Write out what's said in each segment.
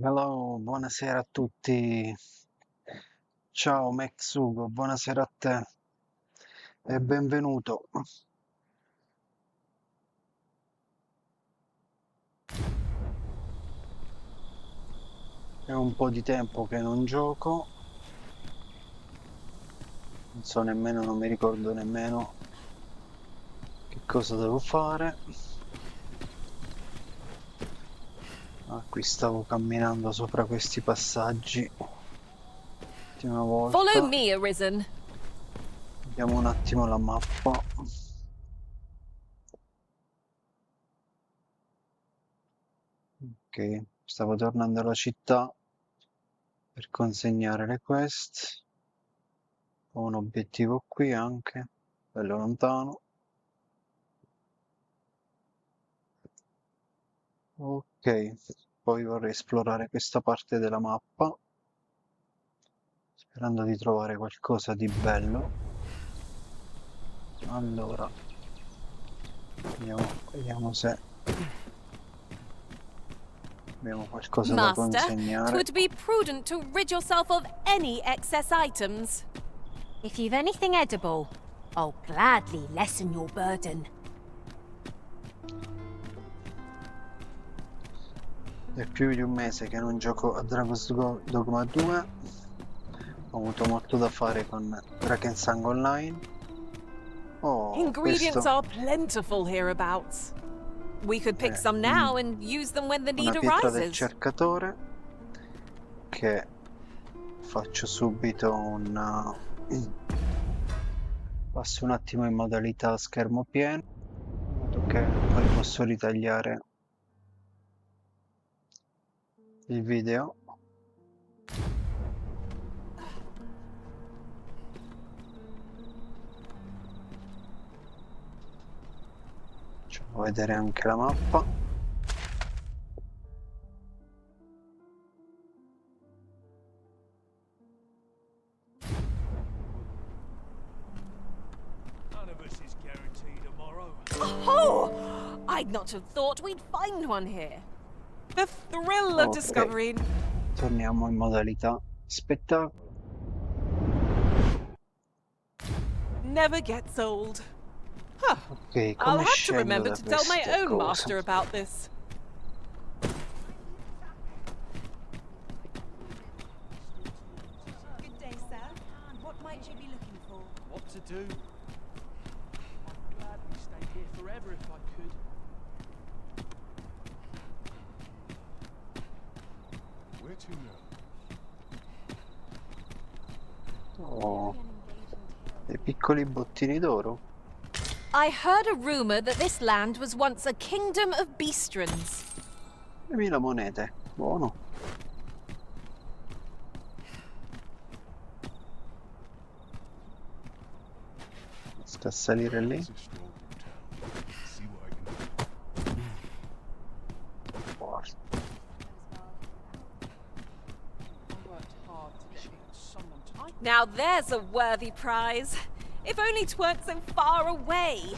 Hello, buonasera a tutti. Ciao Mexugo, buonasera a te e benvenuto. È un po' di tempo che non gioco, non so nemmeno, non mi ricordo nemmeno che cosa devo fare. Qui stavo camminando sopra questi passaggi. L'ultima Follow volta. me, Arisen. Vediamo un attimo la mappa. Ok, stavo tornando alla città per consegnare le quest. Ho un obiettivo qui anche, bello lontano. Ok, poi vorrei esplorare questa parte della mappa, sperando di trovare qualcosa di bello. Allora, vediamo se abbiamo qualcosa da Master, consegnare. 'twould be prudent to rid yourself of any excess items. If you've anything edible, I'll gladly lessen your burden. È più di un mese che non gioco a Dragon's Dogma 2. Ho avuto molto da fare con Drakensang Online. Oh, Ingredients questo are plentiful hereabouts. We could pick some now and use them when the una need pietra del arises. cercatore che faccio subito passo un attimo in modalità schermo pieno in modo che poi posso ritagliare il video. Facciamo vedere anche la mappa. Oh! I'd not have thought we'd find one here. The thrill of Ok. discovering. Torniamo in modalità spettacolo. Never gets old. Huh. Ok, I'll come have to scendo remember da to tell my queste own cose? master about this. Good day, sir. What might you be looking for? What to do? I'd gladly stay here forever if I could. Where to now? Oh, dei piccoli bottini d'oro. I heard a rumor that this land was once a kingdom of beastrons. 2000 monete, buono. Riesco a salire lì. It's a stroll through town. See what I can do. Forza. Now there's a worthy prize. If only 'tweren't so far away.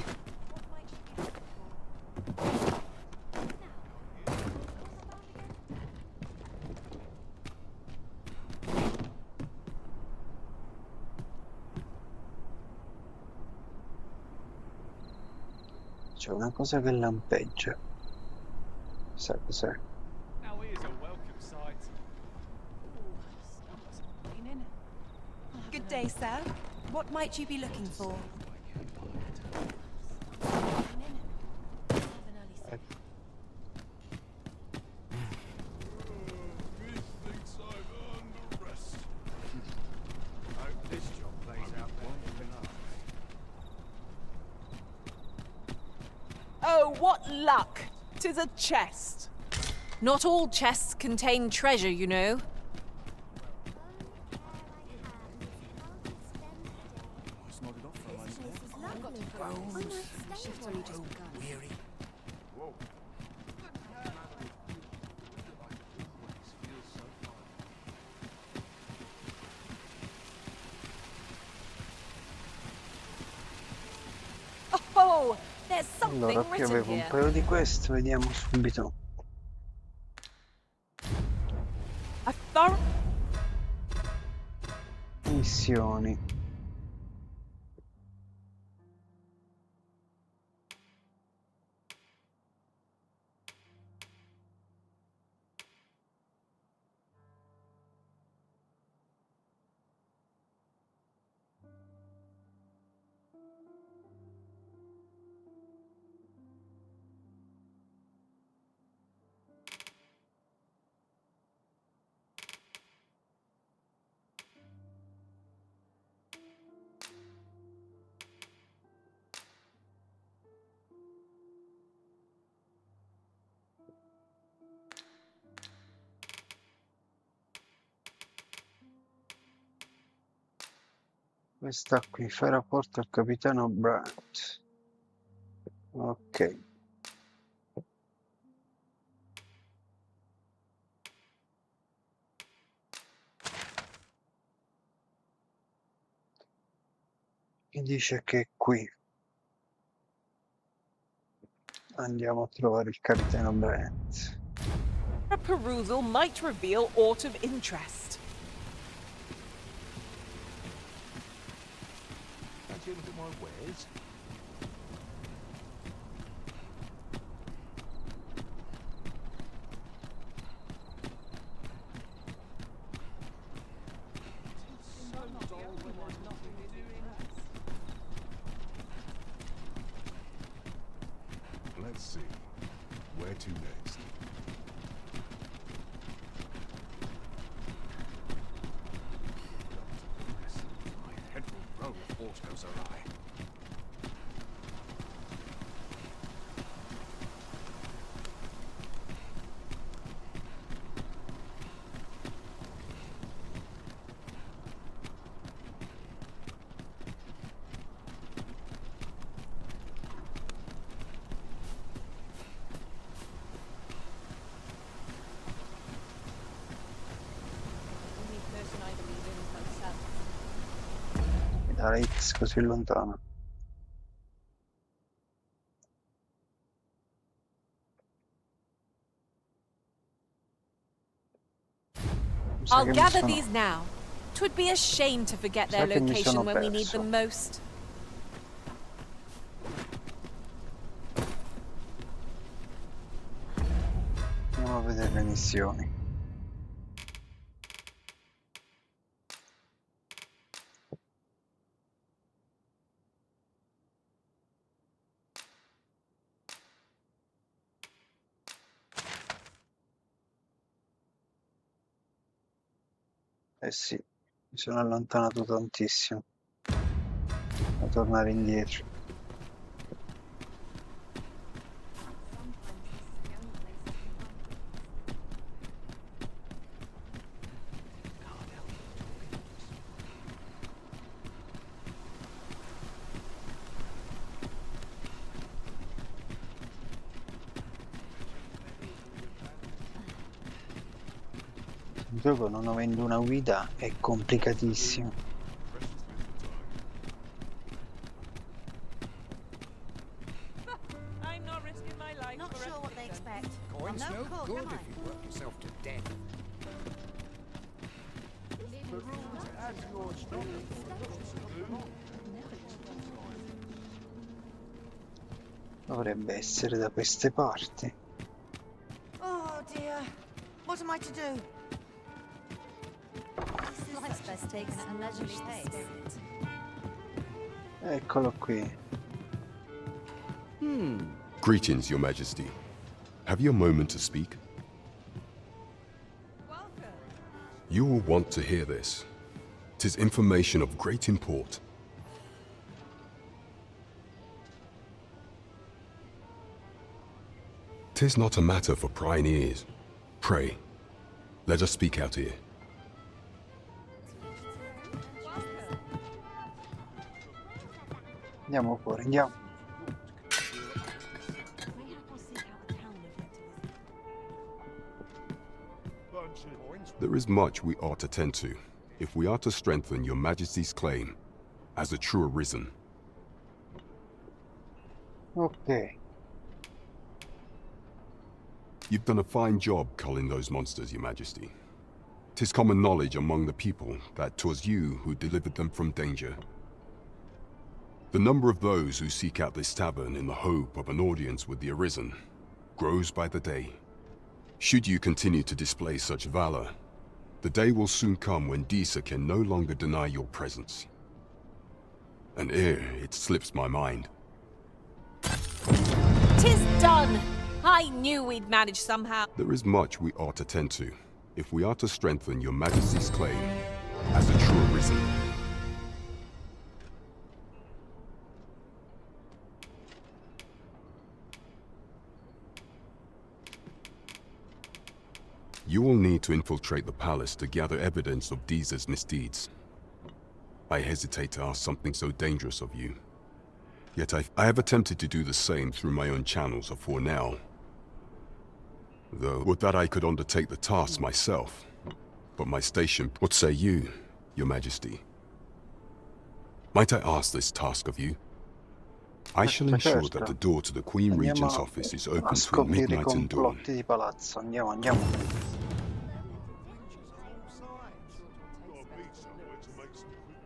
C'è una cosa che lampeggia. Sai cos'è? Now here's a welcome sight. Good day, sir. What might you be looking for? Methinks I've earned a rest. Hope this job plays out well enough. Oh, what luck! 'Tis a chest. Not all chests contain treasure, you know. It's nodded off for a moment there. Weary. Whoa. Oh, there's something Allora, qui written avevo un here. paio di queste, vediamo subito. Missioni. Questa qui, fai rapporto al capitano Brandt. Ok. Mi dice che è qui. Andiamo a trovare il capitano Brandt. A perusal might reveal aught of interest. Fancy a look at my wares? Let's see. Where to next? My head will roll if aught goes awry. Dalla X così lontana. Mi sa I'll che mi gather sono- these now. 'Twould be a shame to forget Sa their che mi location sono when we need perso. them most. Andiamo a vedere le missioni. Eh sì, mi sono allontanato tantissimo. Devo tornare indietro. Il gioco, non avendo una guida, è complicatissimo. I'm not risking my life Not for sure what they expect. Coin's No no call, good am I? if you work yourself to death. Dovrebbe essere da queste parti. Oh dear. What am I to do? Life's best taken at a leisurely pace. Eccolo qui. Greetings, Your Majesty. Have you a moment to speak? You will want to hear this. 'Tis information of great import. "'Tis not a matter for prying ears. Pray, let us speak out here. Andiamo fuori, andiamo. There is much we ought to tend to, if we are to strengthen Your Majesty's claim as a true arisen. Ok. You've done a fine job culling those monsters, Your Majesty. 'Tis common knowledge among the people that 'twas you who delivered them from danger. The number of those who seek out this tavern in the hope of an audience with the Arisen grows by the day. Should you continue to display such valor, the day will soon come when Disa can no longer deny your presence. And ere it slips my mind, 'Tis done! I knew we'd manage somehow. there is much we ought to tend to if we are to strengthen your Majesty's claim as a true Arisen. You will need to infiltrate the palace to gather evidence of Disa's misdeeds. I hesitate to ask something so dangerous of you. Yet I have attempted to do the same through my own channels afore now. Though, would that I could undertake the task myself. But my station... What say you, your Majesty? Might I ask this task of you? I shall ensure that the door to the Queen Regent's office is open a between scoprire i midnight and dawn. complotti di palazzo. Andiamo.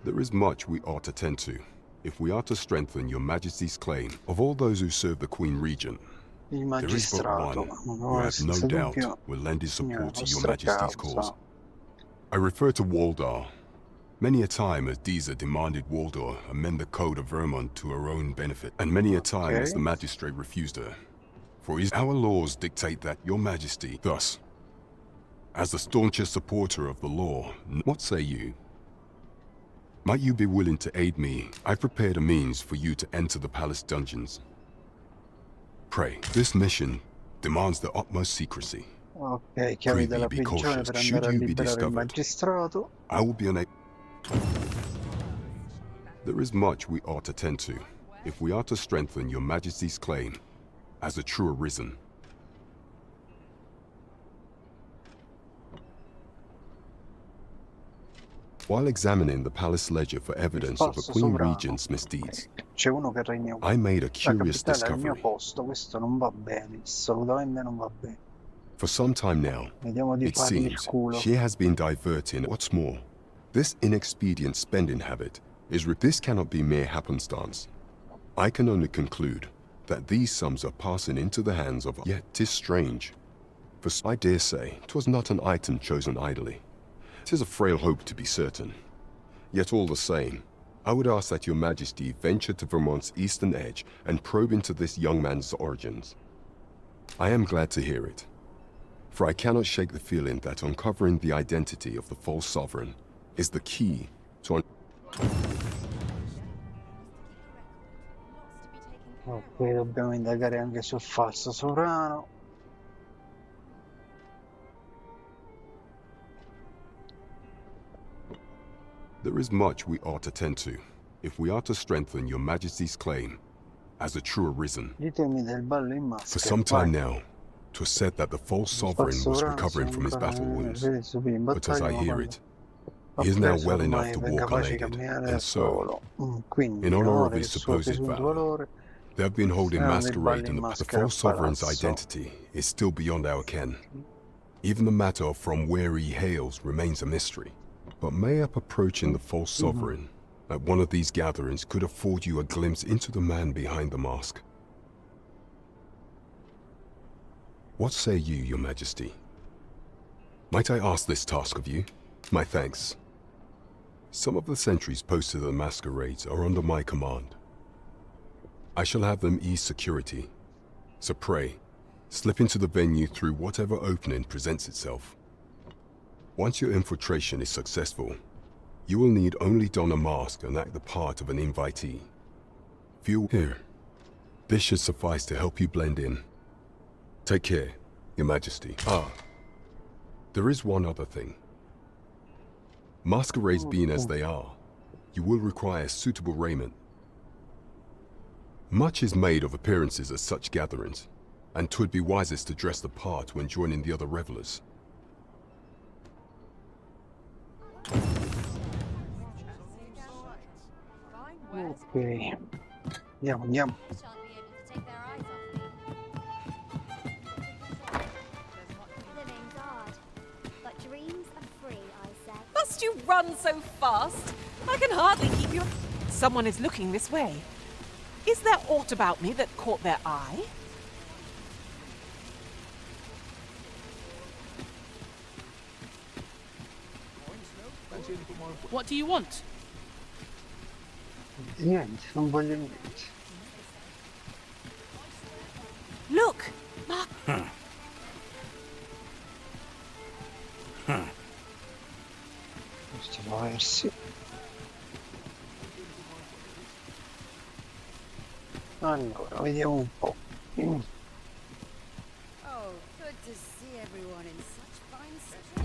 There is much we ought to tend to if we are to strengthen your Majesty's claim. Of all those who serve the Queen Regent, Il there is but magistrato. one who I have no senza doubt dubbio, will lend his support to your nostra Majesty's causa. cause. I refer to Waldar. Many a time has Disa demanded Waldor amend the Code of Vermont to her own benefit, and many a time has the magistrate refused her. For our laws dictate that your Majesty, thus, as the staunchest supporter of the law, what say you? Might you be willing to aid me? I've prepared a means for you to enter the palace dungeons. Pray, this mission demands the utmost secrecy. Ok, chiavi della Prithee, be prigione cautious. per Should andare a you be liberare il discovered, magistrato. I will be unable. There is much we ought to tend to if we are to strengthen your Majesty's claim as a true Arisen. While examining the palace ledger for evidence of the Passo Queen sovrano. Regent's misdeeds, C'è uno che regna I made a la curious capitale al mio discovery. posto. Questo non va bene, assolutamente non va bene. For some time now, Vediamo di it fargli il seems culo. she has been diverting. What's more, this inexpedient spending habit this cannot be mere happenstance. I can only conclude that these sums are passing into the hands of... Yet 'tis strange, for I dare say 'twas not an item chosen idly. 'Tis a frail hope to be certain. Yet all the same, I would ask that your Majesty venture to Vermont's eastern edge and probe into this young man's origins. I am glad to hear it, for I cannot shake the feeling that uncovering the identity of the false sovereign is the key to... Ok, dobbiamo indagare anche sul falso sovrano. There is much we ought to tend to if we are to strengthen your Majesty's claim as a true Arisen. Ditemi del ballo in maschera. For some time vai. now, 'twas said that the false Il sovereign falso was sovrano recovering si from his ancora battle wounds, vede subire in but as I battaglia, ma hear quando it, he is now appreso well enough ormai to è walk capace di unaided, camminare da and so, solo. Quindi, in honor of onore his il suo supposed presunto valor, valore, they have been holding dei balli masquerade, in and the maschera false al sovereign's palazzo. identity is still beyond our ken. Even the matter of from where he hails remains a mystery. But mayhap approaching the false sovereign at one of these gatherings could afford you a glimpse into the man behind the mask. What say you, your Majesty? Might I ask this task of you? My thanks. Some of the sentries posted at the masquerades are under my command. I shall have them ease security, so pray, slip into the venue through whatever opening presents itself. Once your infiltration is successful, you will need only don a mask and act the part of an invitee. Few here. This should suffice to help you blend in. Take care, Your Majesty. There is one other thing. Masquerades being as they are, you will require suitable raiment. Much is made of appearances at such gatherings, and 'twould be wisest to dress the part when joining the other revelers. Ok, andiamo. Living's hard, but dreams are free. run so fast. I can hardly keep you. Someone is looking this way. Is there aught about me that caught their eye? What do you want? Niente, non voglio niente. Look! Mark. Questi versi. Allora, vediamo un po'. Oh, good to see everyone in such fine state.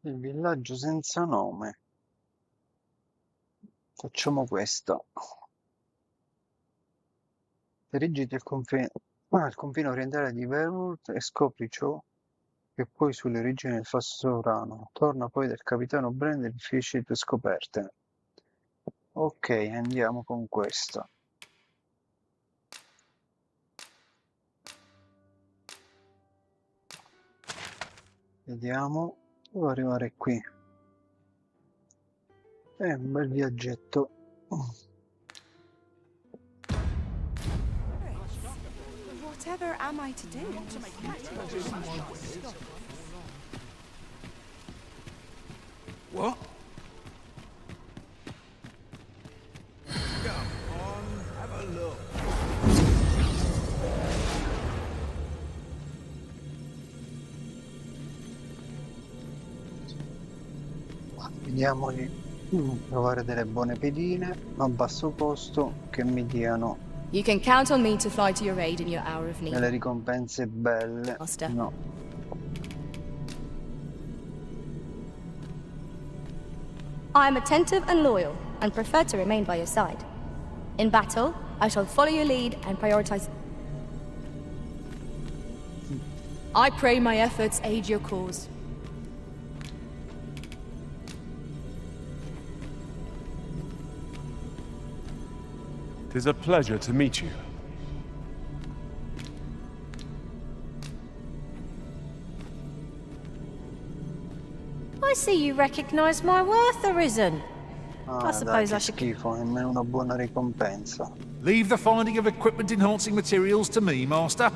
Il villaggio senza nome. Facciamo questa. Dirigiti al confine orientale di Vermont e scopri ciò che puoi sulle origini del falso sovrano. Torna poi dal capitano Brand e finisci le tue scoperte. Ok, andiamo con questa. Vediamo. Devo arrivare qui. È un bel viaggetto. Whatever am I to do? What? Come on, have a look. Vediamo di trovare delle buone pedine a basso costo che mi diano You can count on me to fly to your aid in your hour of need. delle ricompense belle. Master. No. I am attentive and loyal, and prefer to remain by your side. In battle, I shall follow your lead and prioritize. I pray my efforts aid your cause. Tis a pleasure to meet you. I see you recognize my worth, Arisen. Ah, suppose dai, I che should- schifo, nemmeno una buona ricompensa. Leave the finding of equipment-enhancing materials to me, Master.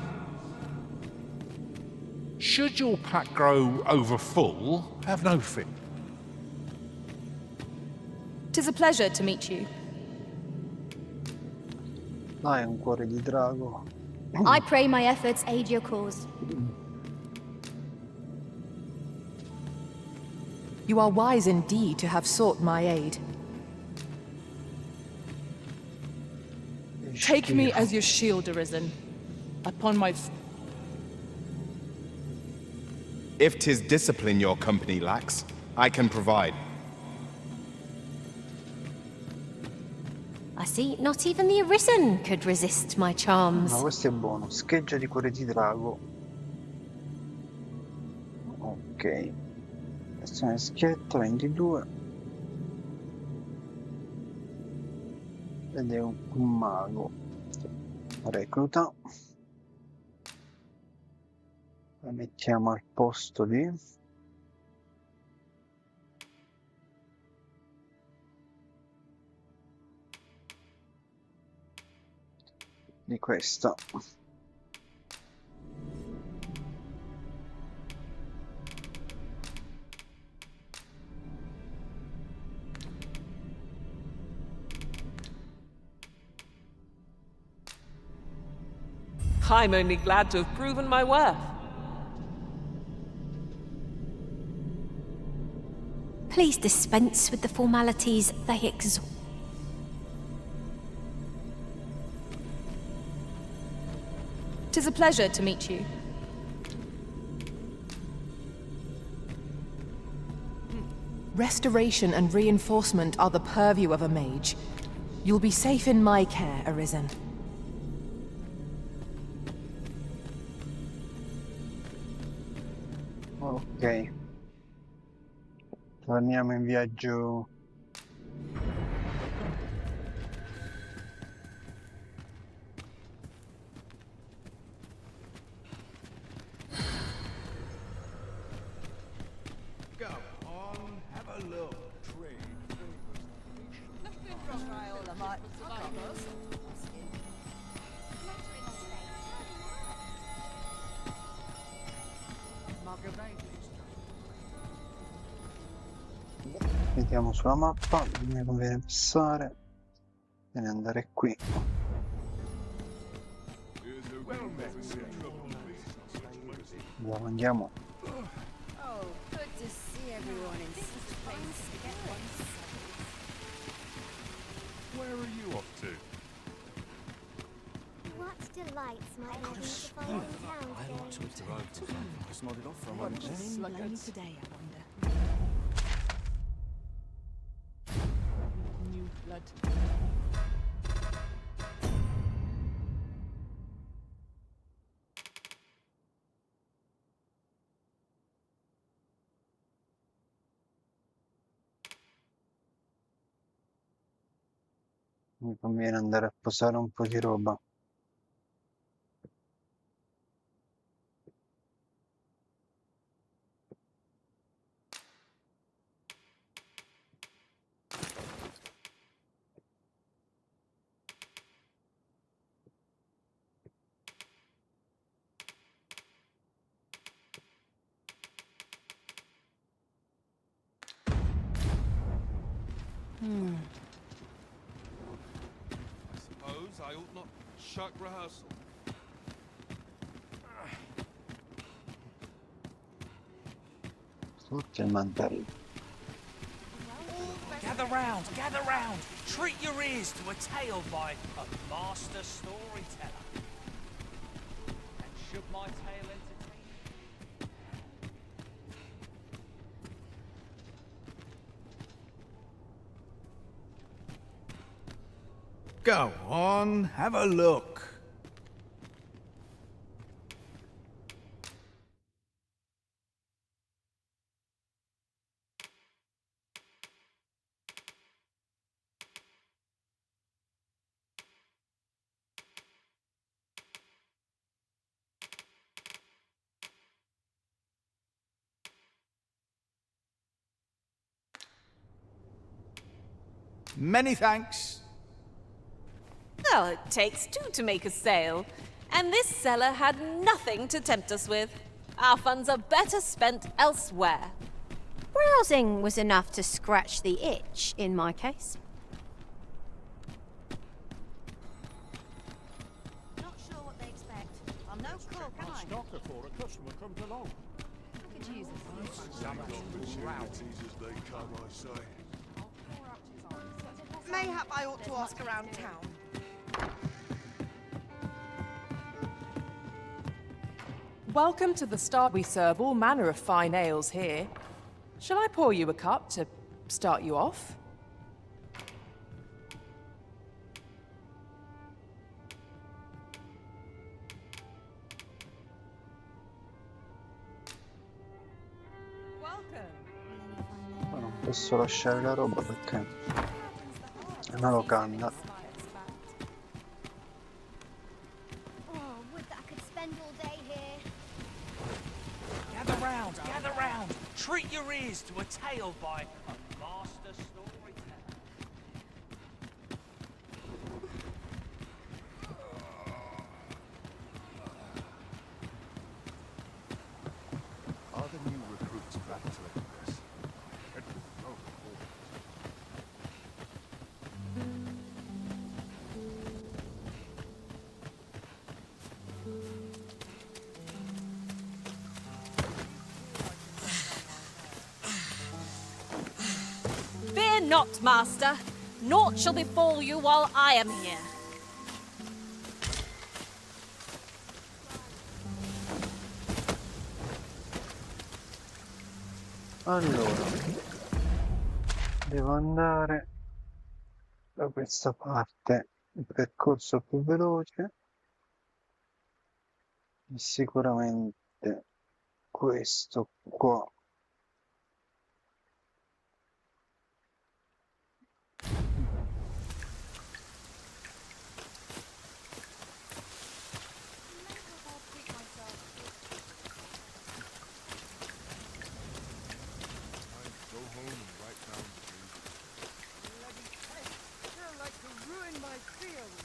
Should your pack grow over full, have no fear. 'Tis a pleasure to meet you. Dai, un cuore di drago. I pray my efforts aid your cause. You are wise indeed to have sought my aid. Che Take me schifo. as your shield, Arisen. Upon my... If 'tis discipline your company lacks, I can provide. I see not even the Arisen could resist my charms. Ma questo è buono. Scheggia di cuore di drago. Ok. Azione schietta 22. Ed è un mago. Recluta. La mettiamo al posto di questa. I'm only glad to have proven my worth. Please dispense with the formalities they exhaust. 'Tis a pleasure to meet you. Restoration and reinforcement are the purview of a mage. You'll be safe in my care, Arisen. Ok. Torniamo in viaggio. Go on, have a look. Vediamo sulla mappa, mi conviene passare e andare qui. Andiamo. Oh, good to see everyone in such fine spirits. Where are you off to? What delights might there be to find in town today? It's nodded off for a moment. Today, I wonder. New blood. Mi conviene andare a posare un po' di roba. I ought not shuck rehearsal. Tutti il mandarino. Gather round. Treat your ears to a tale by a master storyteller. And should my tale entertain you? Go on, have a look. Many thanks. Well, it takes two to make a sale, and this seller had nothing to tempt us with. Our funds are better spent elsewhere. Browsing was enough to scratch the itch, in my case. Not sure what they expect. I'm no cook, am I? Stock before a customer comes along. I could use this. Opportunities as they come, I say. Mayhap I ought to ask around town. Welcome to the Star. We serve all manner of fine ales here. Shall I pour you a cup to start you off? Ma non posso lasciare la roba perché è una locanda. Oh, would that I could spend all day here. Gather round. Treat your ears to a tale by a master storyteller. Are the new recruits back to the press? Fear not, master. Naught shall befall you while I am here. Allora, devo andare da questa parte, il percorso più veloce, è sicuramente questo qua. Go home and write down the changes. Bloody pest! You're like to ruin my field.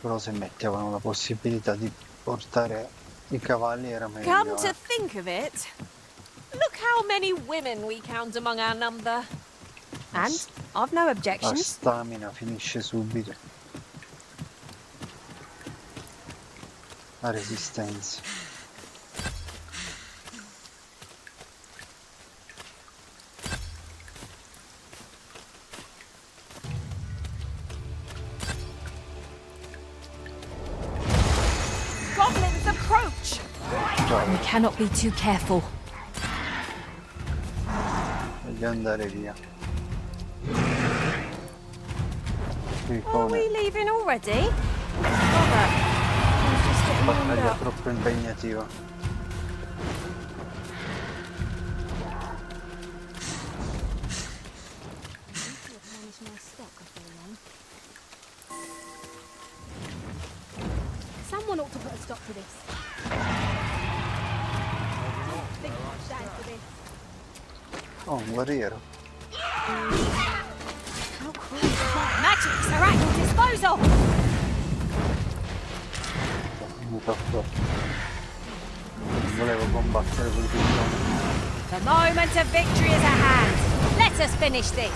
Però se mettevano la possibilità di portare i cavalli era meglio. Come to think of it, look how many women we count among our number. And I've no La objections. stamina finisce subito. La resistenza. Goblins approach! We cannot be too careful. Voglio andare via. Qui Are con we leaving already? Bother. I was just getting warmed battaglia up. troppo impegnativa. Replenish my stock of the Someone ought to put a stop to this. Big stand for this. Oh, un guerriero. How cruel is that? Magics are at your disposal. Mi tocco. Non volevo combattere con il The moment of victory is at hand. Let us finish this.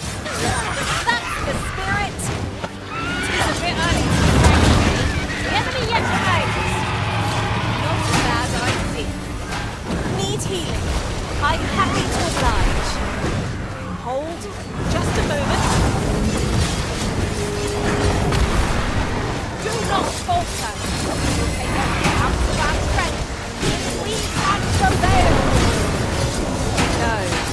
That's the spirit! It is a bit early to be angry. The enemy yet remains. Not as bad, I see. Need healing. I'm happy to oblige. Hold. Just a moment. Do not falter. We'll take every ounce of our strength. We can prevail. Who knows?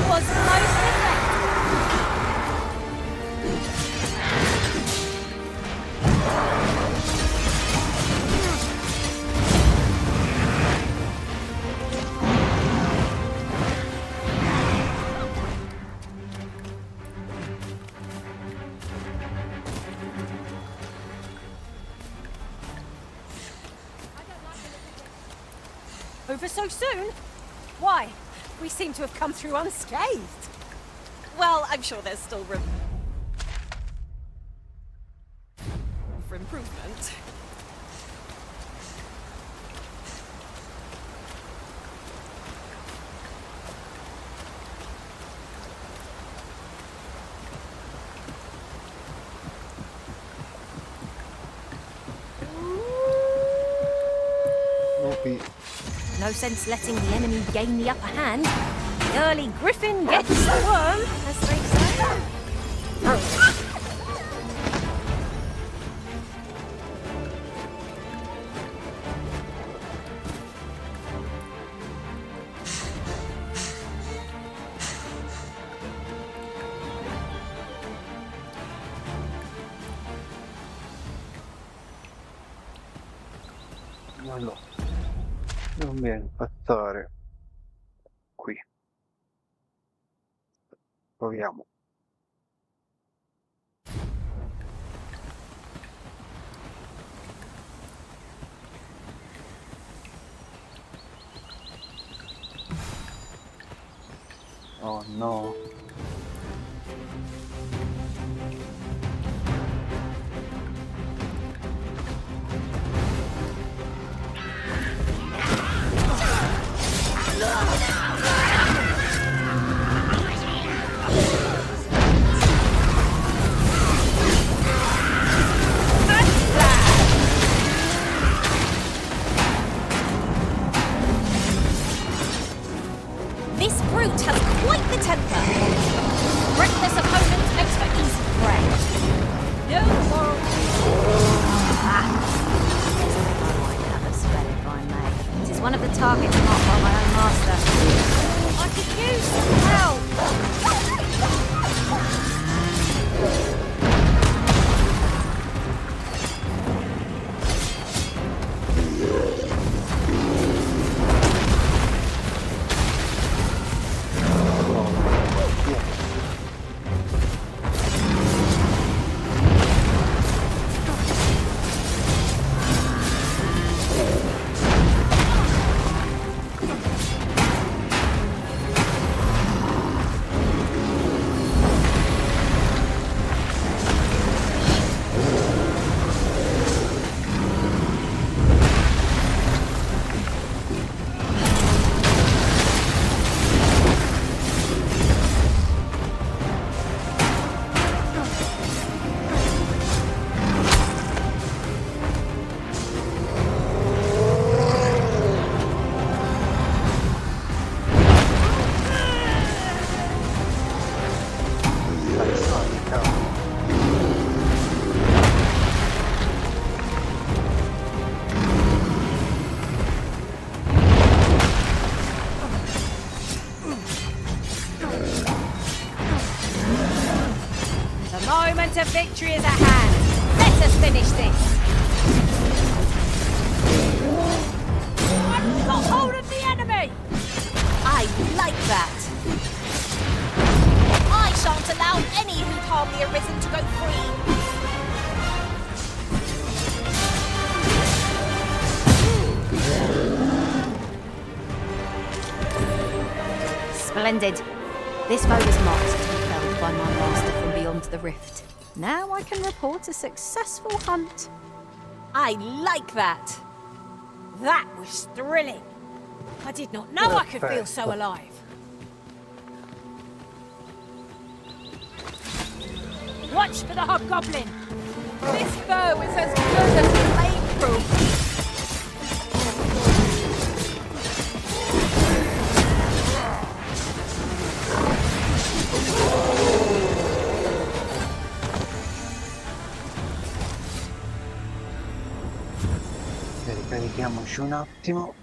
Was most effective. Over so soon? Why? We seem to have come through unscathed. Well, I'm sure there's still room for improvement. lupi. No sense letting the enemy gain the upper hand. The early griffin gets the worm, as they say. Allora, non mi impattare qui. Proviamo. Oh no. Moment of victory is at hand. Let us finish this. I've got hold of the enemy. I like that. I shan't allow any who've hardly arisen to go free. Splendid. This foe was marked to be felled by my master from beyond the rift. Now I can report a successful hunt. I like that. That was thrilling. I did not know I could feel so alive. Watch for the hobgoblin. This bow is as good as flame-proof. Ricarichiamoci un attimo.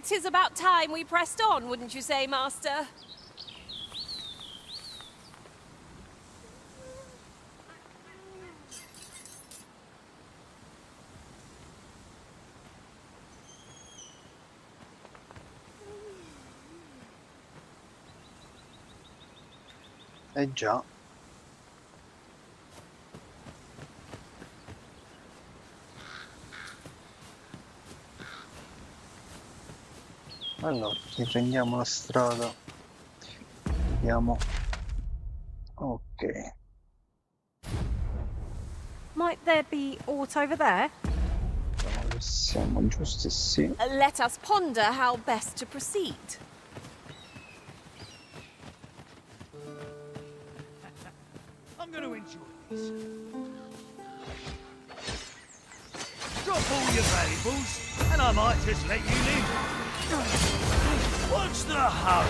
Tis about time we pressed on, wouldn't you say, Master? Eh già. Allora, riprendiamo la strada. Vediamo. Ok. Might there be aught over there? Vediamo che siamo giusti, sì. Let us ponder how best to proceed. I'm going to enjoy this. Drop all your valuables, and I might just let you live. What's the hurry?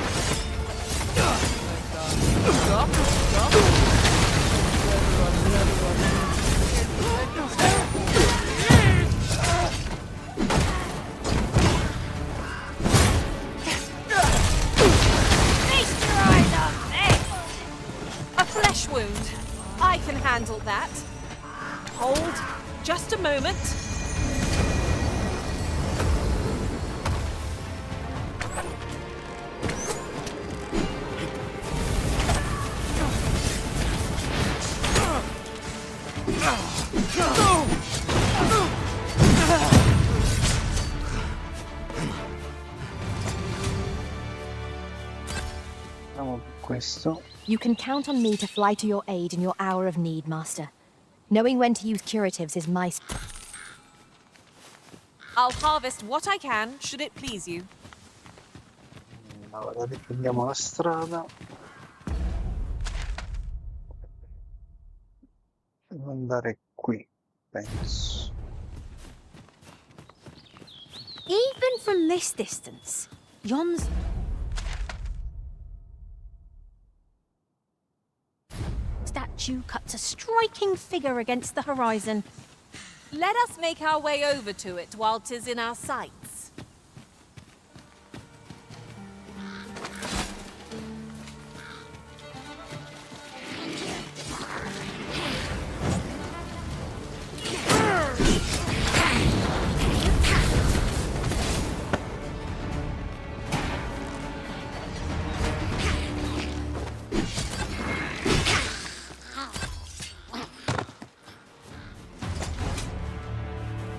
Feast your eyes on this! A flesh wound. I can handle that. Hold just a moment. Questo. You can count on me to fly to your aid in your hour of need, Master. Knowing when to use curatives is my... I'll harvest what I can, should it please you. Allora, riprendiamo la strada. Devo andare qui, penso. Even from this distance, yon's... statue cuts a striking figure against the horizon. Let us make our way over to it while 'tis in our sights.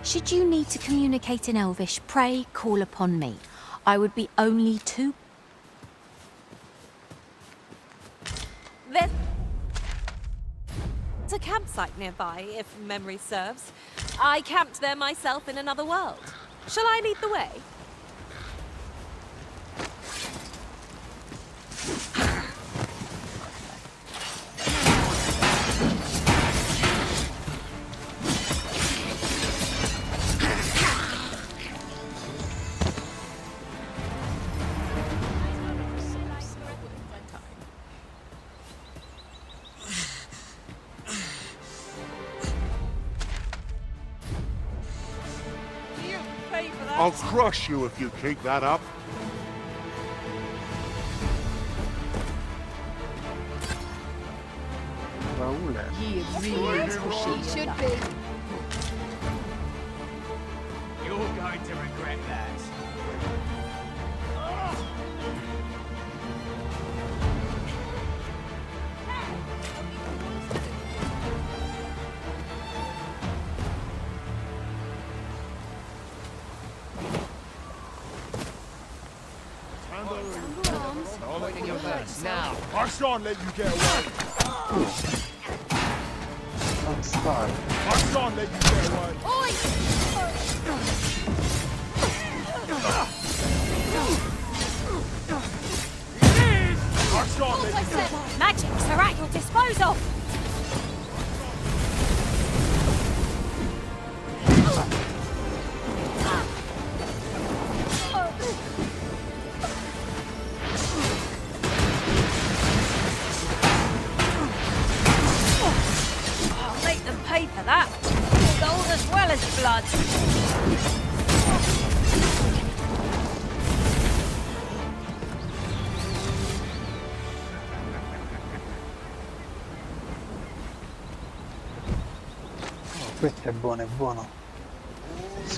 Should you need to communicate in Elvish, pray call upon me. I would be only too... There's a campsite nearby, if memory serves. I camped there myself in another world. Shall I lead the way? I'll crush you if you keep that up. baule. Should be. You're going to regret that. Pointing your guns now. I shan't let you get away. Non stare. I shan't let you get away. I shan't let you get away. Magics are at your disposal. I'll make them pay for that. Gold as well as blood. Questo è buono, è buono.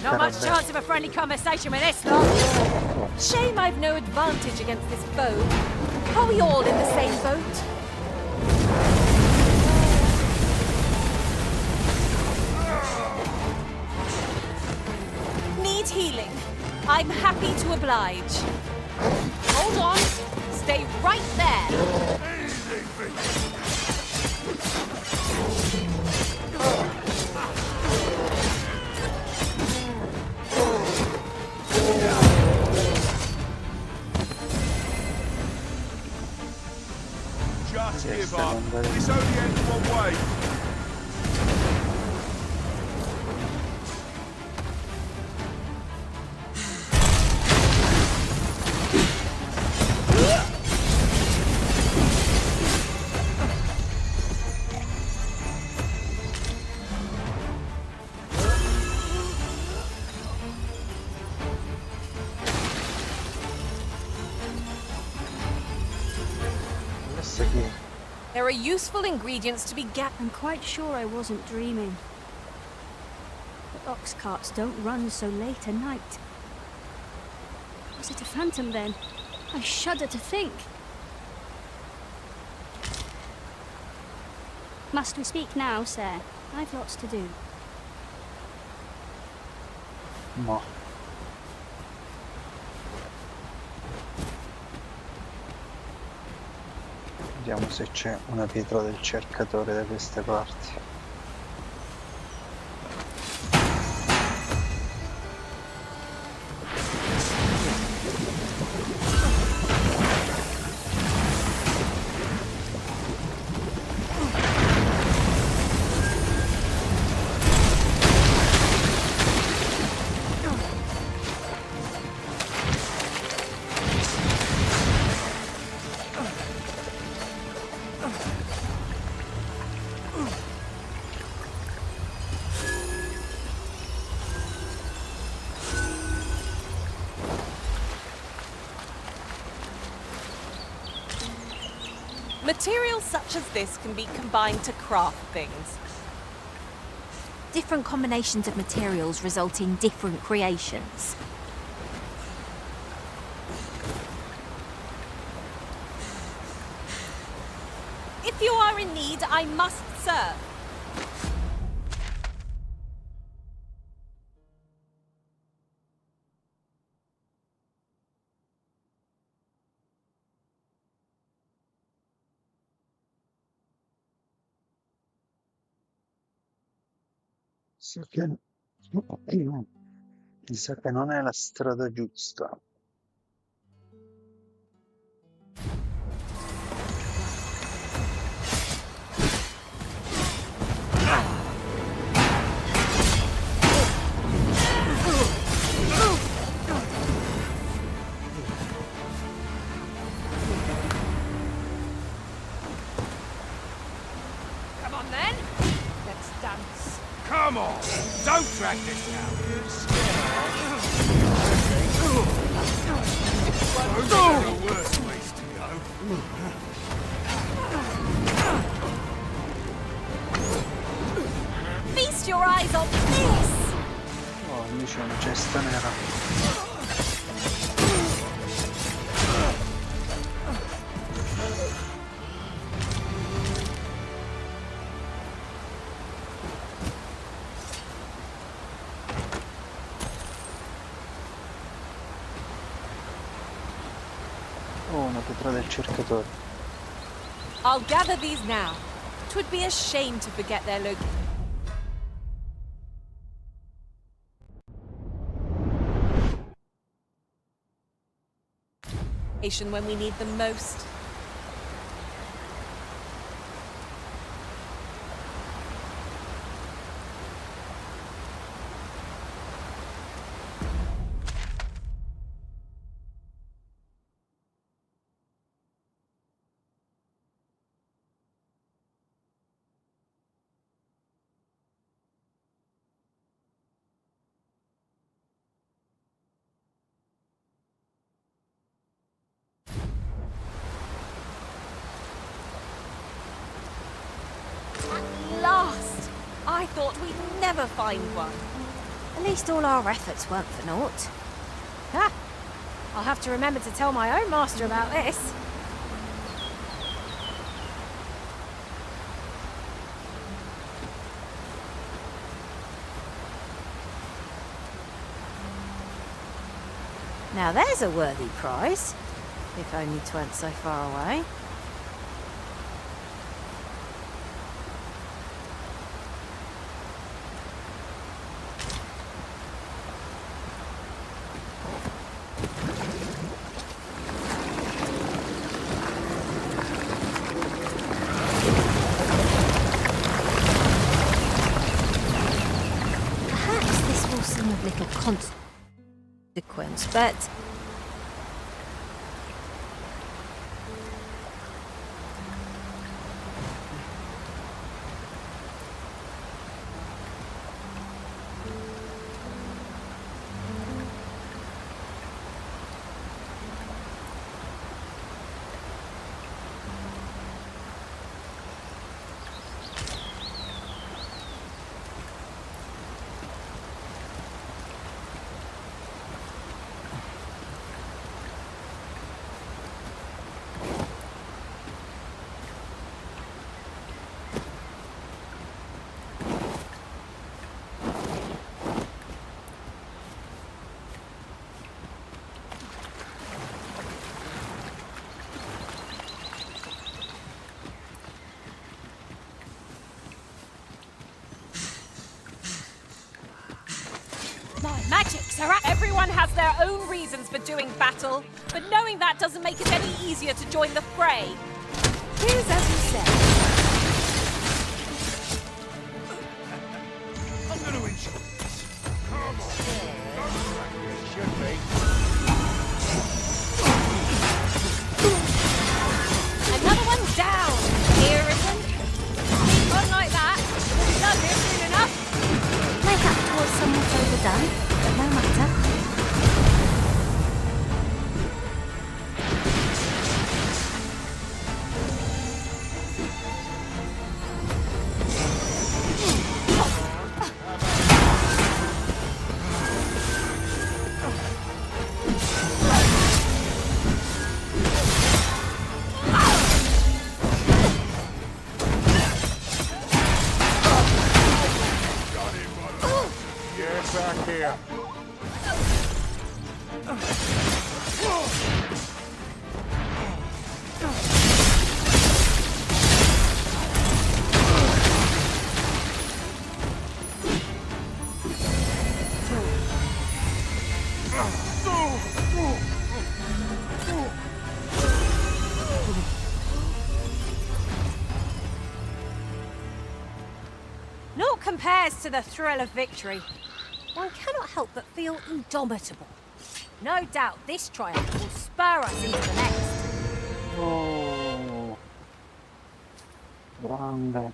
Not much chance of a friendly conversation with this lot. Shame I've no advantage against this foe. Are we all in the same boat? Need healing. I'm happy to oblige. Hold on. Stay right there. Just give up. It's only ends one way. There are useful ingredients to be I'm quite sure I wasn't dreaming. The ox carts don't run so late at night. Was it a phantom then? I shudder to think. Must we speak now, sir? I've lots to do. No. Vediamo se c'è una pietra del cercatore da queste parti. Materials such as this can be combined to craft things. Different combinations of materials result in different creations. If you are in need, I must serve. Mi sa che non è la strada giusta. Come on then. Let's dance. Come on! Don't drag this out! The worst place to go. Oh, una pietra del cercatore. I'll gather these now. 'Twould be a shame to forget their location when we need them most. At last! I thought we'd never find one. At least all our efforts weren't for naught. Ha! I'll have to remember to tell my own master about this. Now there's a worthy prize, if only 'tweren't so far away. Perhaps this will seem of little consequence, but My magics are at... Everyone has their own reasons for doing battle, but knowing that doesn't make it any easier to join the fray. here's as you said. I'm going to enjoy this. Come on. Should be. Another one down. Here isn't. Keep on like that. We'll be done here soon enough. Mayhap 'twas somewhat overdone, but no matter. Get back here. Naught compares to the thrill of victory. One cannot help but feel indomitable. No doubt this triumph will spur us into the next. Oh, grande.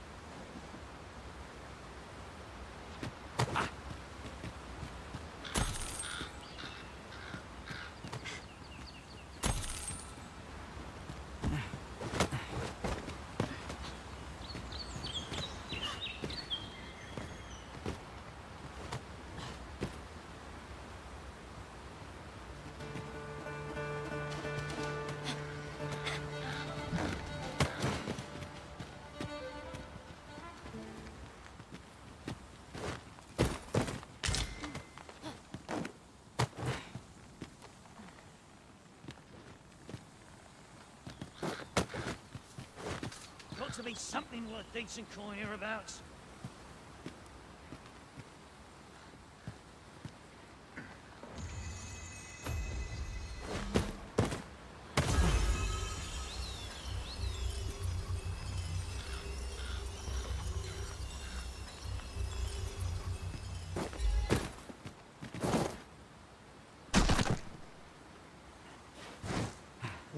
got to be something worth decent coin hereabouts.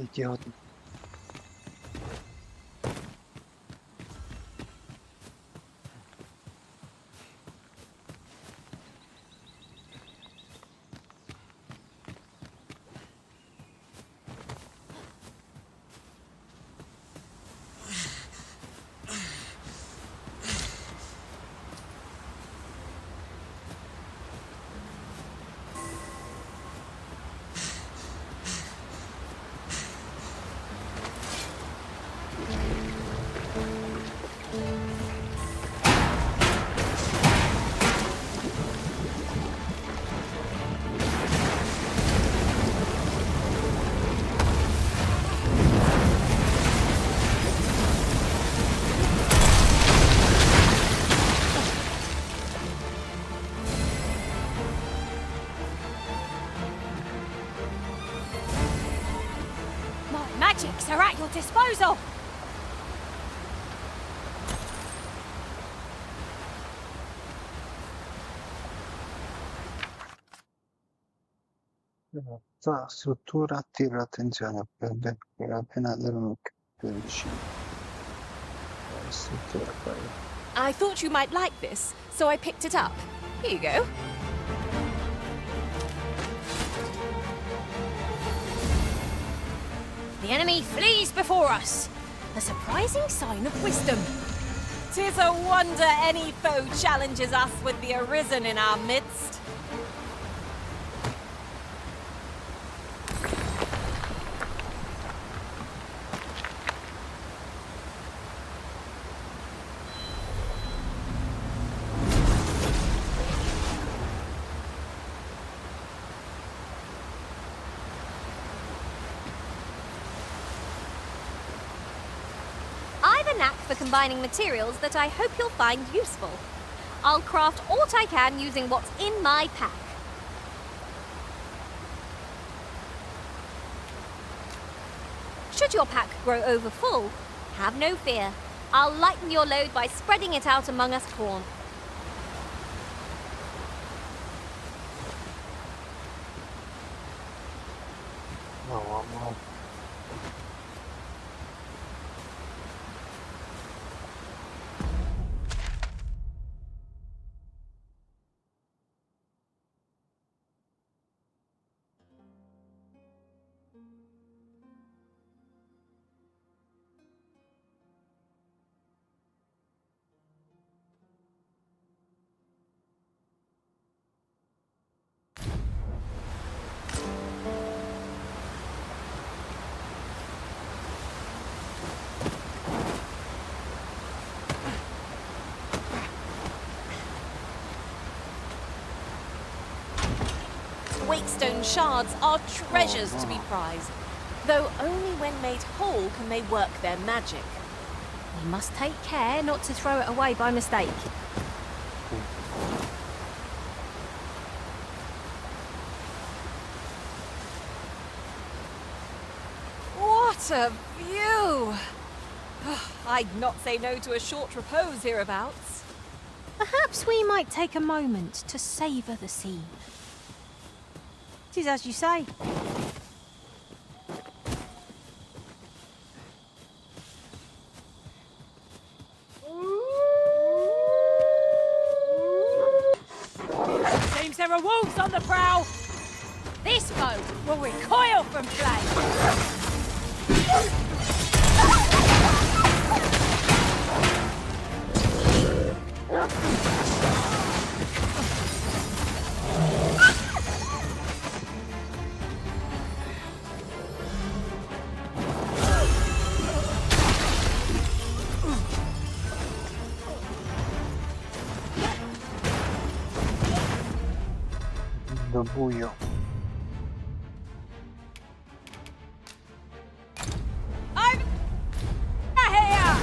Idioti. Magics are at your disposal! La struttura attira l'attenzione appena devono più vicino. La struttura poi. I thought you might like this, so I picked it up. Here you go. The enemy flees before us. A surprising sign of wisdom. 'Tis a wonder any foe challenges us with the arisen in our midst. Knack for combining materials that I hope you'll find useful. I'll craft all I can using what's in my pack. Should your pack grow over full, have no fear. I'll lighten your load by spreading it out among us pawn. No. Wakestone shards are treasures to be prized, though only when made whole can they work their magic. We must take care not to throw it away by mistake. What a view! I'd not say no to a short repose hereabouts. Perhaps we might take a moment to savour the scene. 'Tis as you say. Seems there are wolves on the prowl. This boat will recoil from flame. Buio. I'm here.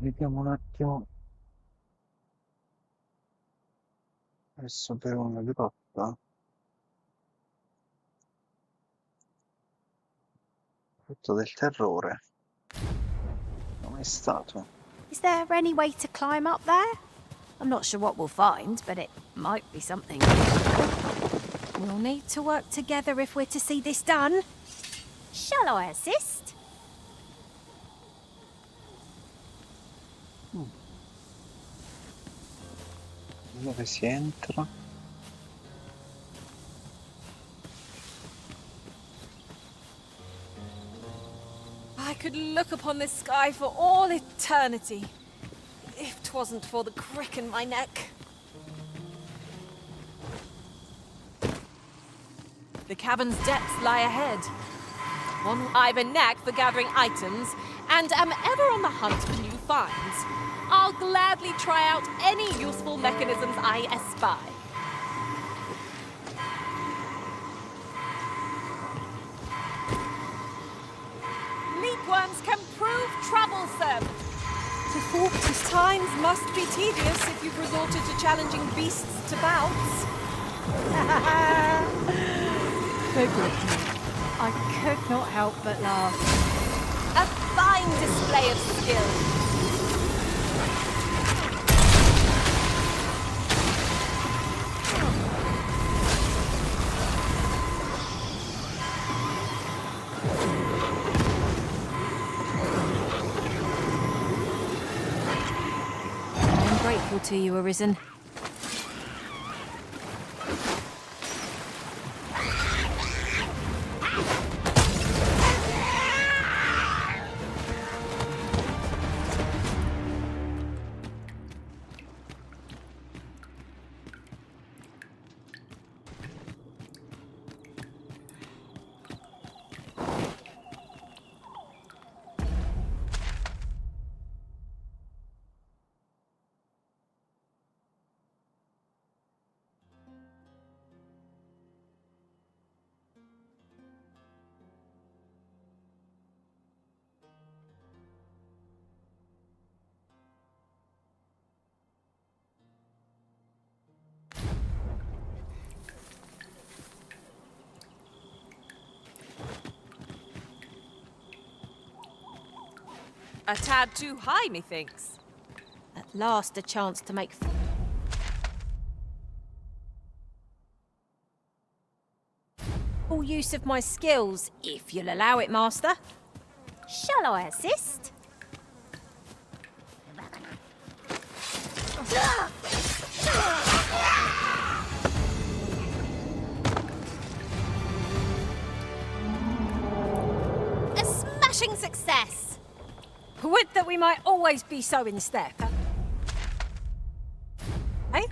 Vediamo un attimo. Adesso per una grotta. Frutto del terrore. Non è stato. Is there any way to climb up there? I'm not sure what we'll find, but it might be something. We'll need to work together if we're to see this done. Shall I assist? Dove si entra? I could look upon this sky for all eternity, if 'twasn't for the crick in my neck. The cavern's depths lie ahead. I've a knack for gathering items, and am ever on the hunt for new finds. I'll gladly try out any useful mechanisms I espy. Leapworms can prove troublesome. The forked times must be tedious if you've resorted to challenging beasts to bouts. Forgive me. I could not help but laugh. A fine display of skill. I'm grateful to you, Arisen. A tad too high, methinks. At last, a chance to make full use of my skills, if you'll allow it, Master. Shall I assist? A smashing success! Would that we might always be so in step. Eh?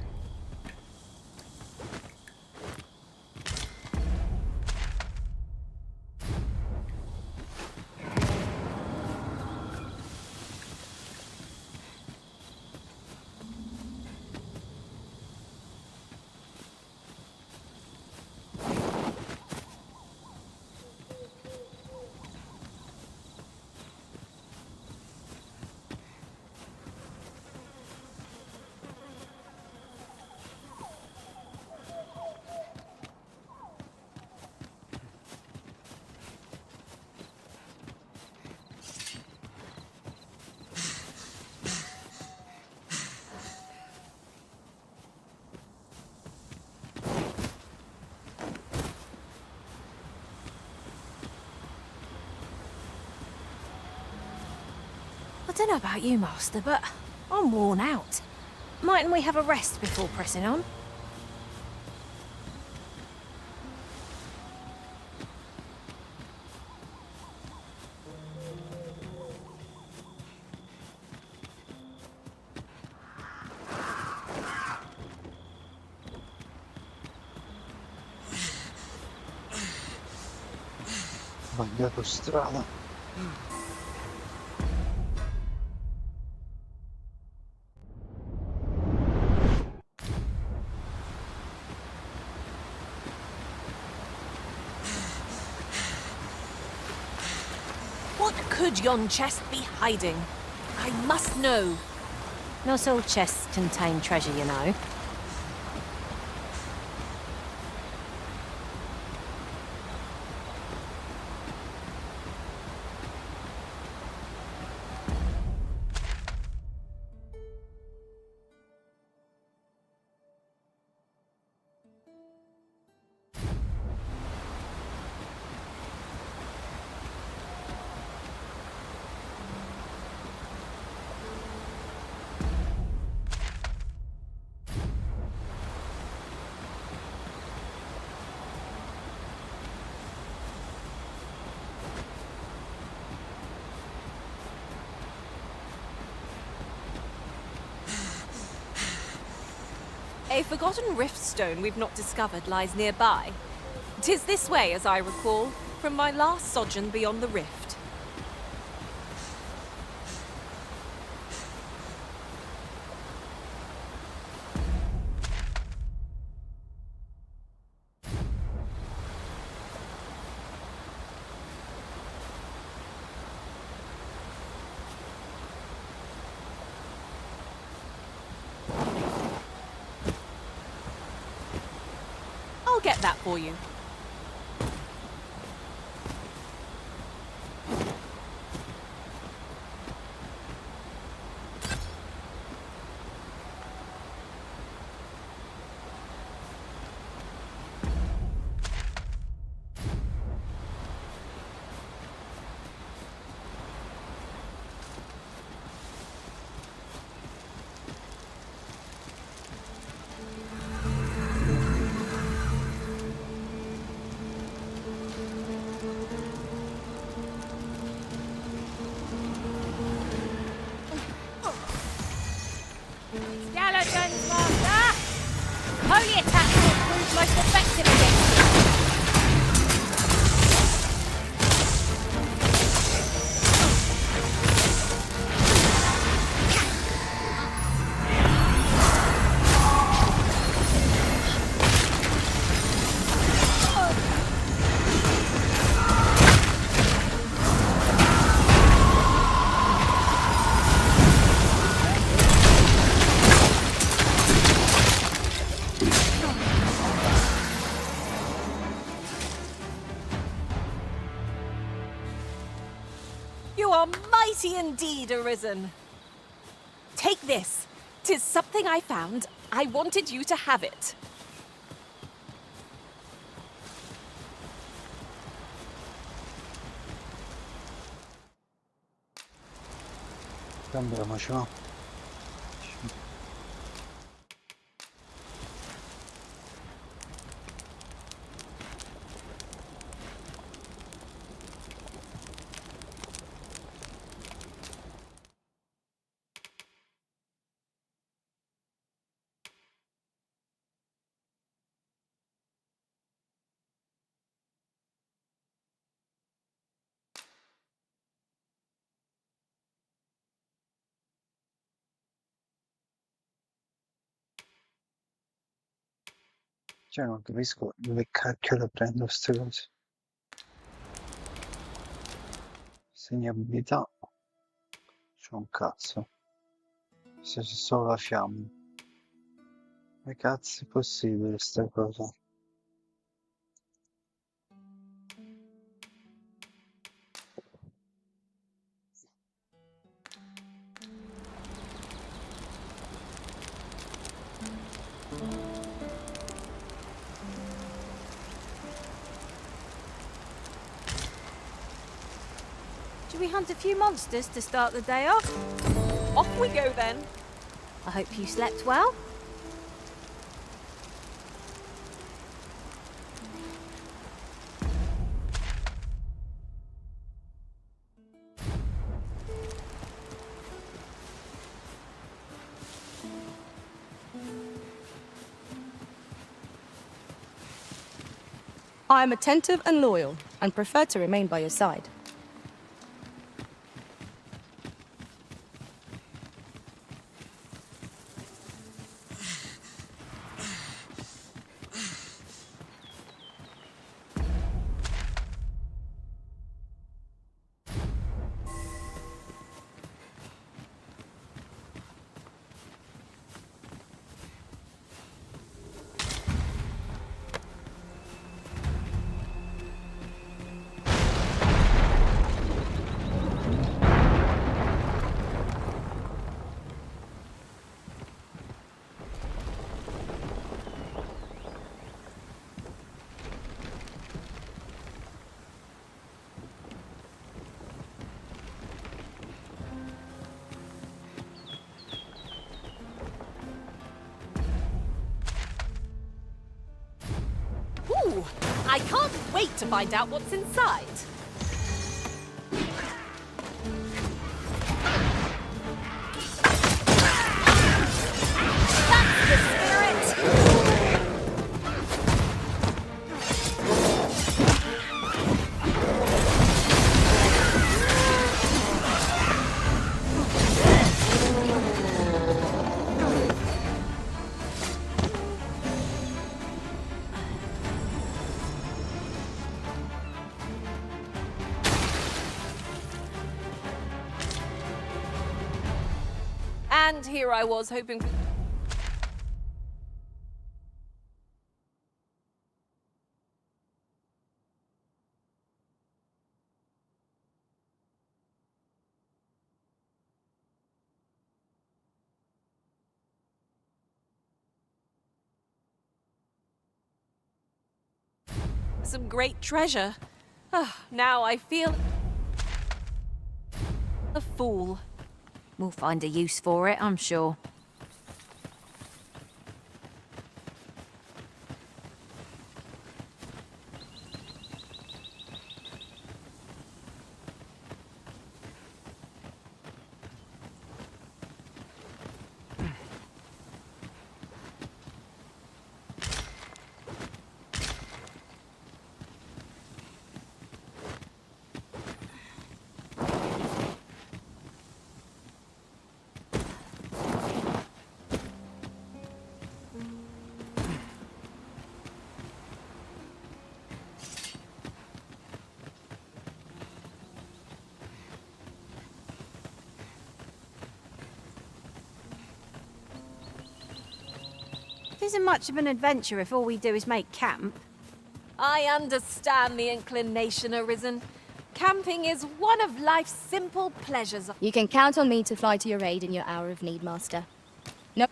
I don't know about you, Master, but I'm worn out. Mightn't we have a rest before pressing on? Sbagliato strada. What could yon chest be hiding? I I must know. Not all chests contain treasure, you know. A forgotten rift stone we've not discovered lies nearby. 'Tis this way, as I recall, from my last sojourn beyond the rift. I'll get that for you. Skeletons, Master! Holy attacks will prove most effective against you. You are mighty indeed, Arisen. Take this. 'Tis something I found. I wanted you to have it. Andiamoci, va. Cioè, non capisco dove cacchio le prendo queste cose. Segnabilità. C'è un cazzo. Se c'è solo la fiamma. Come cazzo è possibile sta cosa? Should we hunt a few monsters to start the day off? Off we go then. I hope you slept well. I am attentive and loyal, and prefer to remain by your side. Ooh, I can't wait to find out what's inside. That's the spirit! And here I was hoping for... some great treasure. Now I feel... a fool. We'll find a use for it, I'm sure. It isn't much of an adventure if all we do is make camp. I understand the inclination arisen. Camping is one of life's simple pleasures. You can count on me to fly to your aid in your hour of need, Master. No.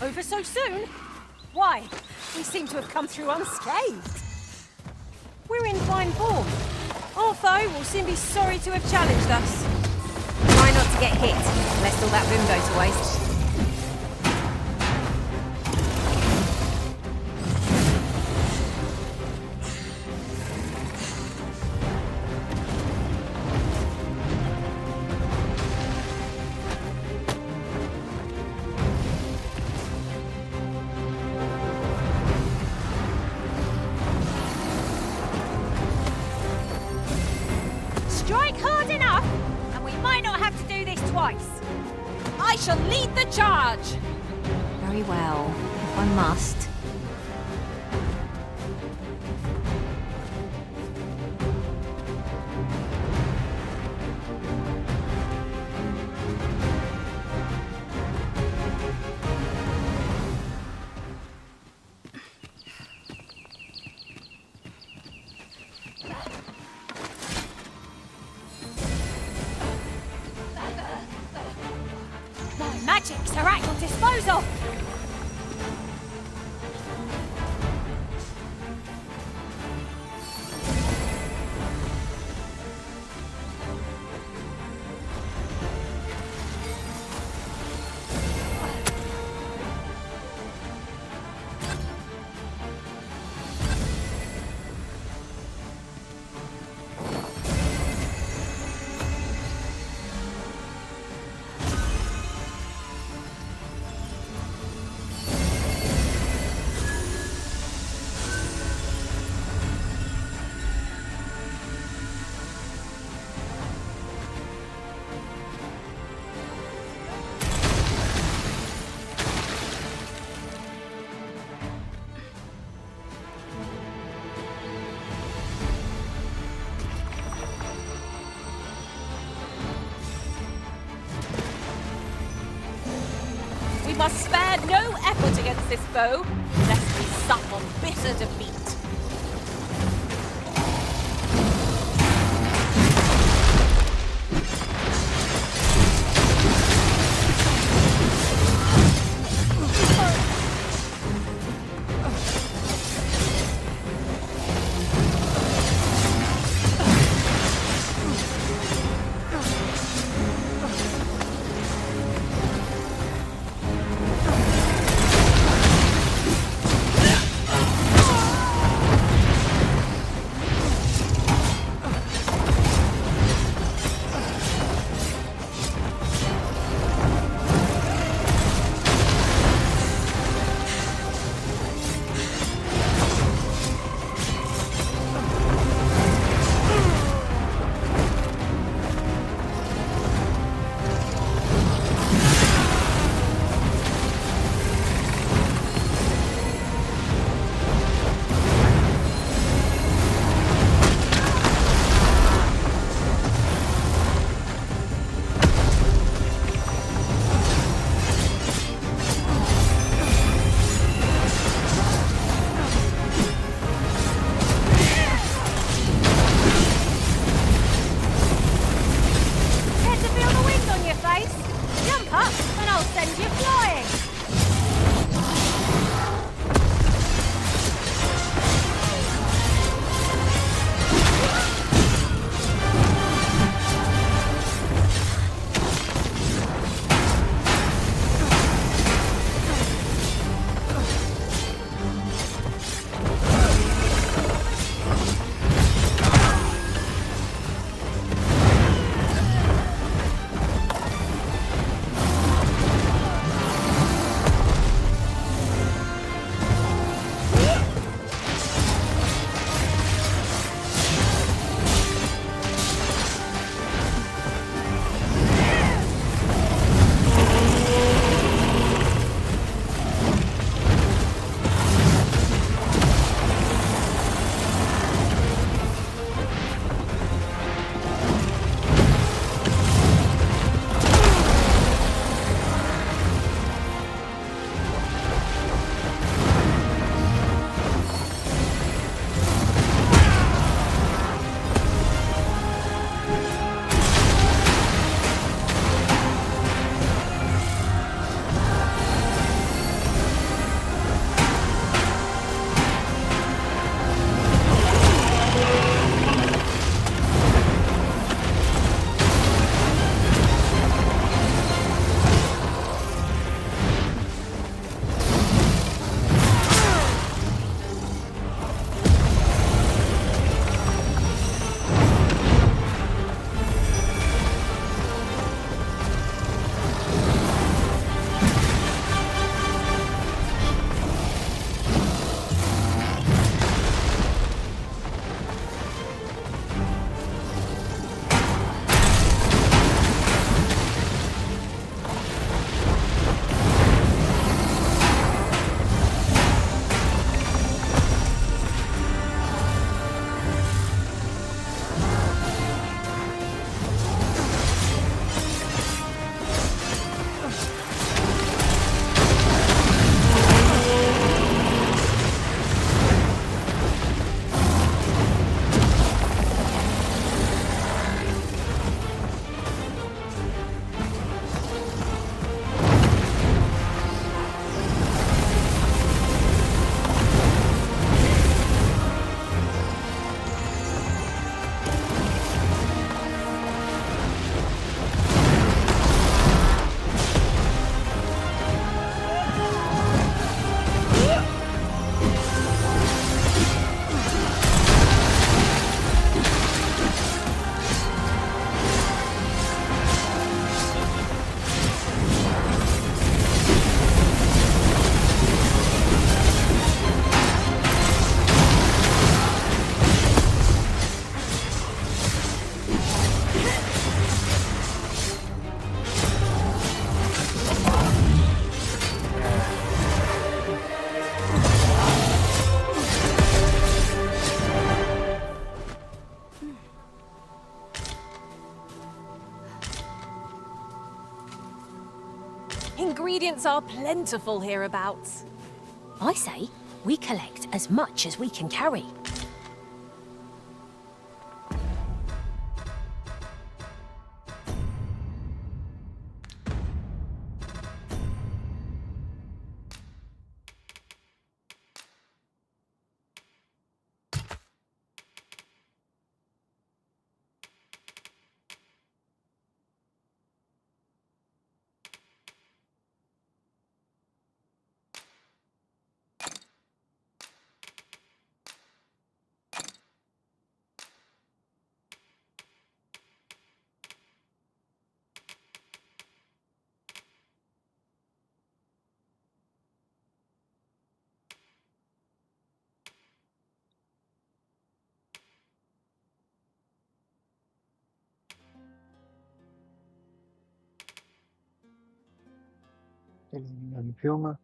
Over so soon? Why? We seem to have come through unscathed. We're in fine form. Artho will soon be sorry to have challenged us. Try not to get hit, lest all that room go to waste. Strike hard enough, and we might not have to do this twice. I shall lead the charge! Very well, if I must. Magics are at your disposal! must spare no effort against this foe, lest we sup on bitter defeat. ingredients are plentiful hereabouts. I say we collect as much as we can carry. Elimina il piuma.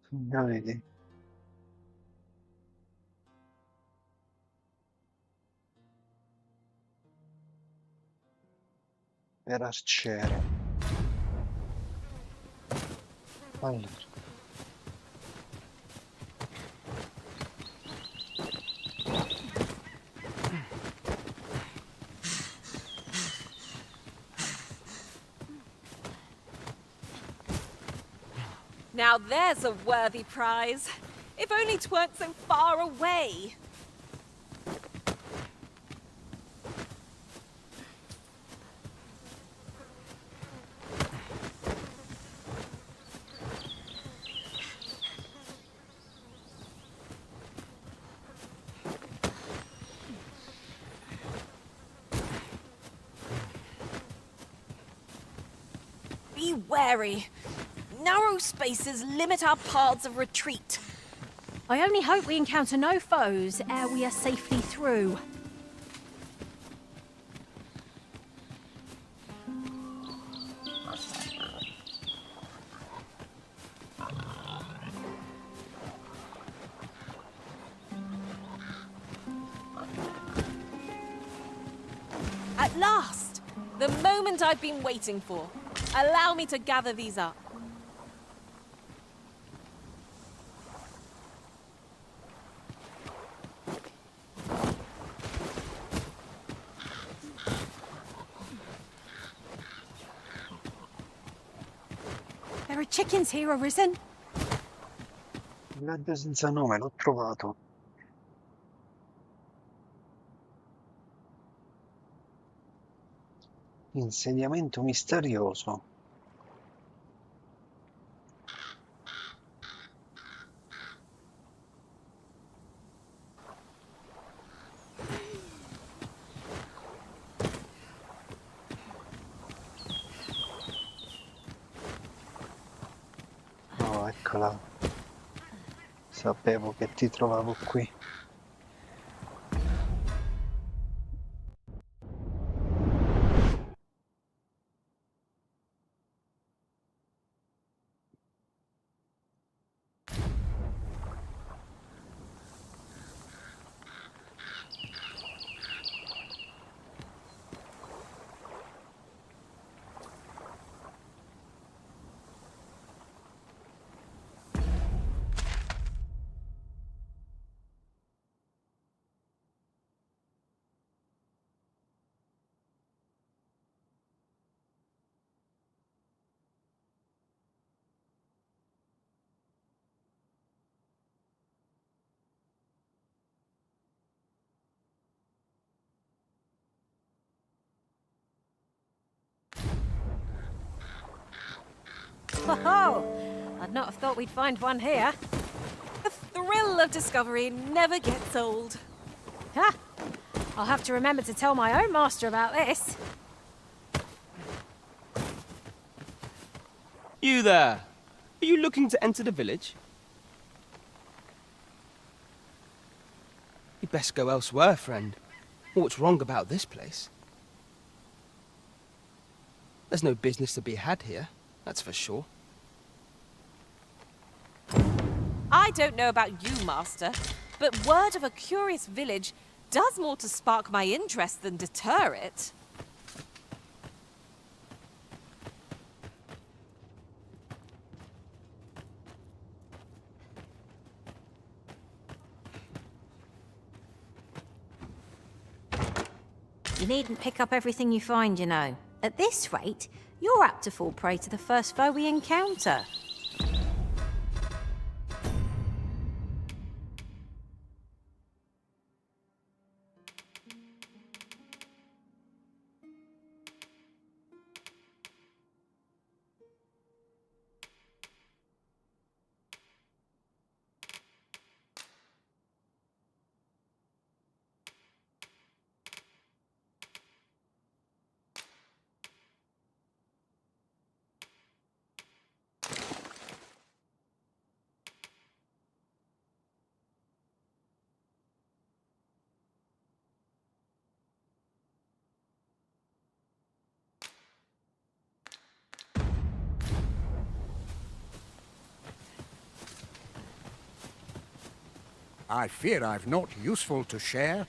Da vedi. Per arciere. Allora. Now there's a worthy prize. If only 'tweren't so far away. Be wary. Narrow spaces limit our paths of retreat. I only hope we encounter no foes ere we are safely through. At last! The moment I've been waiting for. Allow me to gather these up. There are chickens here, Arisen. Villaggio senza nome, l'ho trovato. Insediamento misterioso. Oh, eccola. Sapevo che ti trovavo qui. Oh, I'd not have thought we'd find one here. The thrill of discovery never gets old. Ha! I'll have to remember to tell my own master about this. You there! Are you looking to enter the village? You'd best go elsewhere, friend. What's wrong about this place? There's no business to be had here, that's for sure. I don't know about you, Master, but word of a curious village does more to spark my interest than deter it. You needn't pick up everything you find, you know. At this rate, you're apt to fall prey to the first foe we encounter. I fear I've naught useful to share.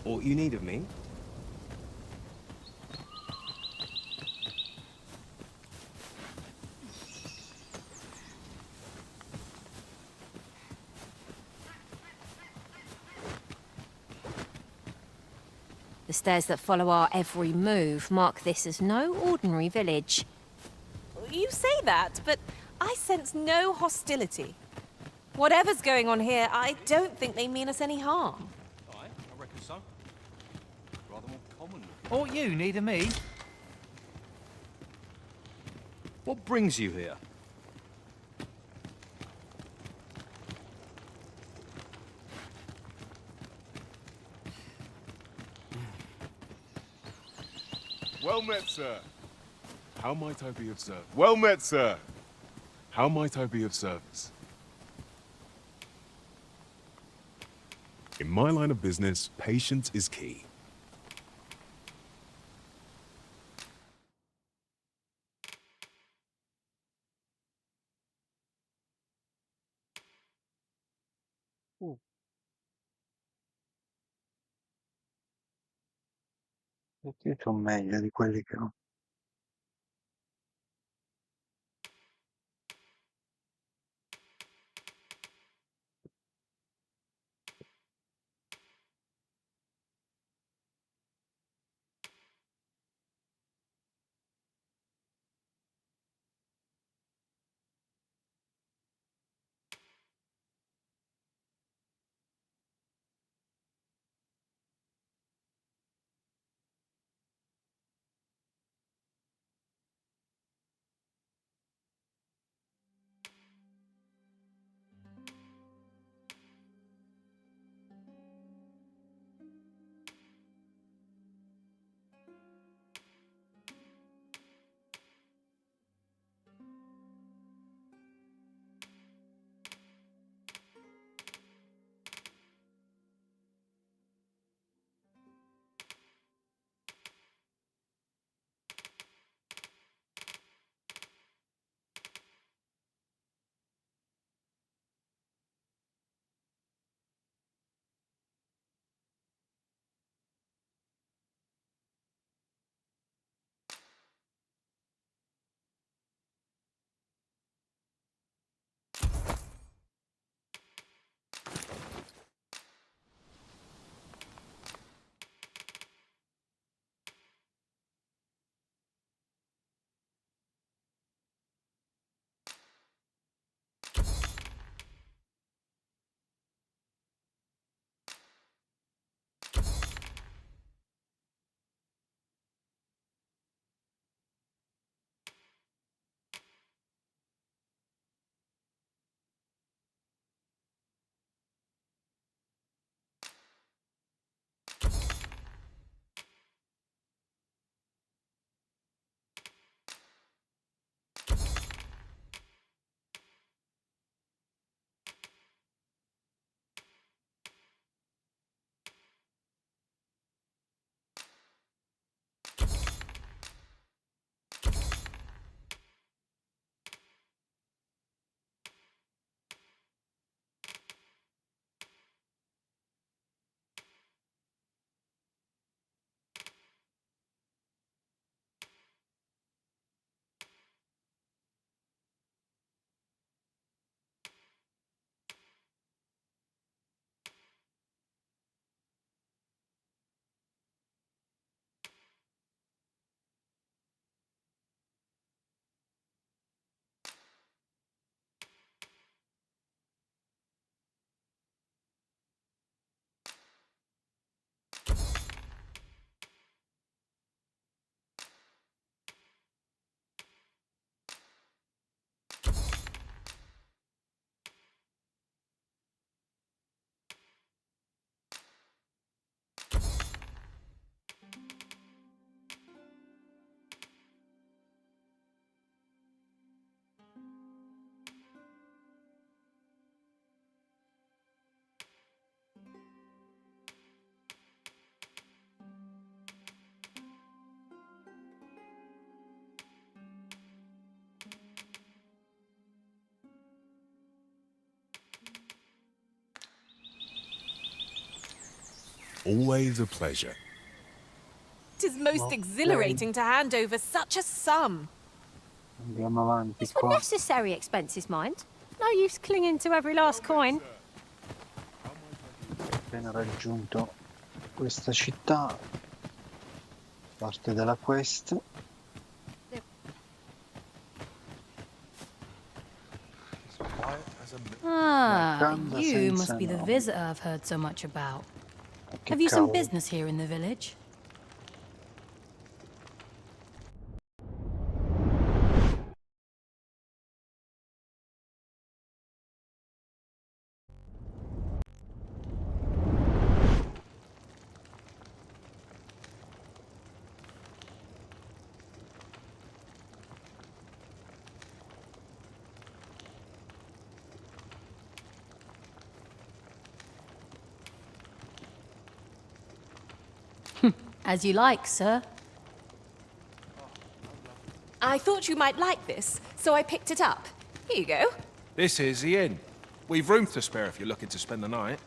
Aught you need of me? The stairs that follow our every move mark this as no ordinary village. You say that, but I sense no hostility. Whatever's going on here, I don't think they mean us any harm. Aye, I reckon so. Rather more common. Aught you need of me? What brings you here? Well met, sir. How might I be of service? Well met, sir. How might I be of service? In my line of business, patience is key. Perché io sono meglio di quelli che ho. Always a pleasure. Tis most exhilarating to hand over such a sum. Andiamo avanti It's for qua. necessary expenses, mind. No use clinging to every last coin. Appena raggiunto questa città, parte della quest. Ah, Mercanda you senza must be the nome. visitor I've heard so much about. Che Have you some cavolo. business here in the village? As you like, sir. I thought you might like this, so I picked it up. Here you go. This is the inn. We've room to spare if you're looking to spend the night.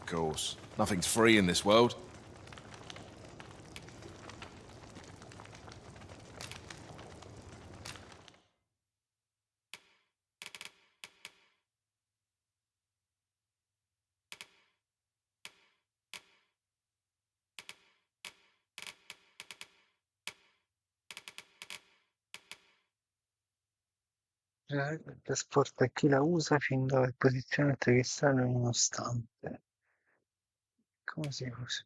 Of course, nothing's free in this world. Trasporta chi la usa fin dove è posizionato il cristallo in uno stante. Come si usa?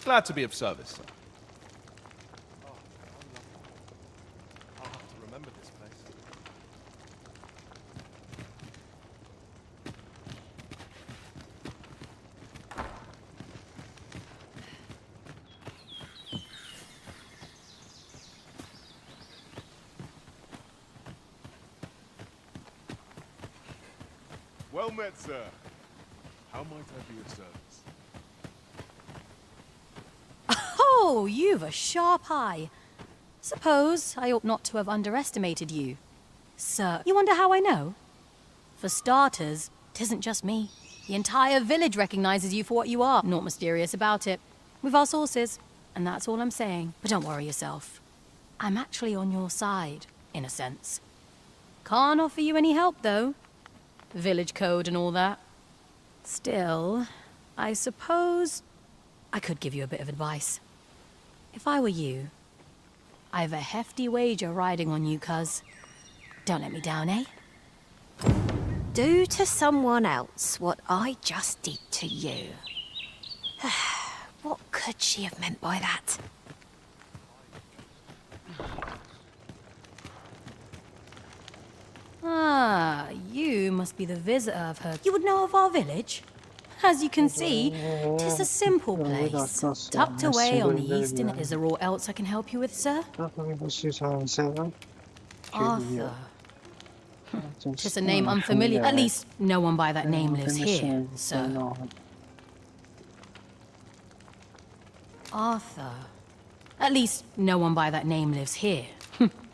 Glad to be of service, sir. I'll have to remember this place. Well met, sir. How might I be of service? Oh, you've a sharp eye. Suppose I ought not to have underestimated you. Sir, you wonder how I know? For starters, 'tisn't just me. The entire village recognizes you for what you are. Naught mysterious about it. We've our sources, and that's all I'm saying. But don't worry yourself. I'm actually on your side, in a sense. Can't offer you any help, though. Village code and all that. Still, I suppose I could give you a bit of advice. If I were you, I've a hefty wager riding on you, cuz. Don't let me down, eh? do to someone else what I just did to you. What could she have meant by that? Ah, you must be the visitor I've heard. You would know of our village? As you can see, 'tis a simple place, tucked away on the eastern. Is there aught else I can help you with, sir? Arthur. 'Tis a name unfamiliar. At least, no one by that name lives here, sir. Arthur. At least, no one by that name lives here.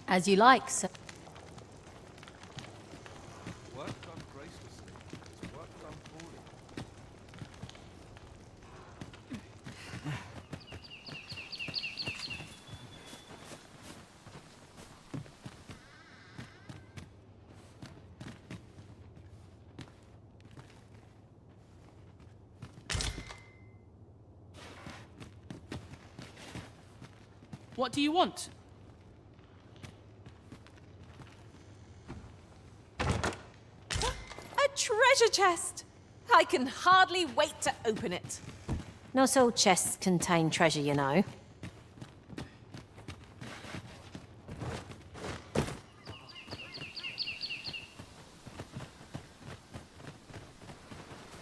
As you like, sir. Work done graciously. It's work done poorly. What do you want? A treasure chest! I can hardly wait to open it. Not all chests contain treasure, you know.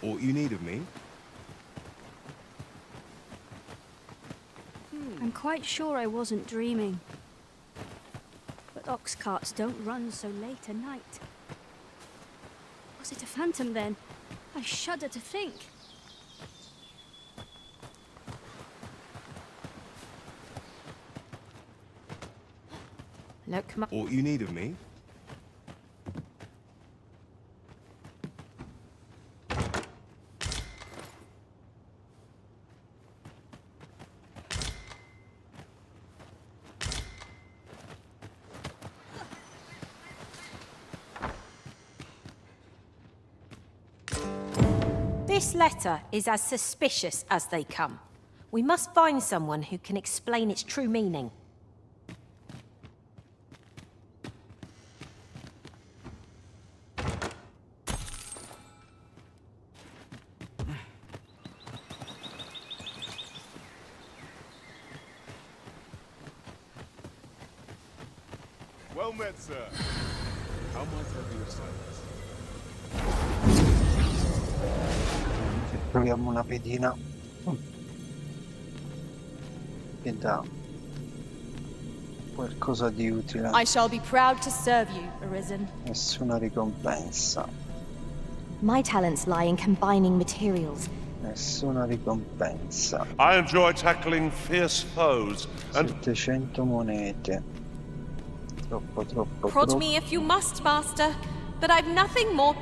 Aught you need of me? I'm quite sure I wasn't dreaming. But ox carts don't run so late at night. Was it a phantom then? I shudder to think. Look, Aught you need of me? This letter is as suspicious as they come. We must find someone who can explain its true meaning. Well met, sir. How might I be of service? Troviamo una pedina che dà qualcosa di utile. I shall be proud to serve you, Arisen. Nessuna ricompensa. My talents lie in combining materials. Nessuna ricompensa. I enjoy tackling fierce foes and 700 monete. Troppo. Prod me if you must, Master, but I've nothing more.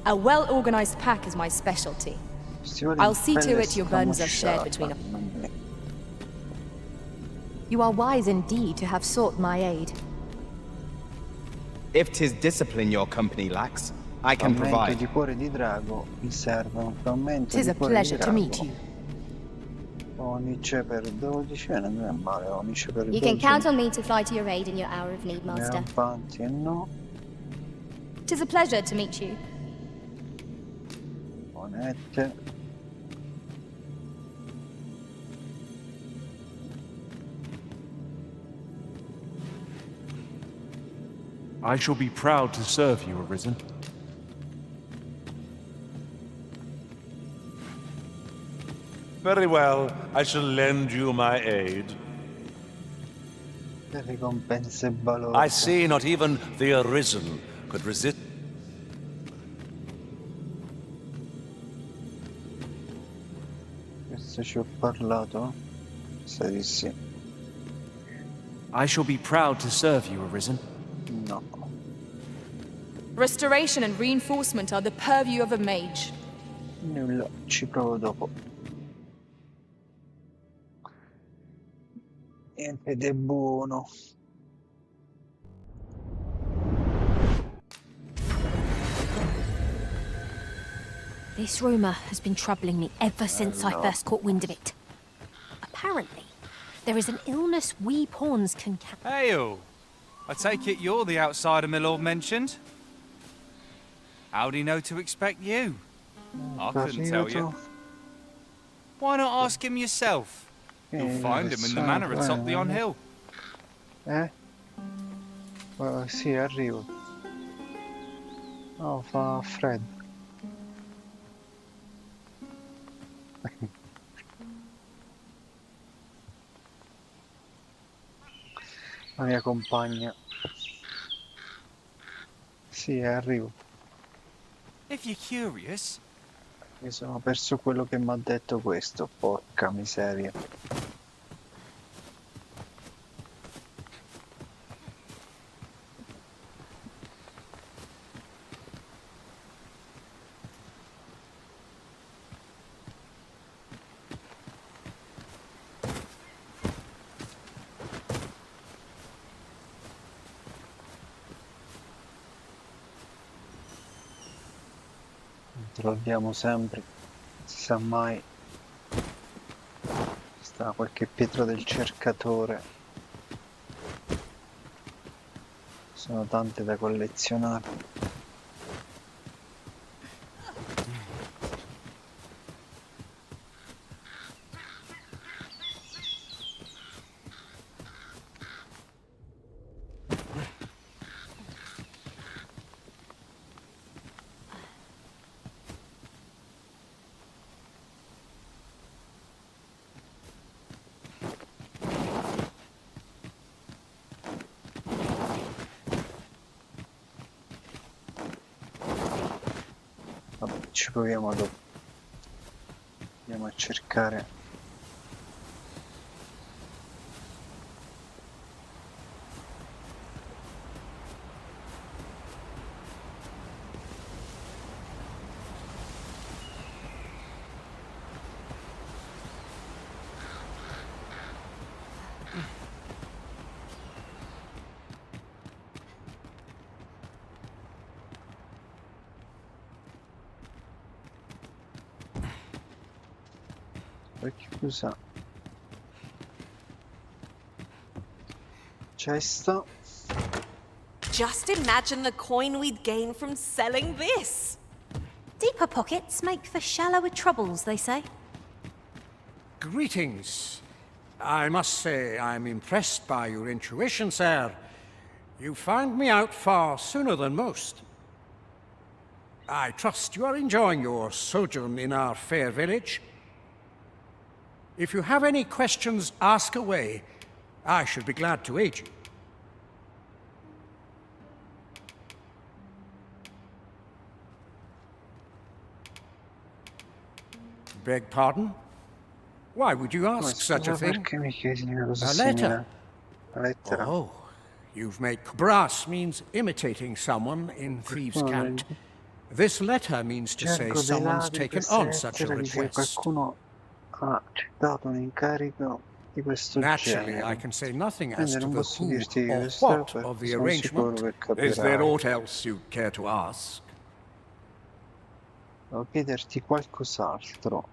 A well-organized pack is my specialty. I'll see to it your burdens are shared between us. You are wise indeed to have sought my aid. If 'tis discipline your company lacks, I can Frammento provide. di cuore di drago, mi serve un frammento Tis di a cuore di pleasure to drago. meet you. Onice per 12, non è male, onice per 12. You can count on me to fly to your aid in your hour of need, Master. Avanti e no. 'Tis a pleasure to meet you. Monete. I shall be proud to serve you, Arisen. very well, I shall lend you my aid. Le ricompense balorde. I see not even the Arisen could resist. Questo ci ho parlato? Sa di sì. I shall be proud to serve you, Arisen. No. Restoration and reinforcement are the purview of a mage. Nulla, ci provo dopo. Niente ed è buono. This rumor has been troubling me ever since I first caught wind of it. Apparently, there is an illness we pawns can catch. Hail! I take it you're the outsider my lord mentioned? How'd he know to expect you? I couldn't tell you. Why not ask him yourself? You'll find him in the manor atop the on-hill. Sì, arrivo. Oh, fa freddo. La mia compagna. Sì, arrivo. If you're curious. Mi sono perso quello che mi ha detto questo, porca miseria. Troviamo sempre, non si sa mai, sta qualche pietra del cercatore, sono tante da collezionare. Ci proviamo dopo. Andiamo a cercare. Chiusa. Cesta. Just imagine the coin we'd gain from selling this. Deeper pockets make for shallower troubles, they say. Greetings. I must say I'm impressed by your intuition, sir. You found me out far sooner than most. I trust you are enjoying your sojourn in our fair village. If you have any questions, ask away. I should be glad to aid you. Beg pardon? Why would you ask such a thing? A letter? Oh, you've made... Brass means imitating someone in thieves' cant. This letter means to say someone's taken on such a request. Naturally, I can say nothing as to the who or what of the arrangement. Is there aught else you'd care to ask? Devo chiederti qualcos'altro.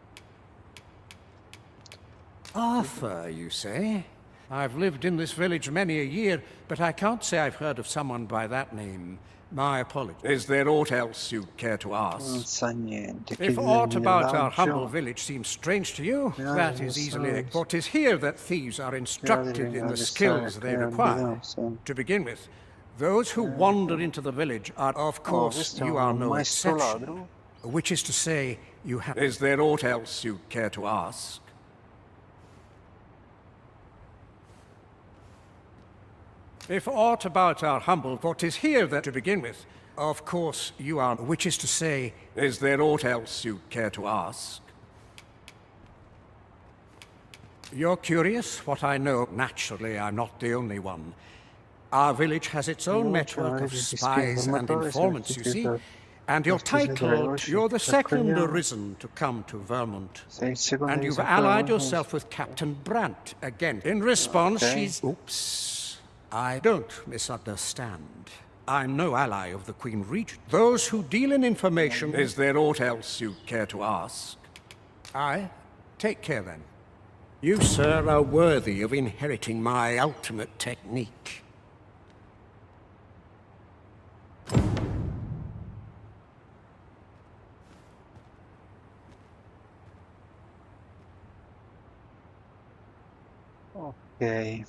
Arthur, you say? I've lived in this village many a year, but I can't say I've heard of someone by that name. My apologies. Is there aught else you'd care to ask? Non sa niente. If aught about our humble village seems strange to you, that is easily... For 'tis here that thieves are instructed in the skills they require. To begin with, those who wander into the village are, of course, you are no exception. Which is to say, you have... Is there aught else you'd care to ask? If aught about our humble, for 'tis here that, to begin with, of course, you are... Which is to say, is there aught else you'd care to ask? You're curious what I know? Naturally, I'm not the only one. Our village has its own network of spies and informants, you see. And you're titled, you're the second arisen to come to Vermont. And you've allied yourself with Captain Brandt again. In response, she's... Oops. I don't misunderstand. I'm no ally of the Queen Regent. Those who deal in information... Is there aught else you care to ask? Aye. Take care, then. You, sir, are worthy of inheriting my ultimate technique. Ok.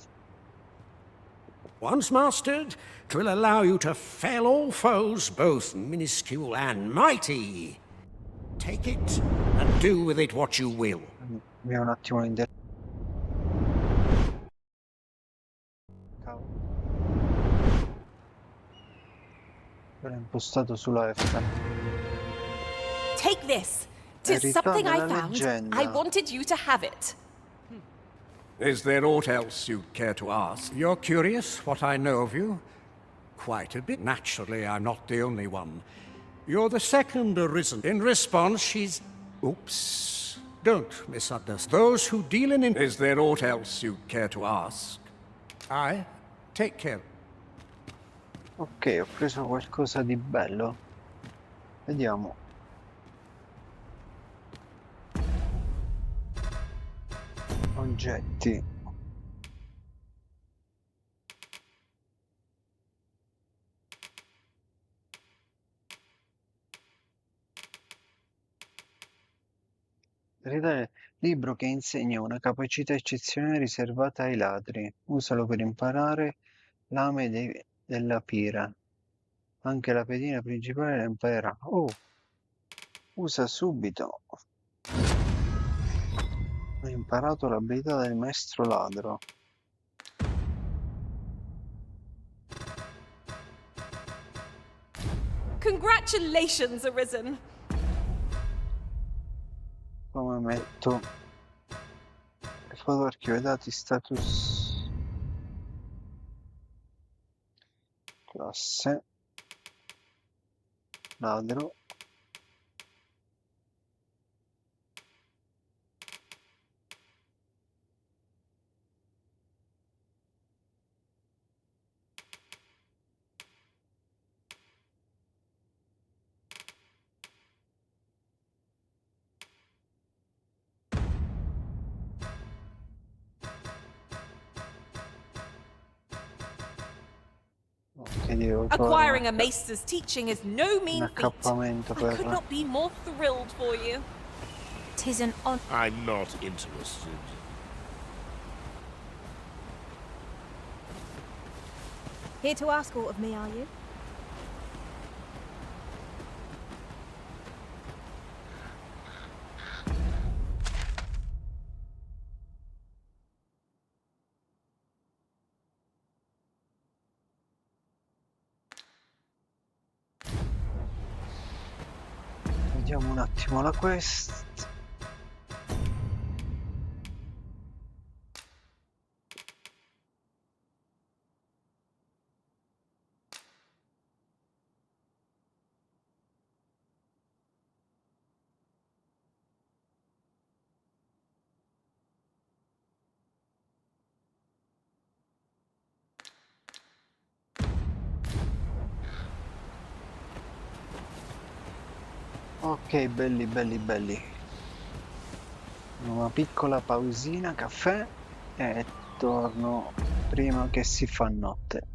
Once mastered, 'twill allow you to fell all foes, both minuscule and mighty. Take it and do with it what you will. Mi è un attimo in Era impostato sulla F. Take this. 'Tis something I found. I wanted you to have it. Is there aught else you'd care to ask? You're curious what I know of you? Quite a bit. Naturally, I'm not the only one. You're the second arisen. In response, she's... Oops. Don't misunderstand. Those who deal in... Is there aught else you'd care to ask? I take care. Ok, ho preso qualcosa di bello. Vediamo. Oggetti. Libro che insegna una capacità eccezionale riservata ai ladri. Usalo per imparare l'ame della pira. Anche la pedina principale la imparerà. Oh, usa subito. Ho imparato l'abilità del maestro ladro. Congratulations, Arisen. Come metto le foto archivio dati status classe ladro. Acquiring a maester's teaching is no mean feat. I per... could not be more thrilled for you. 'Tis an on... I'm not interested. Here to ask aught of me, are you? Vediamo un attimo la quest. Ok, belli, belli, belli. Una piccola pausina, caffè e torno prima che si fa notte.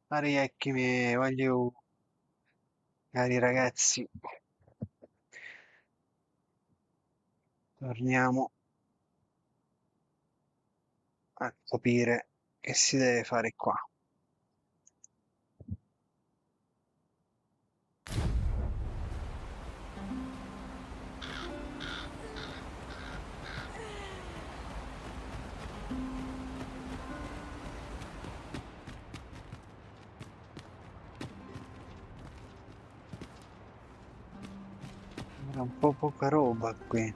Ariecchi miei, voglio, cari ragazzi, torniamo a capire che si deve fare qua. Era un po' poca roba qui.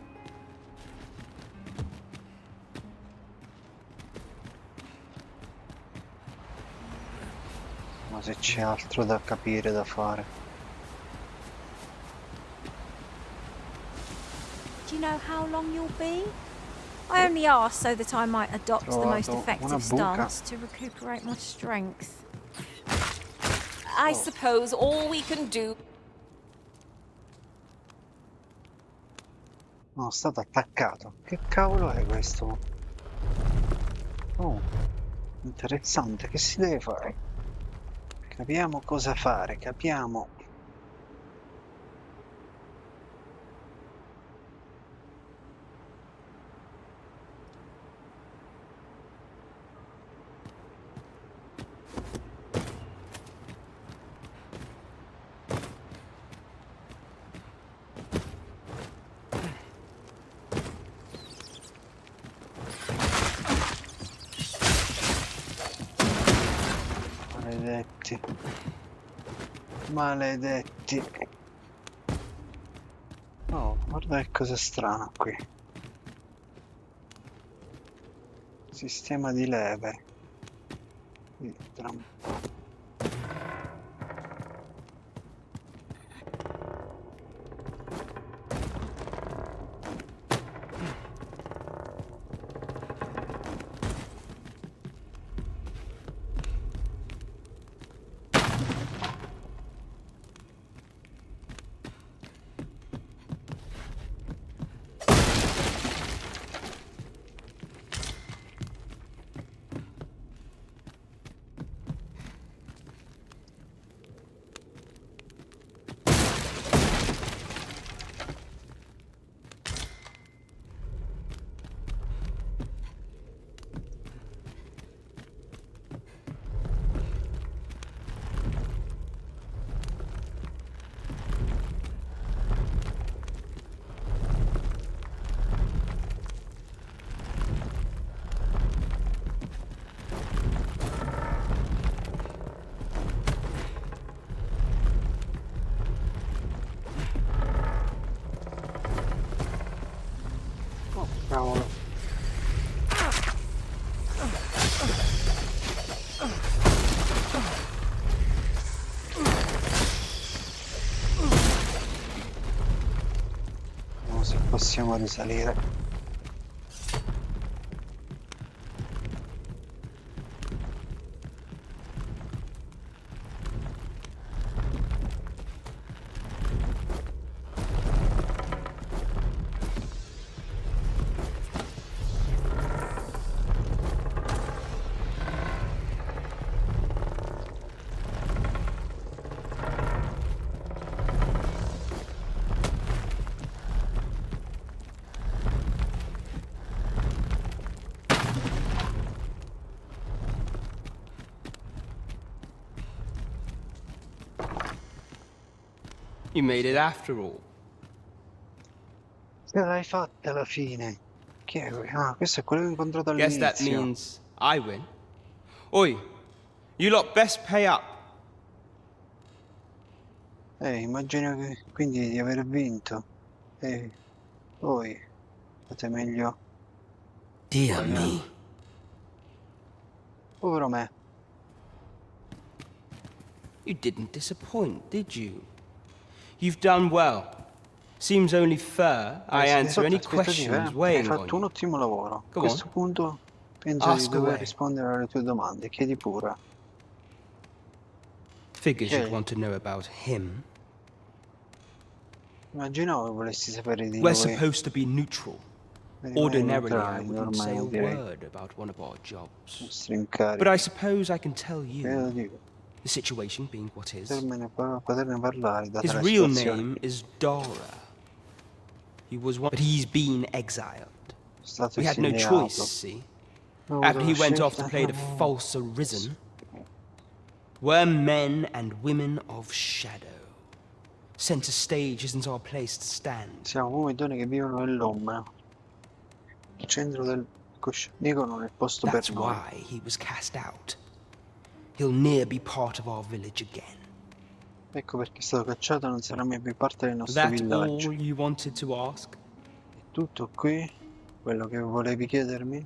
Ma se c'è altro da capire, da fare. Do you know how long you'll be? I only asked so that I might adopt the most effective stance to recuperate my strength. I suppose all we can do... No, è stato attaccato. Che cavolo è questo? Oh, interessante. Che si deve fare? Capiamo cosa fare, capiamo. Maledetti. Maledetti. Oh, guarda che cosa strana qui. Sistema di leve. Tra un po'. Cavolo. Vediamo se possiamo risalire. You made it after all. Ce l'hai fatta alla fine. Chi è? Ah, questo è quello che ho incontrato Guess that all'inizio. means I win. Oi, you lot best pay up. Immagino che quindi di aver vinto. Poi fate meglio. Dear me. Povero me. You didn't disappoint, did you? You've done well. Seems only fair I answer any questions Hai weighing on fatto un you. ottimo lavoro. A Come questo on. punto penso Ask di dover away. rispondere alle tue domande. Chiedi pure. Figures you'd Chiedi. want to know about him. Immaginavo che volessi sapere di We're lui. supposed to be neutral. Rimani Ordinarily, I neutrali, wouldn't say a ormai direi. word about one of our jobs. Nostri incarichi. But I suppose I can tell Te lo you. dico. The situation being what is. Poterne parlare data His la real situazione. name is Dara. He was one, but he's been exiled. Stato We had no esiliato. choice, see. Non ho After he avuto went off to scelta. play the false arisen, we're men and women of shadow. Center stage isn't our place to stand. Siamo uomini e donne che vivono nell'ombra. Il centro del coscientico non è il posto per That's noi. why he was cast out. He'll ne'er be part of our village again. Ecco perché è stato cacciato e non sarà mai più parte del nostro That villaggio. all you wanted to ask? È tutto qui? Quello che volevi chiedermi?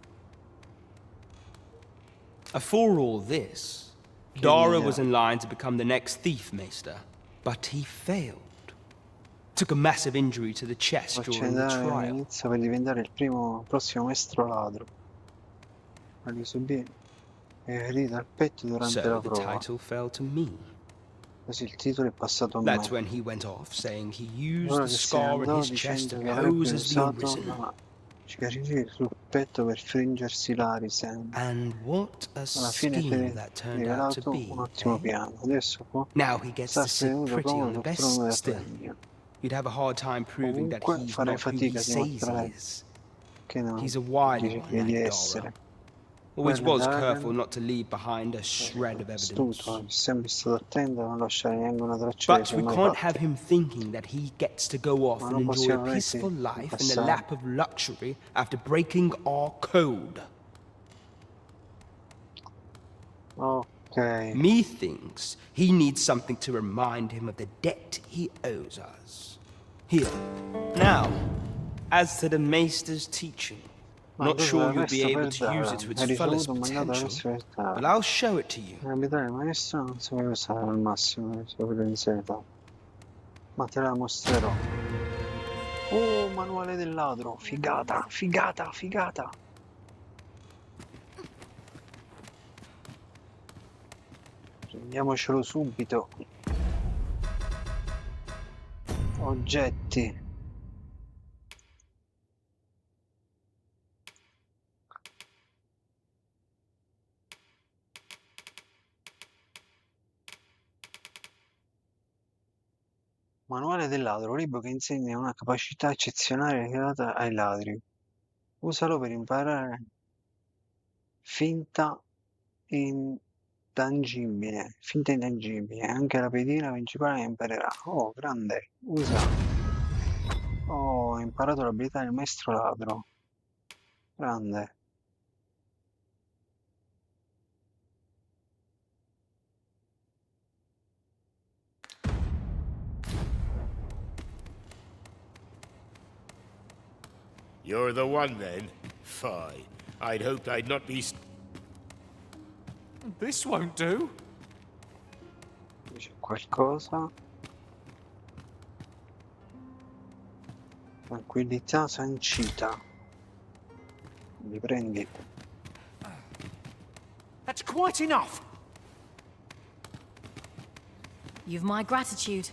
For all this, Dara was in line to become the next thief maester, but he failed. Took a massive injury to the chest during the trial. Inizio per diventare il prossimo maestro ladro. Ma gli subì ferita al petto durante la So the prova. title fell to me. Così il titolo è passato a me. That's when he went off, saying he used Allora the che se ne scar in andò his chest to dicendo che avrebbe pose as the usato arisen. una cicatrice sul petto per stringersi l'arise. And what a Alla fine scheme si that è turned out to rivelato be. un ottimo piano. Adesso può Now he gets sta to sit seduto pretty on comodo the sul trono best del still. regno. You'd have a hard time proving that Comunque he's farei not who he fatica a says he dimostrare is. che non He's a wily dice one, che di that essere. Dara. Always Guarda, was Dagan careful not to leave behind a shred of evidence. astuto, è sempre stato attento a non lasciare neanche una traccia But che we mai can't fatto. have him thinking that he gets to go off Ma and non enjoy a possiamo peaceful veramente life in the passare. lap of luxury after breaking our code. Ok. Methinks he needs something to remind him of the debt he owes us. Here. Now, as to the Maester's teaching, not sure you'll be able to use it to its fullest potential, but I'll show it to you. La capitale del maestro non si può usare al massimo le sue potenzialità, ma te la mostrerò. Oh, manuale del ladro, figata, figata, figata. Prendiamocelo subito. Oggetti. Manuale del ladro, libro che insegna una capacità eccezionale legata ai ladri. Usalo per imparare finta intangibile, anche la pedina principale imparerà. Oh, grande, usa. Oh, ho imparato l'abilità del maestro ladro. Grande. You're the one, then? Fie. I'd hoped I'd not be... This won't do. C'è qualcosa. Tranquillità sancita. Li prendi. That's quite enough. You've my gratitude.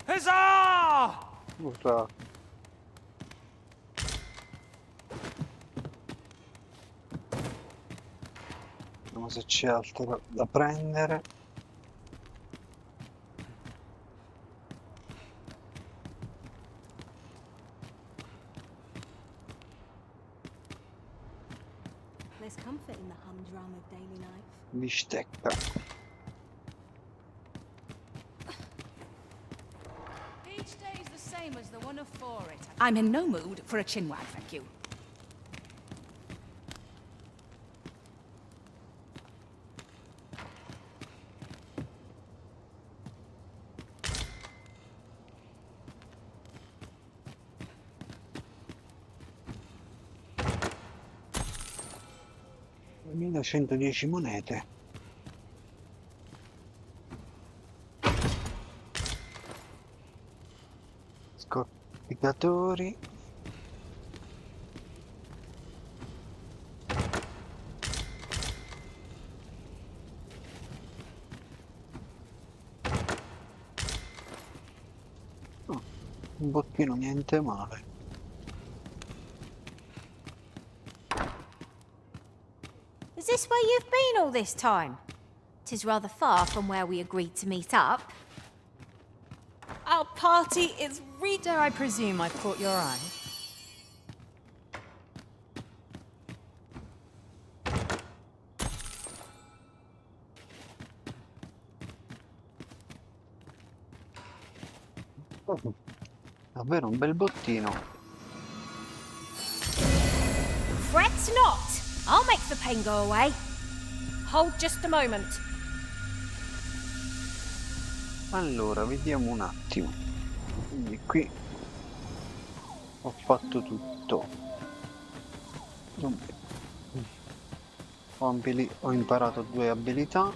Huzzah! Urrà. Vediamo se c'è altro da prendere. There's comfort in the humdrum of daily life. Bistecca. Each day is the same as the one before it. I'm in no mood for a chinwag, thank you. $2110 monete. Scorpicatori. Oh, un bottino niente male. There's Is this where you've been all this time? 'Tis rather far from where we agreed to meet up. Our party is Dare I presume I've caught your eye? Davvero un bel bottino. Fret not! I'll make the pain go away. Hold just a moment. Allora, vediamo un attimo. Quindi qui ho fatto tutto. Ho imparato 2 abilità.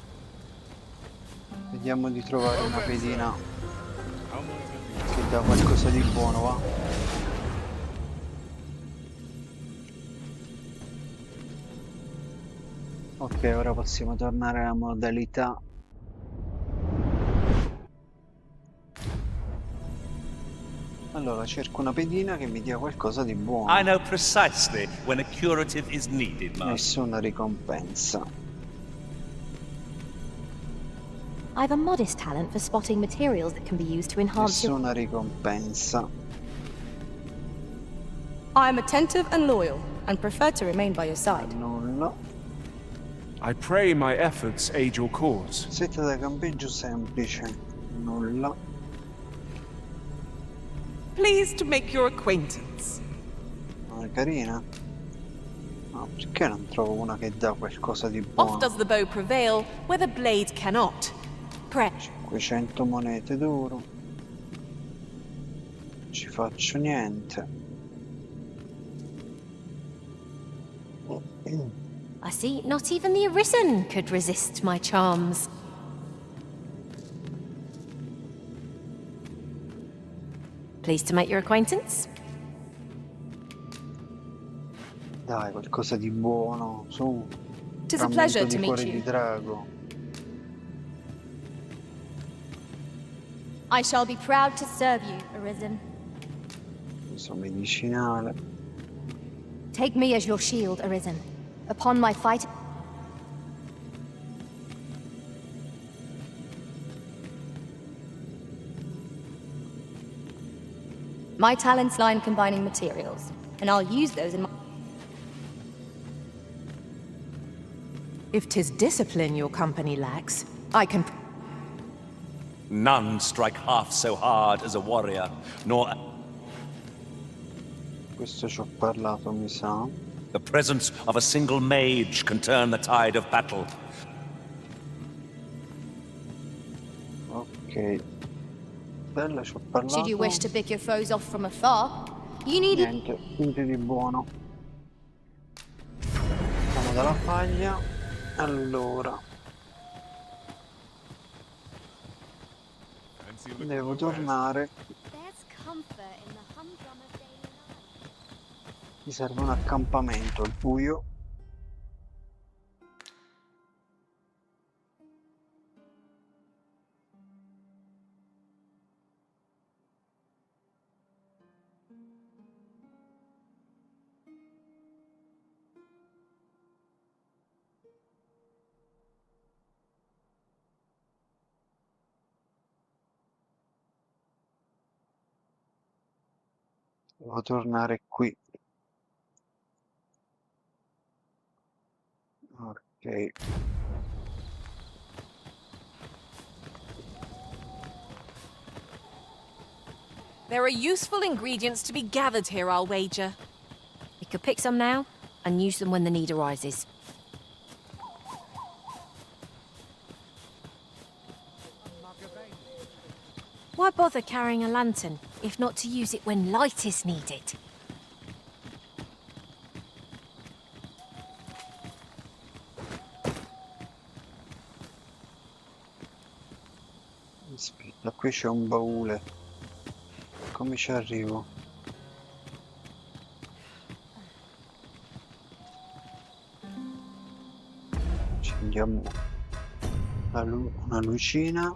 Vediamo di trovare una pedina che dà qualcosa di buono, va? Ok, ora possiamo tornare alla modalità. Allora, cerco una pedina che mi dia qualcosa di buono. I know precisely when a curative is needed, Master. Nessuna ricompensa. I have a modest talent for spotting materials that can be used to enhance your... Nessuna ricompensa. I am attentive and loyal, and prefer to remain by your side. Nulla. I pray my efforts aid your cause. Seta da campeggio semplice. Nulla. Pleased to make your acquaintance. Non è carina? No, perché non trovo una che dà qualcosa di buono? Oft does the bow prevail where the blade cannot. 500 monete d'oro. Non ci faccio niente. I see not even the Arisen could resist my charms. Pleased to make your acquaintance? Dai, qualcosa di buono, su. Tis a pleasure to meet cuore you. di drago. I shall be proud to serve you, Arisen. Questo medicinale. Take me as your shield, Arisen. Upon my fight... My talents lie in combining materials, and I'll use those in my... If 'tis discipline your company lacks, I can... None strike half so hard as a warrior, nor... Questo ci ho parlato, mi sa. The presence of a single mage can turn the tide of battle. Ok. Bella, ci ho parlato. Should you wish to pick your foes off from afar, you need... Niente di buono. Andiamo dalla faglia. Allora. Devo tornare. Mi serve un accampamento al buio. Devo tornare qui. Ok. There are useful ingredients to be gathered here, I'll wager. We could pick some now and use them when the need arises. Why bother carrying a lantern, if not to use it when light is needed? Aspetta, qui c'è un baule. Come ci arrivo? Accendiamo una lucina.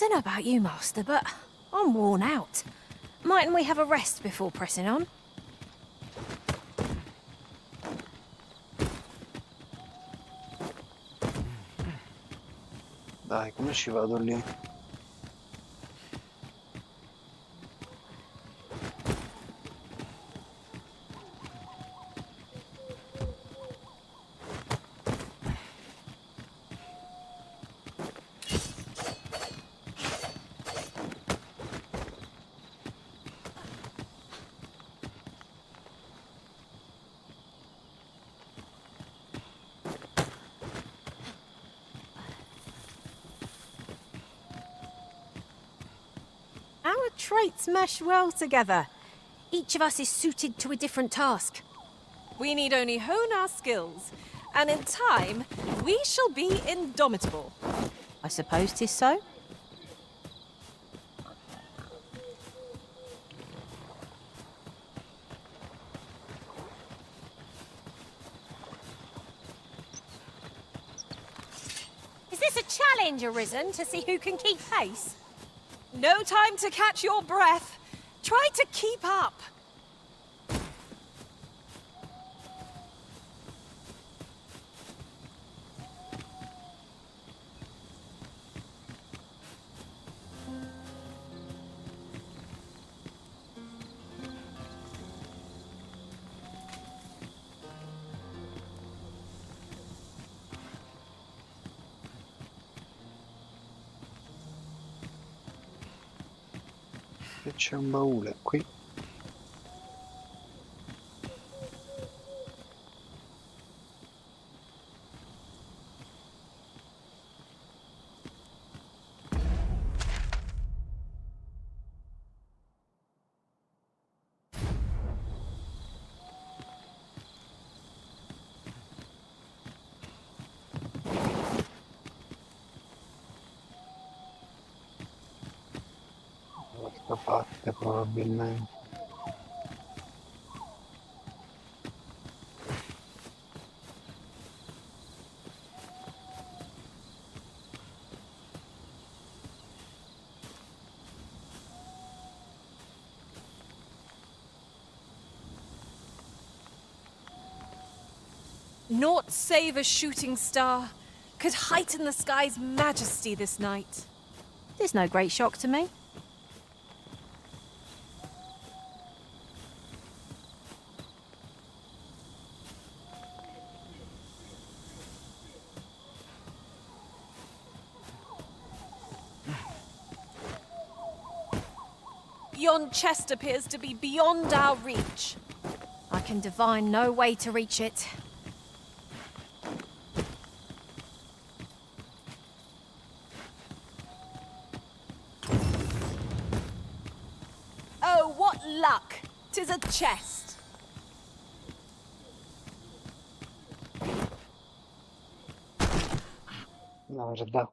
don't know about you, Master, but I'm worn out. Mightn't we have a rest before pressing on? Dai, come ci vado lì? Our traits mesh well together. Each of us is suited to a different task. We need only hone our skills, and in time, we shall be indomitable. I suppose 'tis so. Is this a challenge arisen to see who can keep pace? No time to catch your breath. Try to keep up. E c'è un baule qui. Questa parte probabilmente. Naught save a shooting star could heighten the sky's majesty this night. There's no great shock to me. Yon chest appears to be beyond our reach. I can divine no way to reach it. Oh, what luck! 'Tis a chest. Merda.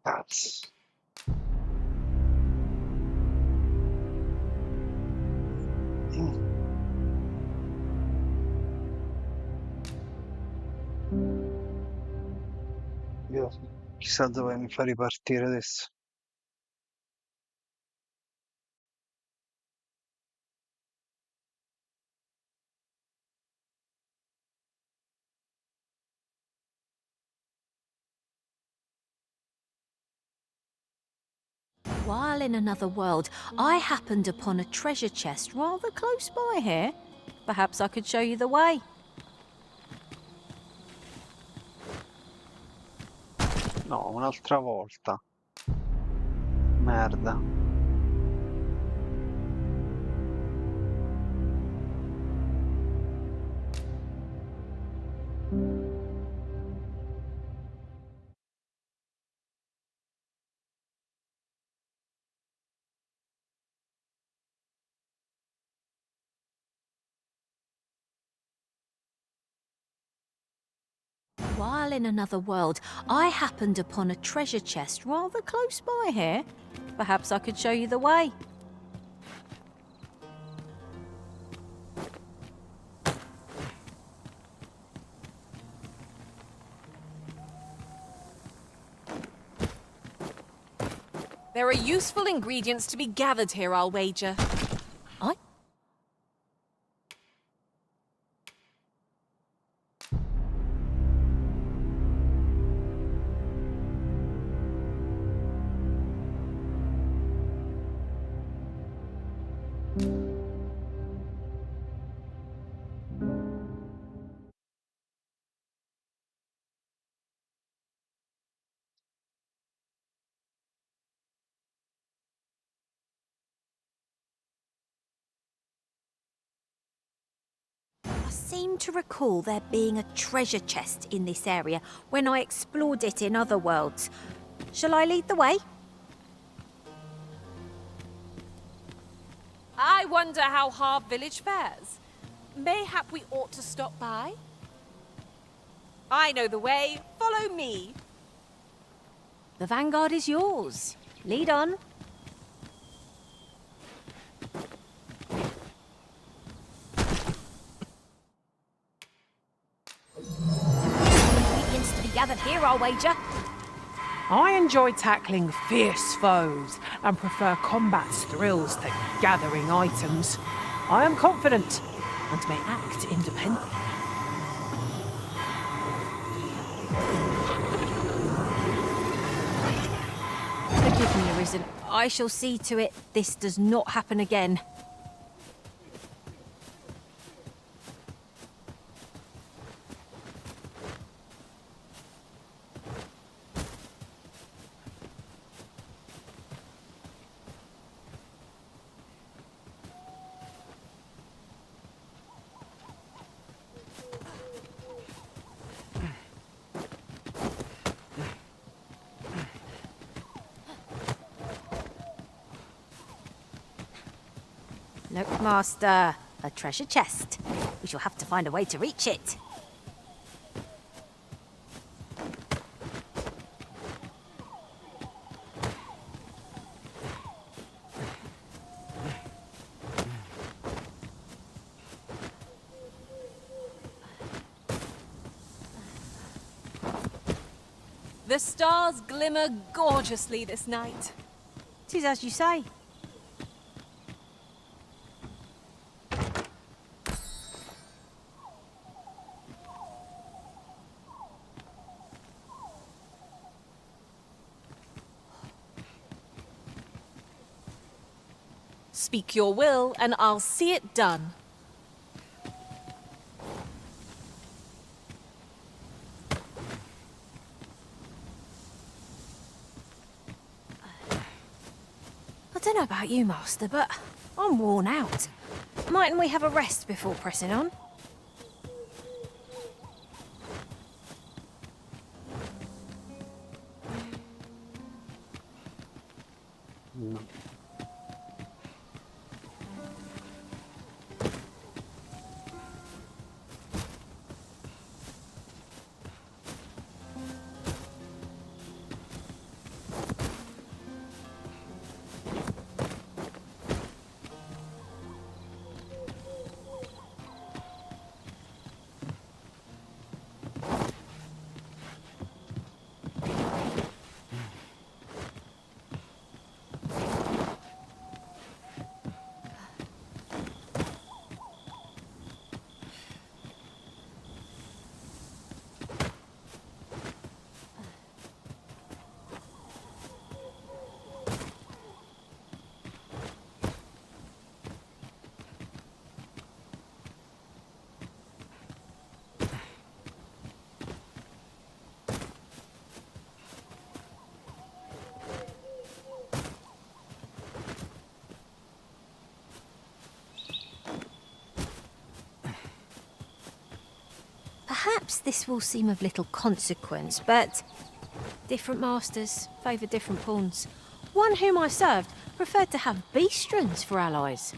Cazzo. Io chissà dove mi fa ripartire adesso. While in another world, I happened upon a treasure chest rather close by here. Perhaps I could show you the way. No, un'altra volta. Merda. While in another world, I happened upon a treasure chest rather close by here. Perhaps I could show you the way. There are useful ingredients to be gathered here, I'll wager. I... I seem to recall there being a treasure chest in this area when I explored it in other worlds. Shall I lead the way? I wonder how Harv Village fares. Mayhap we ought to stop by? I know the way. Follow me. The vanguard is yours. Lead on. Ingredients to be gathered here, I'll wager. I enjoy tackling fierce foes and prefer combat's thrills to gathering items. I am confident and may act independently. Forgive me, Arisen. I shall see to it this does not happen again. Look, Master. A treasure chest. We shall have to find a way to reach it. The stars glimmer gorgeously this night. 'Tis as you say. Speak your will, and I'll see it done. I don't know about you, Master, but I'm worn out. Mightn't we have a rest before pressing on? No. Perhaps this will seem of little consequence, but different masters favour different pawns. One whom I served preferred to have beastrons for allies.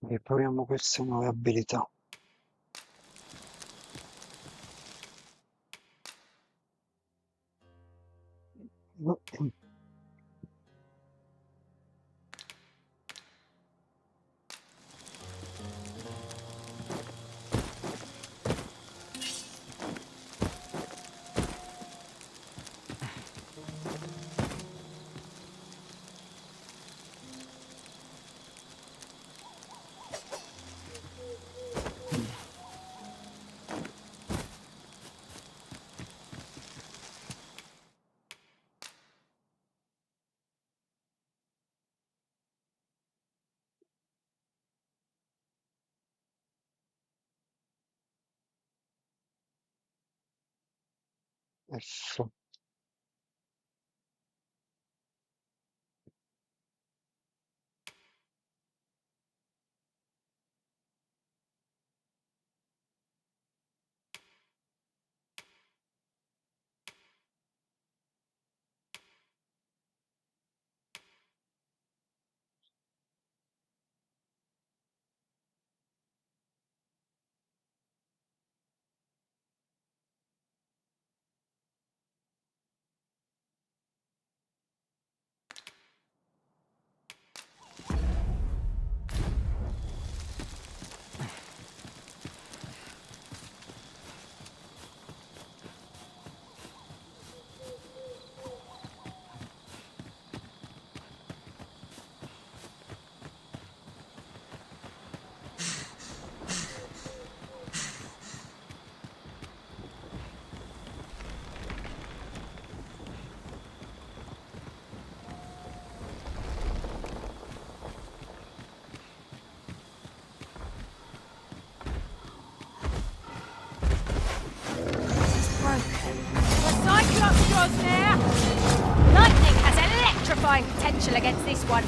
E proviamo queste nuove abilità. F. Lightning has electrifying potential against this one.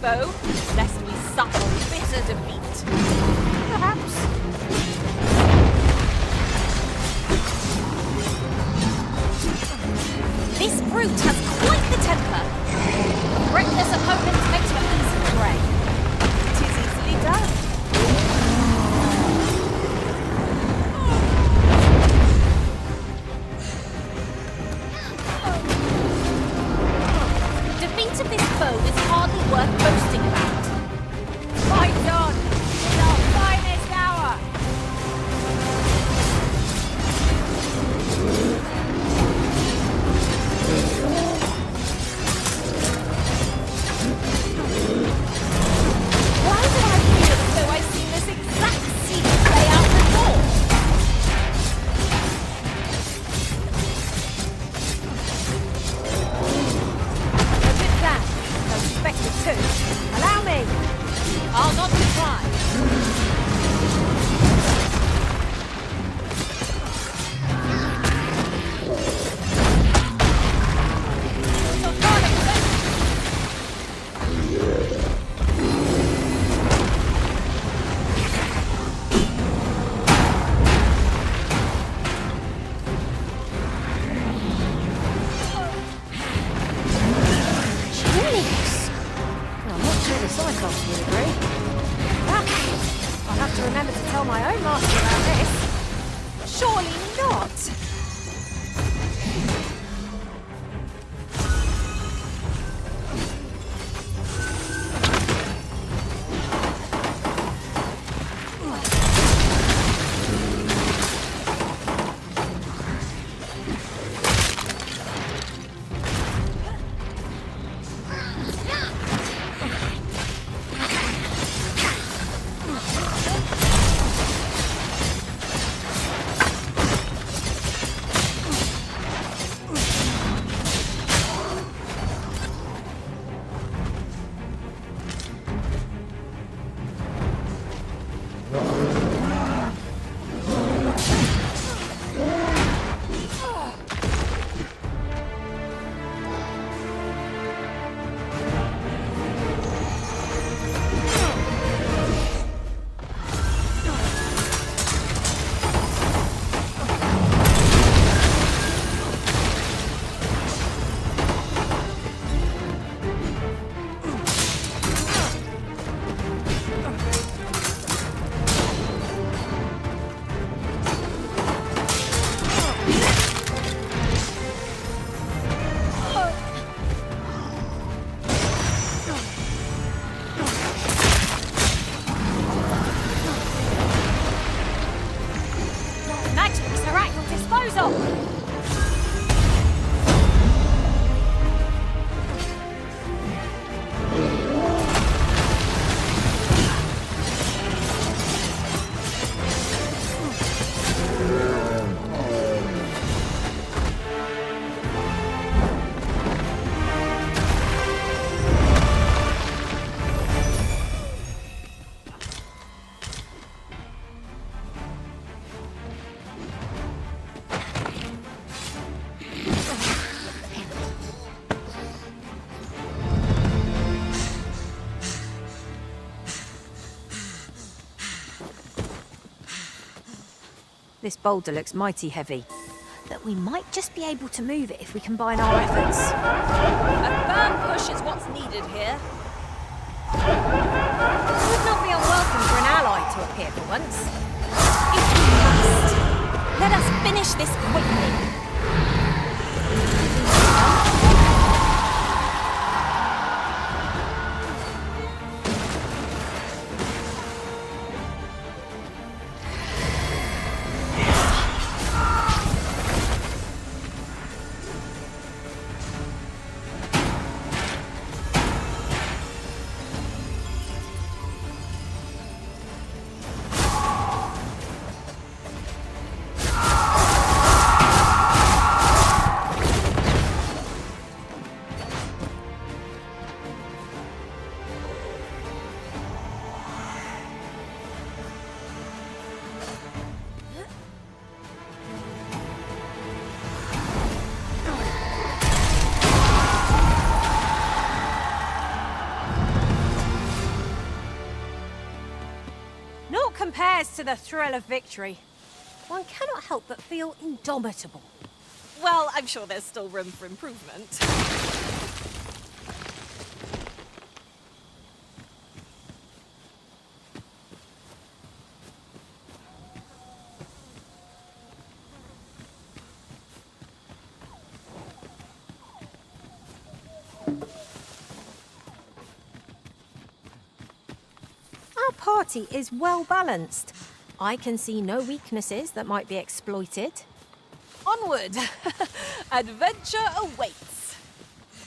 Bow, lest we suffer bitter defeat. Perhaps. This brute has quite the temper. A reckless opponent makes for easy prey. It is easily done. Defeat of this foe is hardly worth boasting about. Fight on! It's our finest hour! Close up! This boulder looks mighty heavy, but we might just be able to move it if we combine our efforts. A firm push is what's needed here. It would not be unwelcome for an ally to appear for once. If we must, Let us finish this quickly. Compares to the thrill of victory. One cannot help but feel indomitable. Well, I'm sure there's still room for improvement. Our party is well balanced. I can see no weaknesses that might be exploited. Onward! Adventure awaits.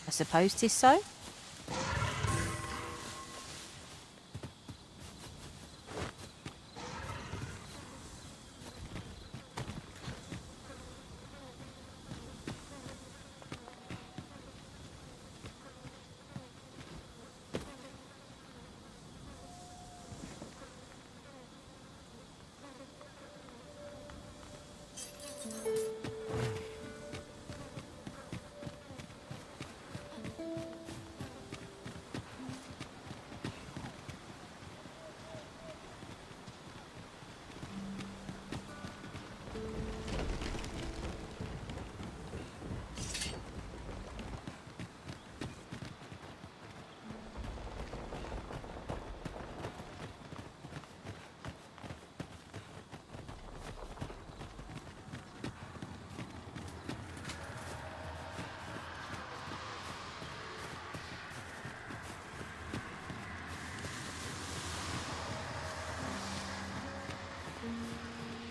I suppose 'tis so.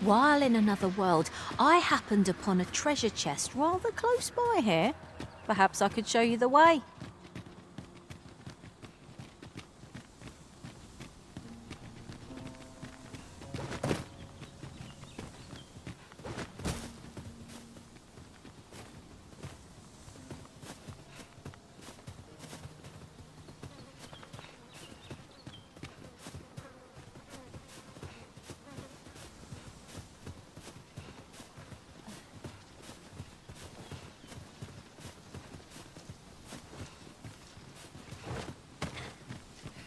While in another world, I happened upon a treasure chest rather close by here. Perhaps I could show you the way.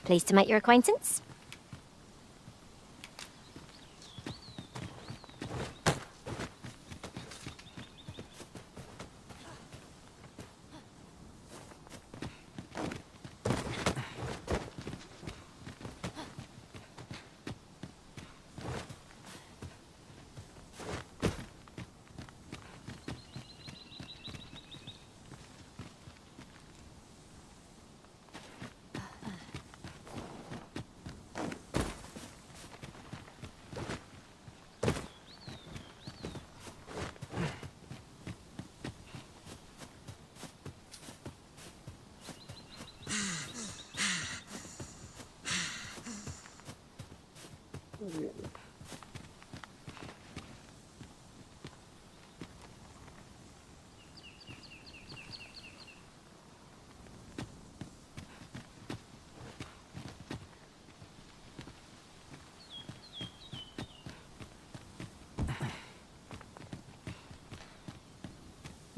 Pleased to make your acquaintance.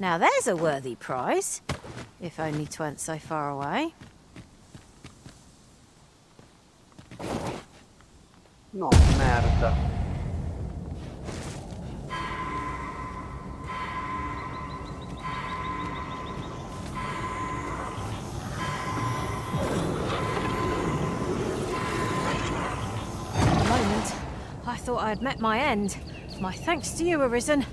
Now there's a worthy prize, if only 'tweren't so far away. No, merda. For a moment, I thought I had met my end. My thanks to you, Arisen.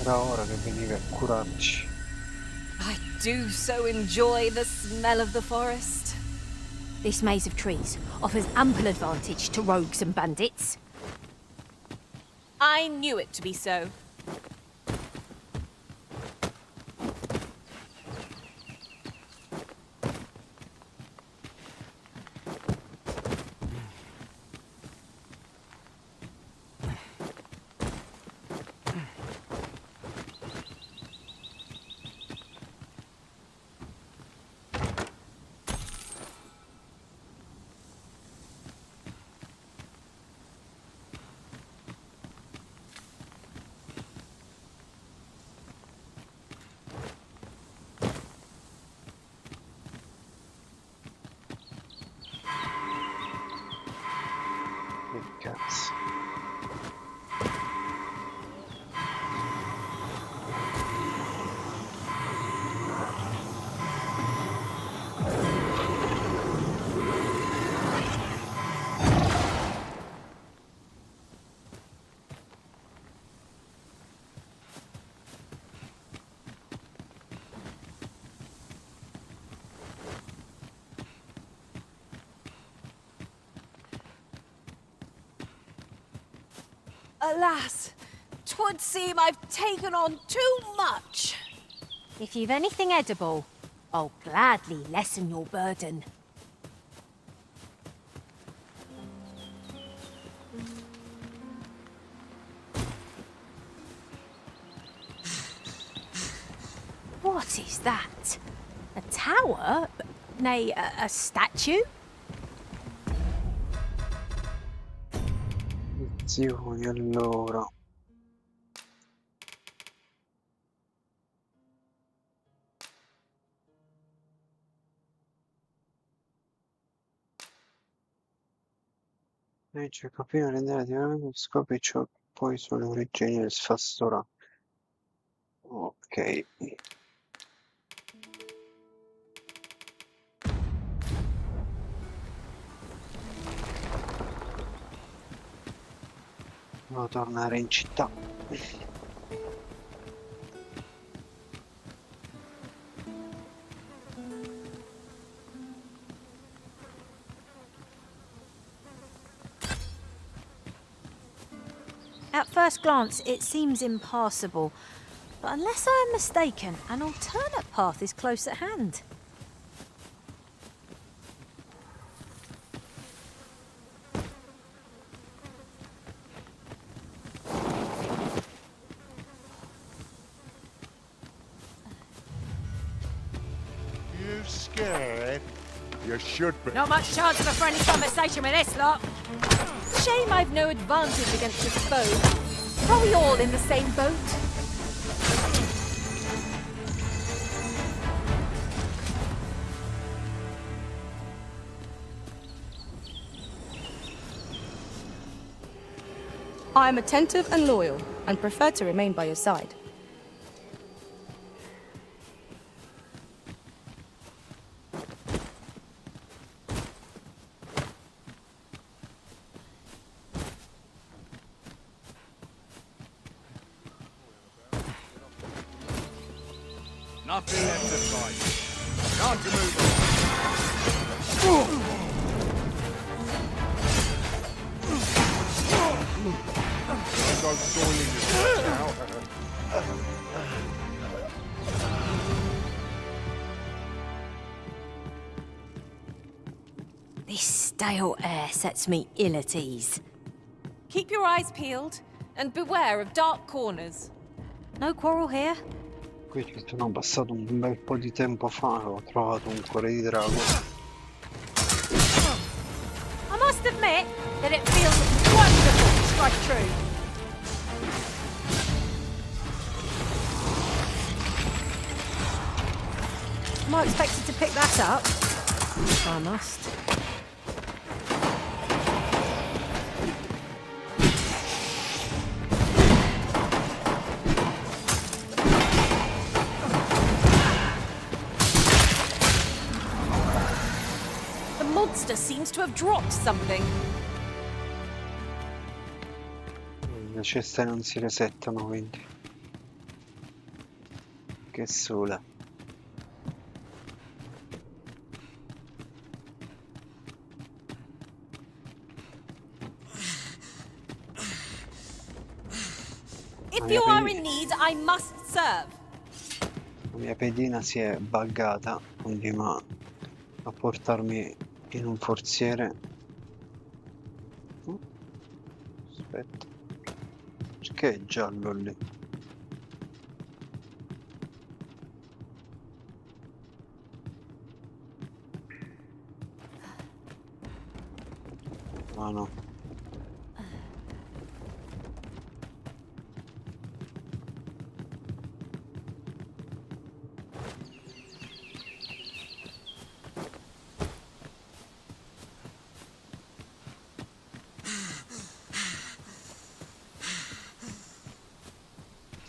Era ora che venivi a curarci. I do so enjoy the smell of the forest. This maze of trees offers ample advantage to rogues and bandits. I knew it to be so. Che cazzo. Alas, 'twould seem I've taken on too much. If you've anything edible, I'll gladly lessen your burden. What is that? A tower? Nay, a statue? Lezioni allora. Legge capire l'idea di scopri ciò poi sulle origini del sfastora. Ok. Devo tornare in città. At first glance, it seems impassable, but unless I am mistaken, an alternate path is close at hand. You scared? You should be. Not much chance of a friendly conversation with this lot. shame I've no advantage against this foe. Are we all in the same boat? I am attentive and loyal, and prefer to remain by your side. Nothing left to fight. Time to move Go joining this now. This stale air sets me ill at ease. Keep your eyes peeled, and beware of dark corners. No quarrel here. Qui ci sono passato un bel po' di tempo fa e ho trovato un cuore di drago. I must admit that it feels wonderful to strike true. Am I expected to pick that up? I must. The monster seems to have dropped something. Le ceste non si resettano, quindi. Che sole. If you are in need, I must serve. La mia pedina si è buggata, continua a portarmi in un forziere. Aspetta, perché è giallo lì? Ah no.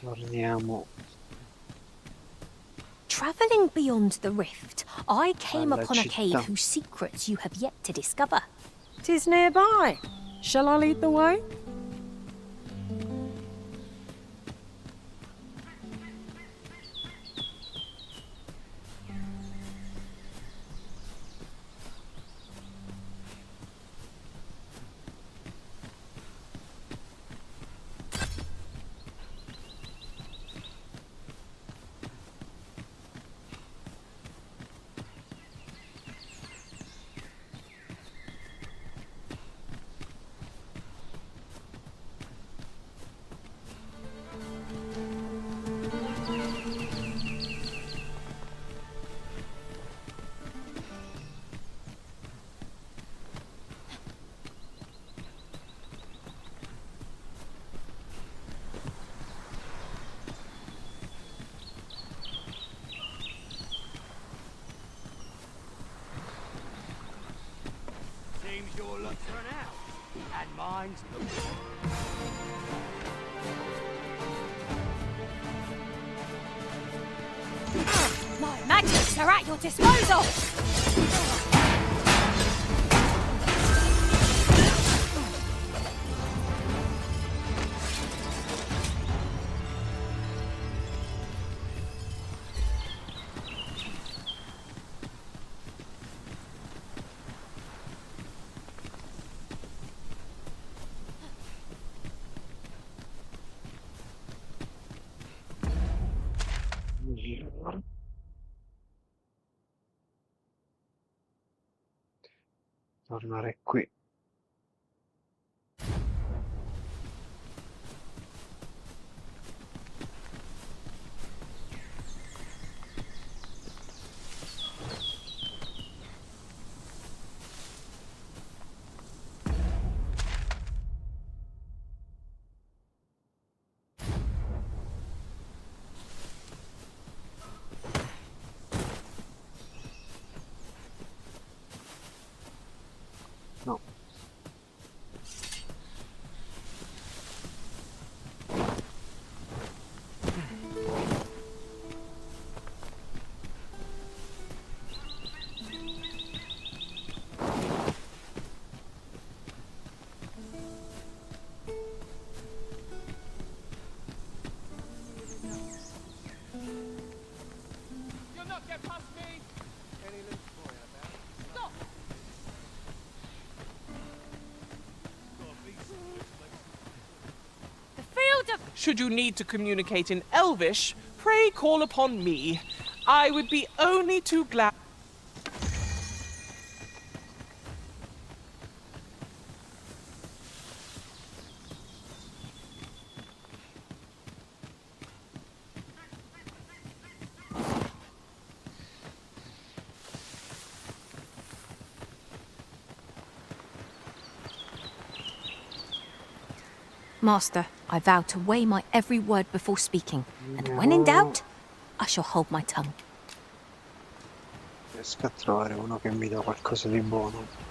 Torniamo. Travelling beyond the rift, I came Alla upon a città. cave whose secrets you have yet to discover. 'Tis nearby. Shall I lead the way? Seems your luck's run out, and mine's the My magics are at your disposal! Tornare qui. get past me! Any loot for you, Stop! The field of... Should you need to communicate in Elvish, pray call upon me. I would be only too glad... Master, I vow to weigh my every word before speaking, and when in doubt, I shall hold my tongue. Riesco a trovare uno che mi dà qualcosa di buono.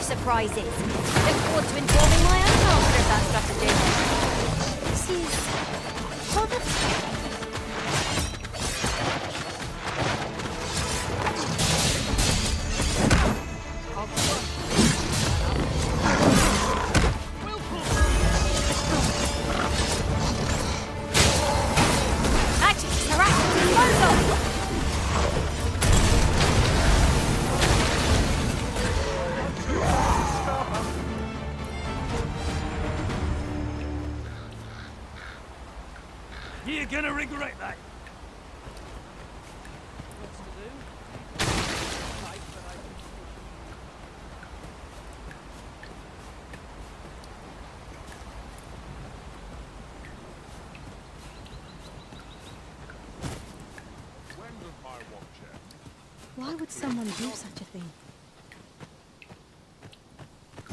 Surprises. Look forward to informing my own master of that strategy. This is rather... Magic, harass, disposal! You're gonna regret that. Why would someone do such a thing?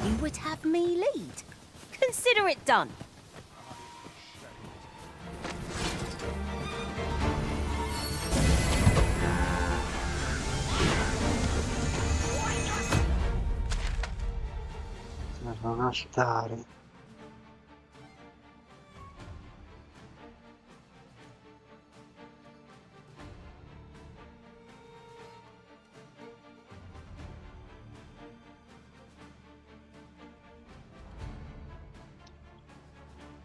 You would have me lead. Consider it done. Un altare.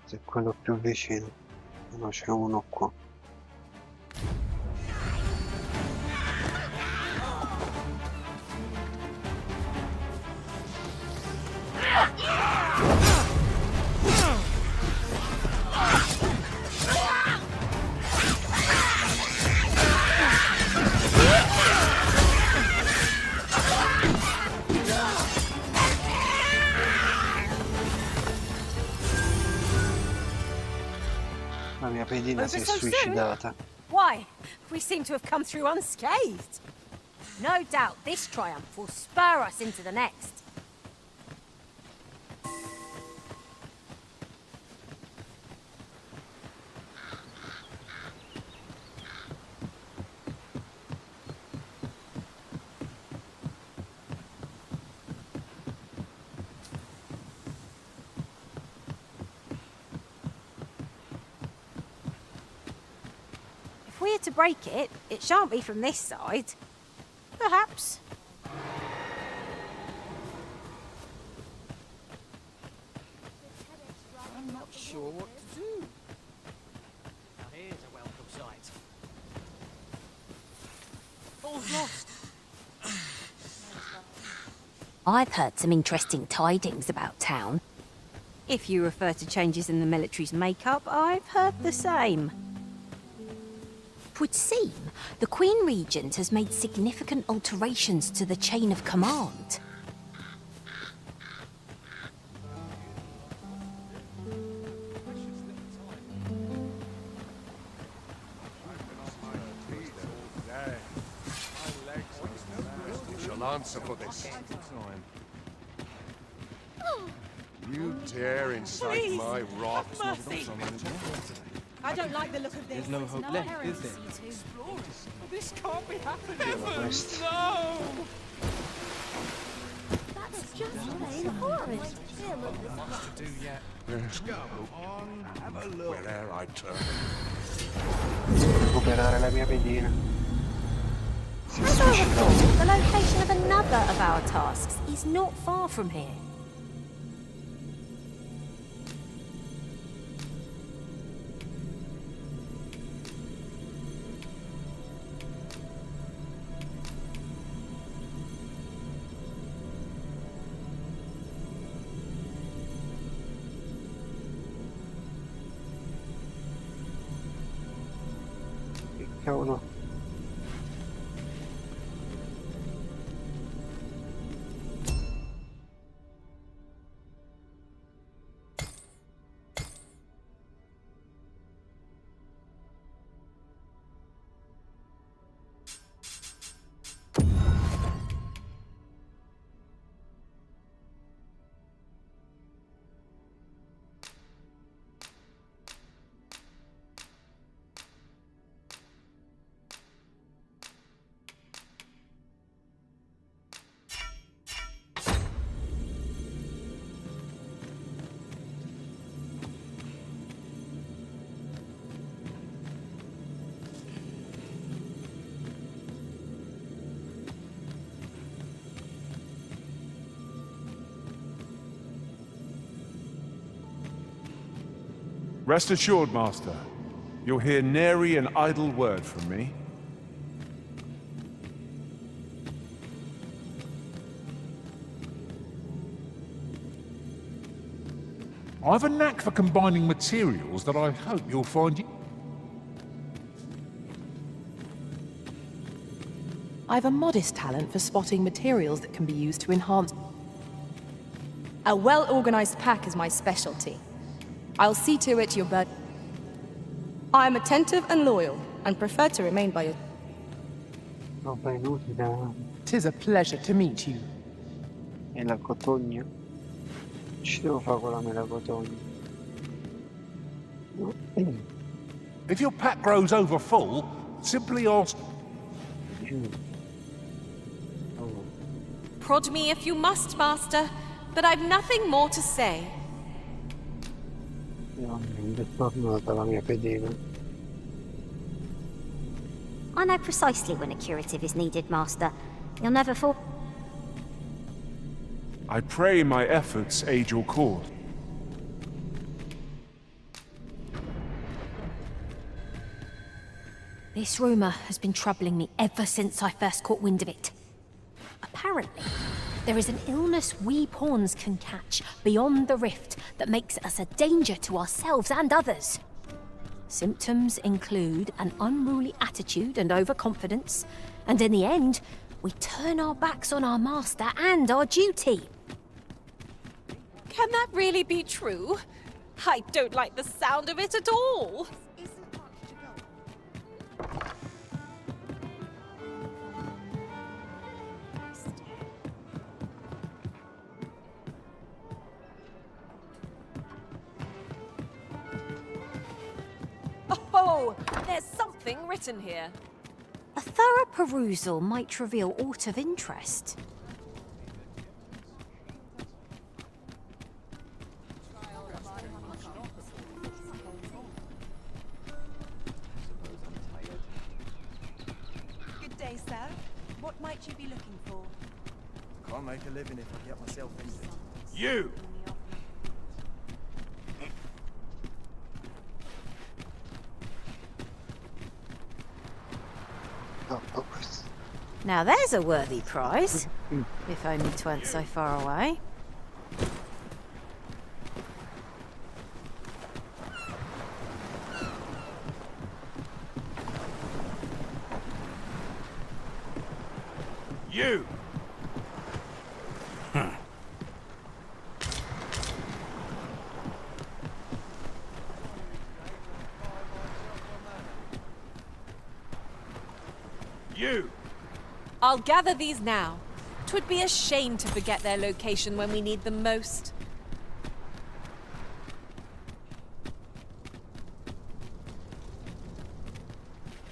Se è quello più vicino. No, c'è uno qua. La mia pedina si è suicidata. Why? We seem to have come through unscathed. No doubt this triumph will spur us into the next. If we're to break it, it shan't be from this side. Perhaps. I'm not sure what to do. Now here's a welcome sight. All's lost. I've heard some interesting tidings about town. If you refer to changes in the military's makeup, I've heard the same. 'Twould seem the Queen Regent has made significant alterations to the chain of command. We shall answer for this. You dare incite my wrath? Mercy! I don't like the look of this. There's no hope left, is there? This can't be happening. Questa. No! That's just plain horrid. Let's go on, have a look. Where'er I turn. Recuperare la mia pedina. Si As I recall, the location of another of our tasks is not far from here. Cavolo. Rest assured, Master, you'll hear nary an idle word from me. I've a knack for combining materials that I hope you'll find. I've a modest talent for spotting materials that can be used to enhance. A well-organized pack is my specialty. I'll see to it your bird. I am attentive and loyal, and prefer to remain by your... Roba inutile. 'Tis a pleasure to meet you. E la cotogna? Ci devo fare con la mela cotogna. If your pack grows over full, simply ask. Prod me if you must, Master, but I've nothing more to say. Tornata la mia pedina. I know precisely when a curative is needed, Master. You'll never fall. I pray my efforts aid your cause. This rumour has been troubling me ever since I first caught wind of it. Apparently, there is an illness we pawns can catch beyond the rift that makes us a danger to ourselves and others. Symptoms include an unruly attitude and overconfidence, and in the end, we turn our backs on our master and our duty. Can that really be true? I don't like the sound of it at all. Oh, there's something written here. A thorough perusal might reveal aught of interest. Good day, sir. What might you be looking for? Can't make a living if I get myself into it. You! Now there's a worthy prize, if only 'tweren't so far away. You! You! I'll gather these now. 'Twould be a shame to forget their location when we need them most.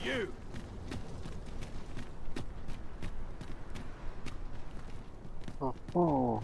You! Oh, oh.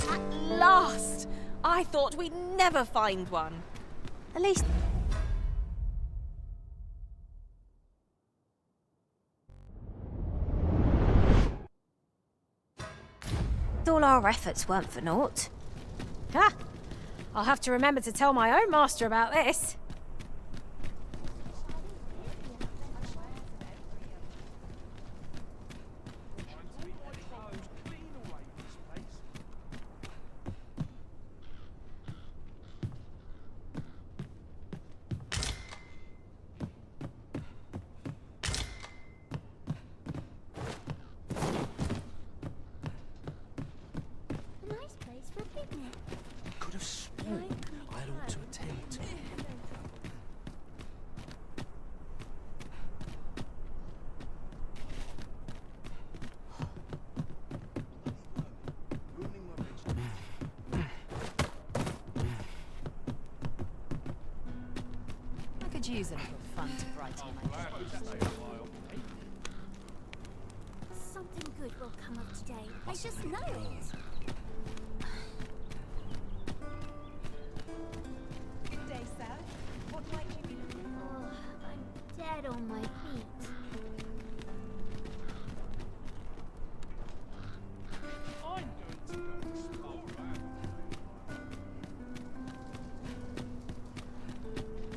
At last! I thought we'd never find one. At least... all our efforts weren't for naught. Ha! I'll have to remember to tell my own master about this. Nice place for a picnic. Could have sworn I ought to attend to. I could use a little fun to brighten my day. Something good will come of today. I just know it. Good day, sir. What might you be looking for? Oh, I'm dead on my feet.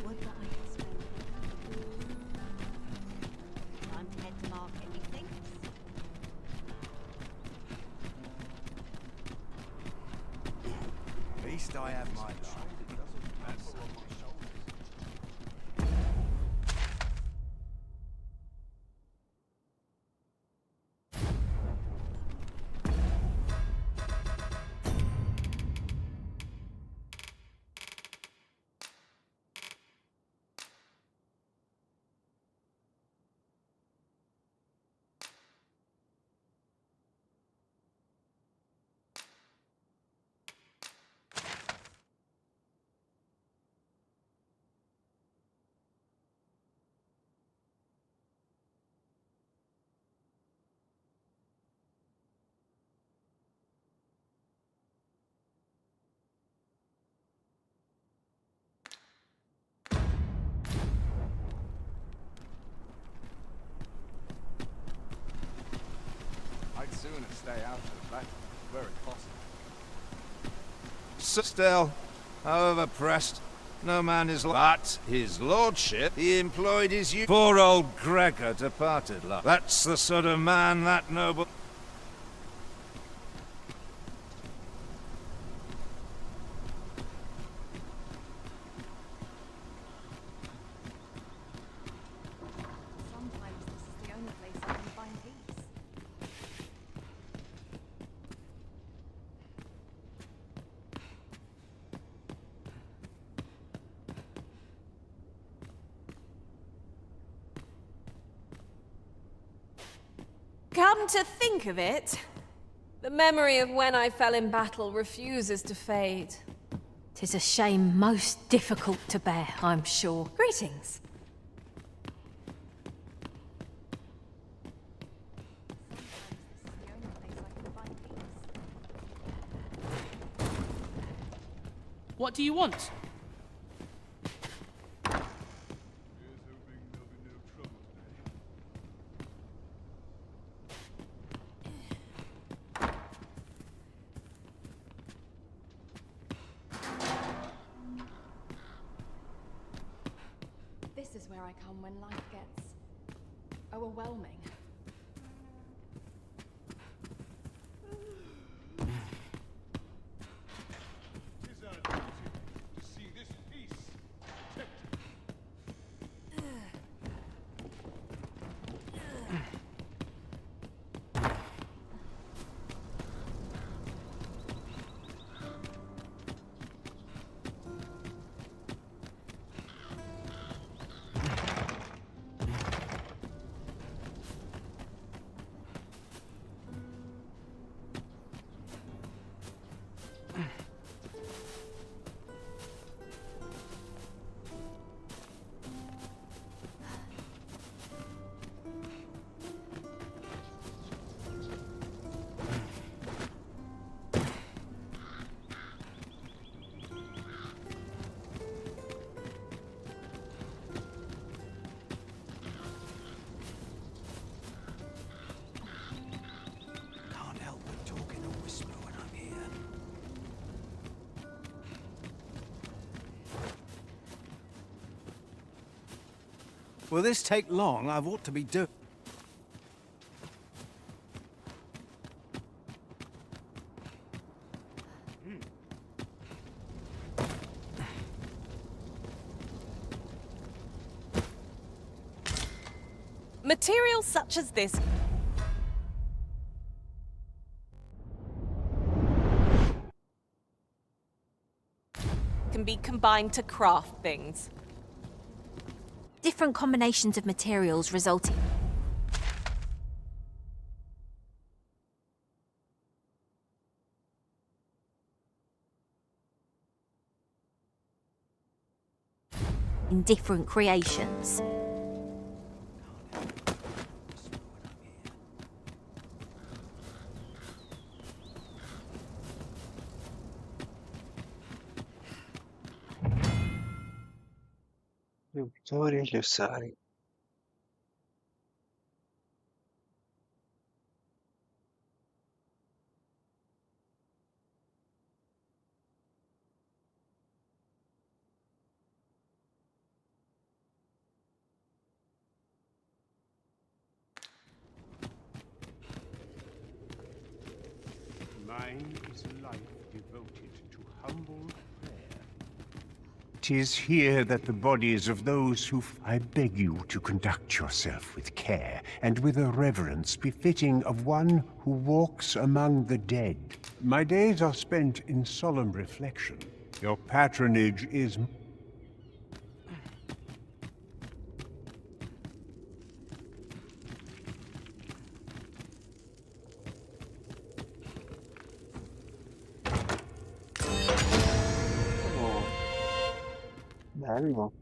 Would that I could spend time to head to market, methinks. At least I have my life. I'd sooner stay out of the battle, were it possible. Sit still, however pressed. No man is but his lordship. He employed his poor old Gregor departed love. That's the sort of man that noble. Sometimes this is the only place I can find peace. Come to think of it, the memory of when I fell in battle refuses to fade. 'Tis a shame most difficult to bear, I'm sure. Greetings. What do you want? This is where I come when life gets overwhelming. Will this take long? I've ought to be doing. Materials such as this can be combined to craft things. Different combinations of materials resulting in different creations. Gli operatori e gli ossari. Mine is a life devoted to humble prayer. 'Tis here that the bodies of those who... I beg you to conduct yourself with care, and with a reverence befitting of one who walks among the dead. My days are spent in solemn reflection. Your patronage is... Bello.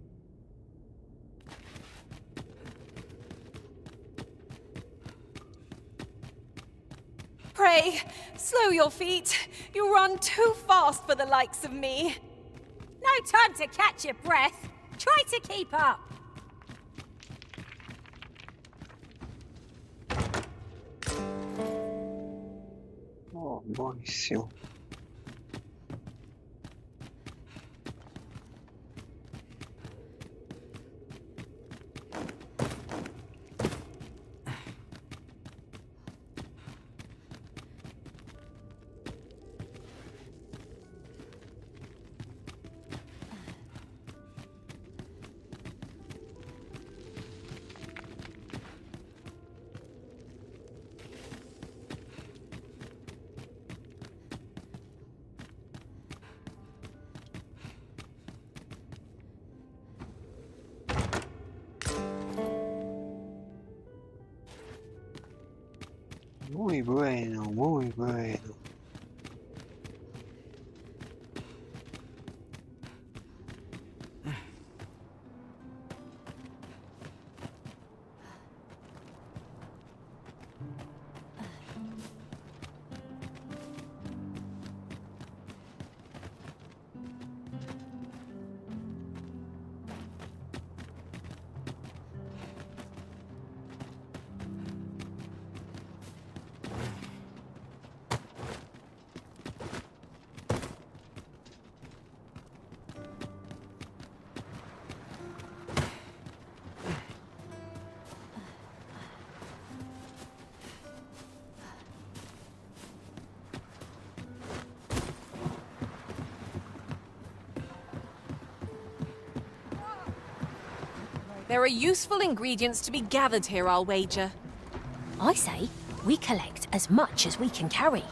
Pray, slow your feet. You run too fast for the likes of me. No time to catch your breath. Try to keep up. Oh, buonissimo. Muy bueno, muy bueno. There are useful ingredients to be gathered here, I'll wager. I say we collect as much as we can carry.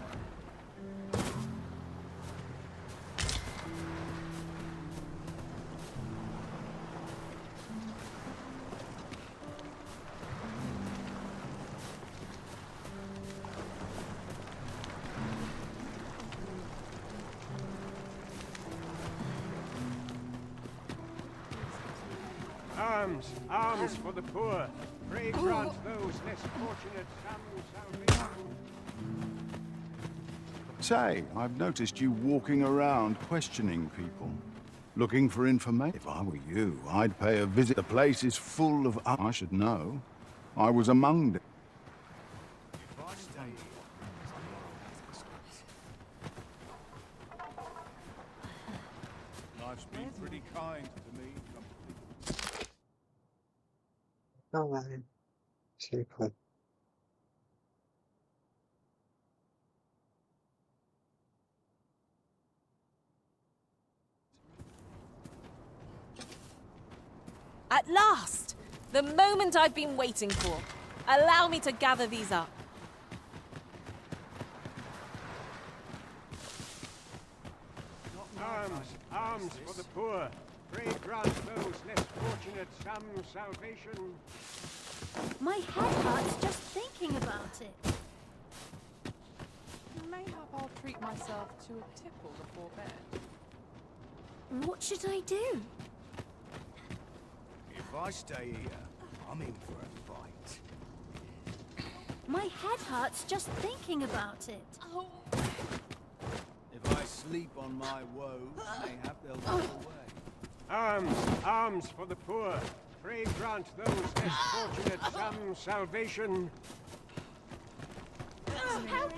Arms, arms for the poor. Pray grant those less fortunate some salvation. Say, I've noticed you walking around questioning people. Looking for information. If I were you, I'd pay a visit. The place is full of... I should know. I was among them. Life's been pretty kind to me. Vabbè, sì, poi. At last! The moment I've been waiting for. Allow me to gather these up. Arms for the poor. Pray grant those less fortunate some salvation. My head hurts just thinking about it. Mayhap I'll treat myself to a tipple before bed. What should I do? If I stay here, I'm in for a fight. My head hurts just thinking about it. Oh. If I sleep on my woes, mayhap they'll go away. Arms for the poor. Pray grant those less fortunate some salvation.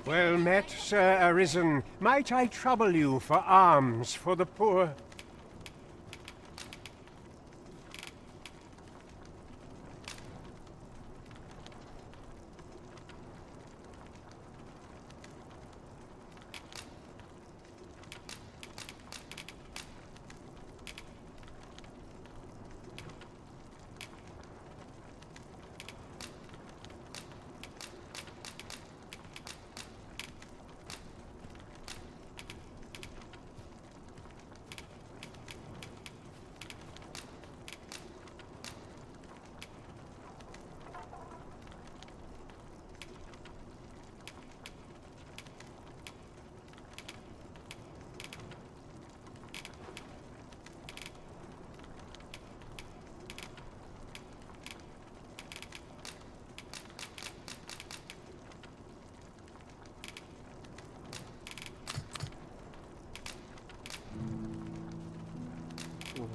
Well met, Sir Arisen. Might I trouble you for alms for the poor?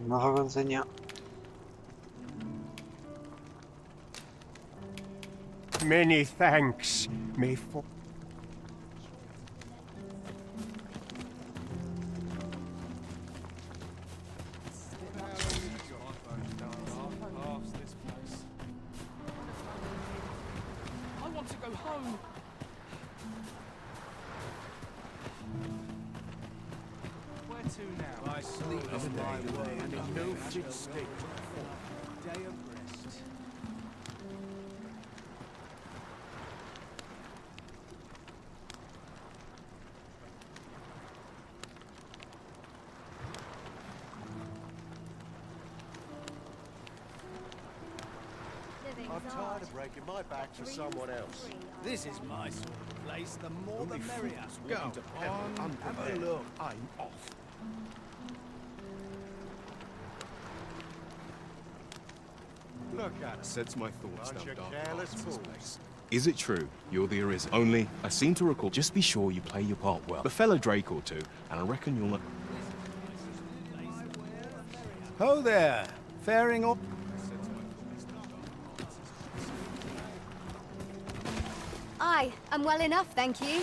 Ma fa consegna. Many thanks. May for... I want to go home. Where to now? I sleep on my way and in no fit state to perform. Day of rest. I'm tired of breaking my back for someone else. This is my sort of place. The more the Only merrier. fools Go walking to peril on, have a unprepared. look. I'm off. Look at it. Sets my thoughts Bunch down of dark careless paths of fools. space. Is it true you're the Arisen? Only, I seem to recall, just be sure you play your part well. A fellow Drake or two, and I reckon you'll not... Ho there, faring up. I'm well enough, thank you.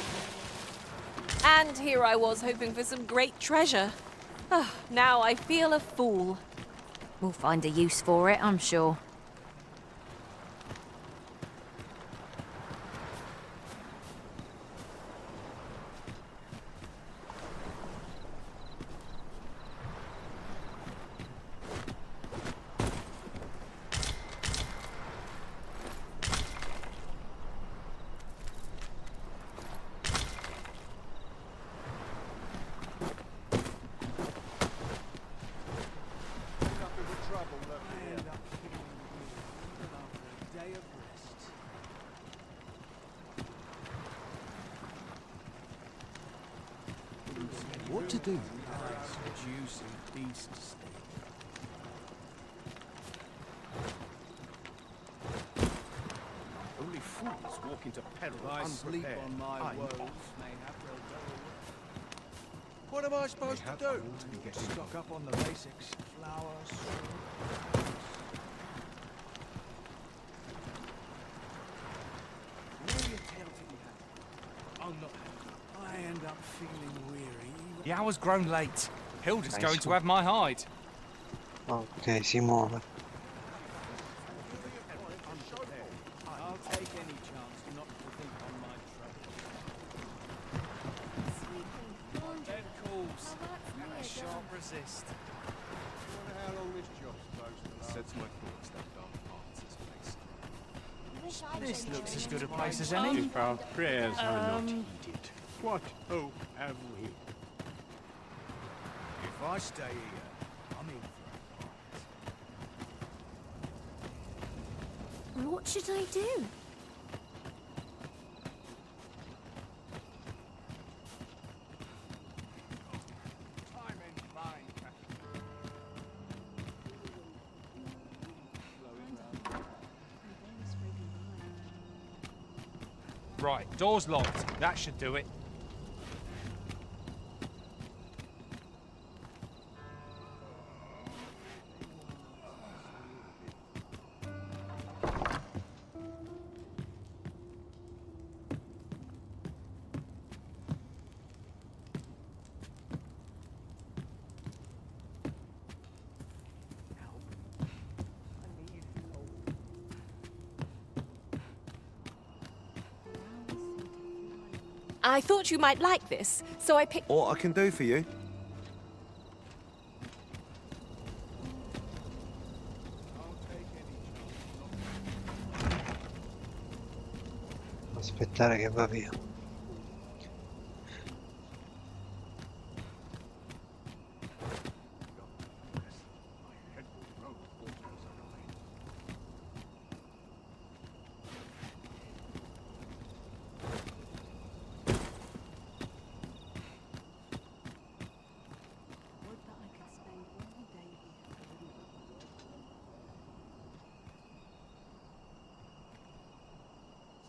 And here I was hoping for some great treasure. Ah, now I feel a fool. We'll find a use for it, I'm sure. What to do? Nice, juicy, decent steak. Only fools walk into peril If I sleep unprepared. on my I'm woes, off. mayhap they'll go away. What am I supposed to do? Stock up on the basics. Flowers. I'm not I end up feeling weary. The hour's grown late. Hilda's Nice going to one. have my hide. Ok, si muove. any chance not to think on my trouble. My bed calls, and I shan't resist. Wonder how long this job's supposed to last. Sets my thoughts that dark parts this place. This looks as good a place as any. If our prayers are not heeded, what hope have we? If I stay here, I'm in for a What should I do? Right, door's locked. That should do it. I thought you might like this, so I picked... What I can do for you? Aspettare che va via.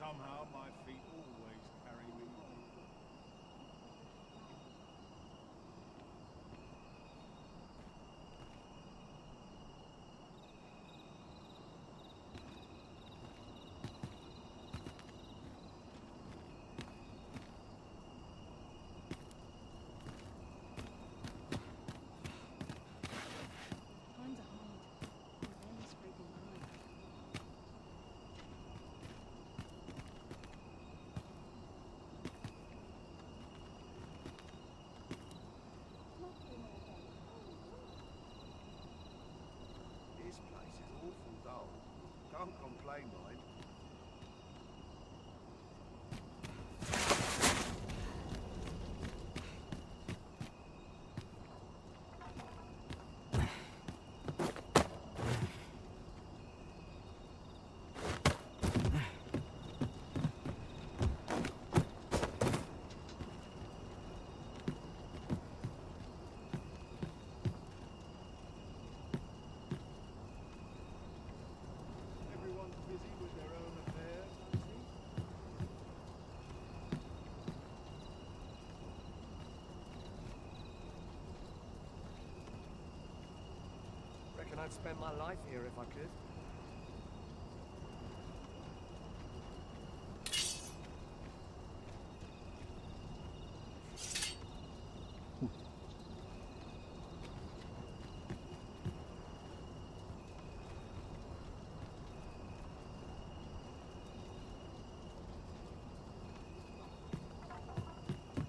Somehow my feet always carry me on. This place is awful dull. Can't complain, mind. Everyone's busy with their own affairs, I see. Reckon I'd spend my life here if I could.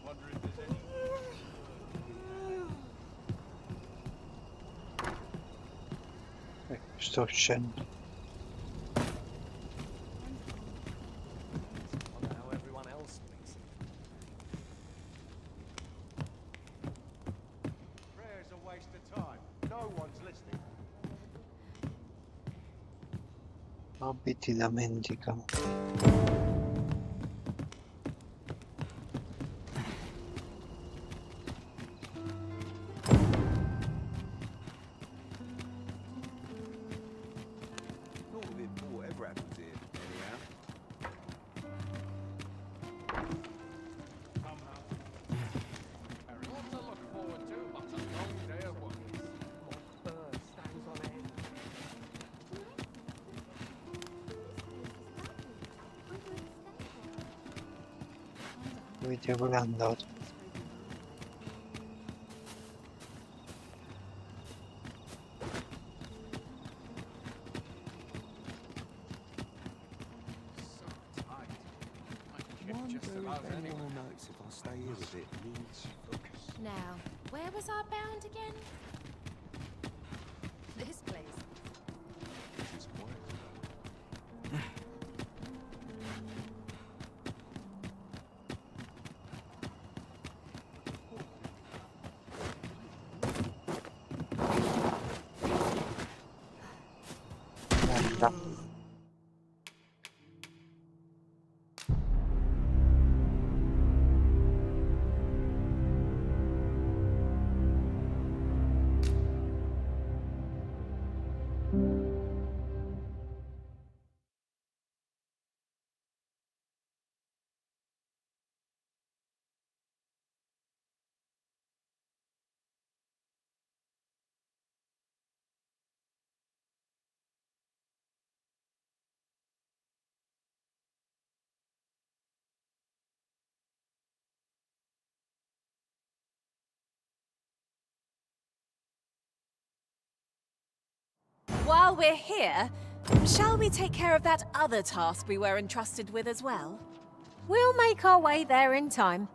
Wonder if there's any... Sto uscendo. Wonder how everyone else thinks. Prayer's a waste of time. No one's listening. Abiti da mendicano. Not within whatever happens here, anyhow. Not to look forward to, but a long day of work. Bird stands on end. Dove è andato? wonder if anyone will notice if I stay here a bit. Needs focus. Now, where was our bound again? This place. It is quiet. While we're here, shall we take care of that other task we were entrusted with as well? We'll make our way there in time.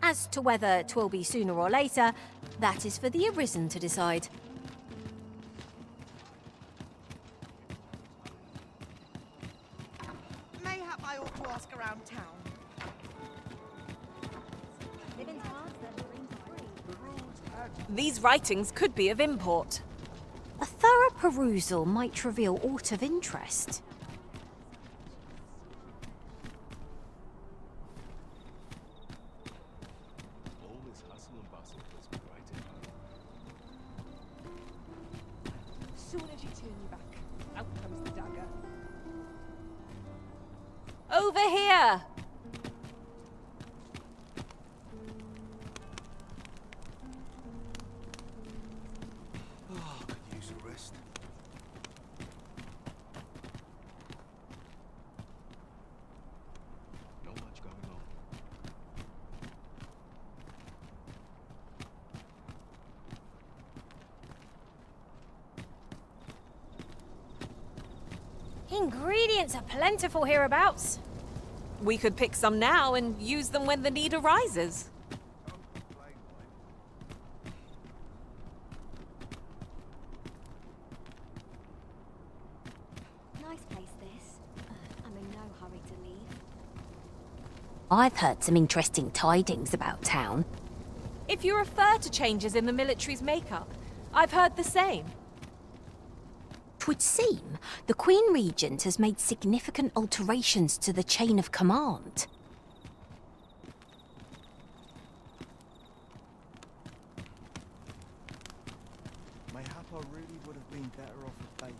As to whether 'twill be sooner or later, that is for the Arisen to decide. Mayhap I ought to ask around town. These writings could be of import. A thorough perusal might reveal aught of interest. All this hustle and bustle puts me right in home. Soon as you turn your back, out comes the dagger. Over here! Oh, I could use a rest. Not much going on. Ingredients are plentiful hereabouts. We could pick some now and use them when the need arises. Nice place, this. I'm in no hurry to leave. I've heard some interesting tidings about town. If you refer to changes in the military's makeup, I've heard the same. 'Twould seem the Queen Regent has made significant alterations to the chain of command. Mayhap I really would have been better off a baker.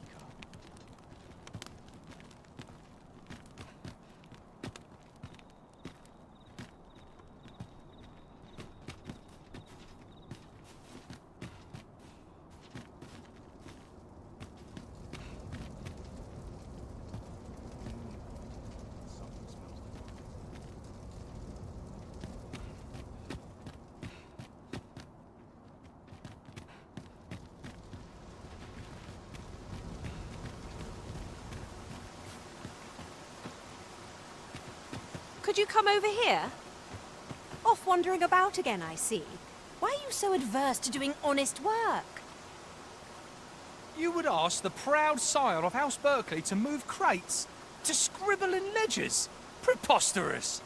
Something smells like Could you come over here? Off wandering about again, I see. Why are you so adverse to doing honest work? You would ask the proud sire of House Berkeley to move crates? To scribble in ledgers? Preposterous!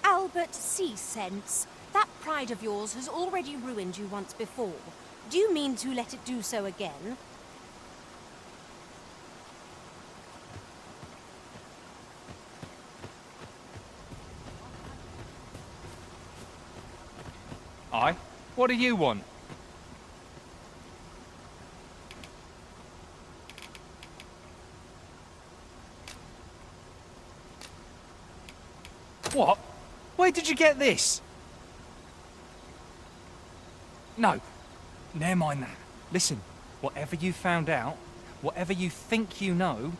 Albert, see sense. That pride of yours has already ruined you once before. Do you mean to let it do so again? Aye? What do you want? What? Where did you get this? No. Never mind that. Listen, whatever you found out, whatever you think you know,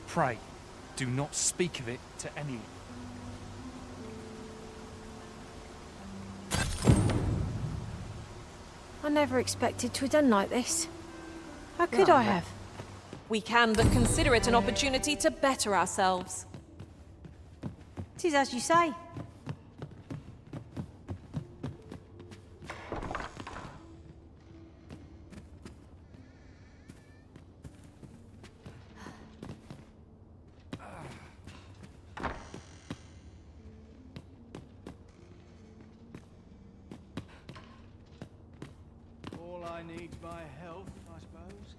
pray, do not speak of it to anyone. I never expected to have done like this. How could I have? We can but consider it an opportunity to better ourselves. 'Tis as you say. All I need's my health, I suppose.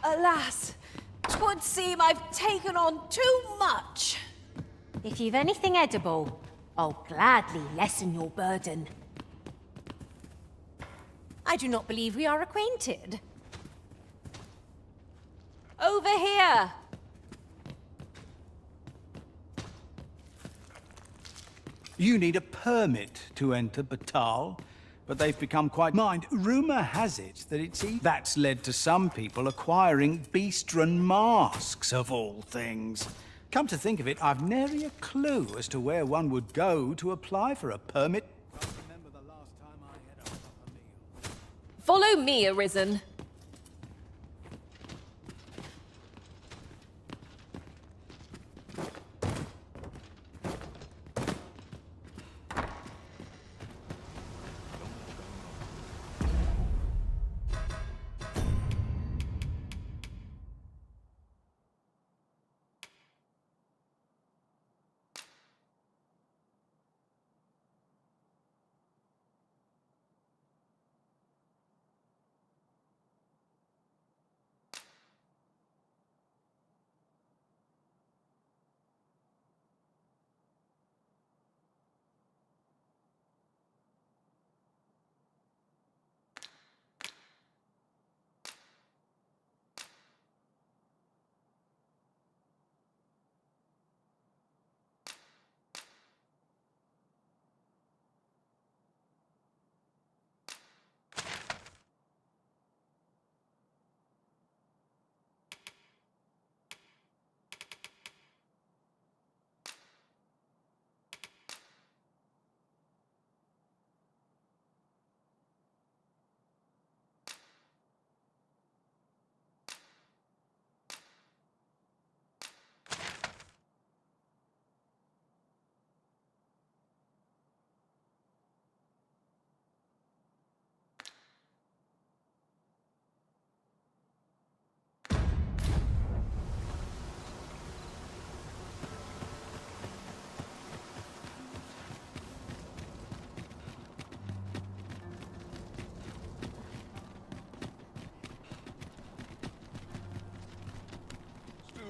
Alas, 'twould seem I've taken on too much. If you've anything edible, I'll gladly lessen your burden. I do not believe we are acquainted. Over here. You need a permit to enter Batal, but they've become quite mind. Rumor has it that that's led to some people acquiring beastren masks, of all things. Come to think of it, I've nary a clue as to where one would go to apply for a permit. Follow me, Arisen.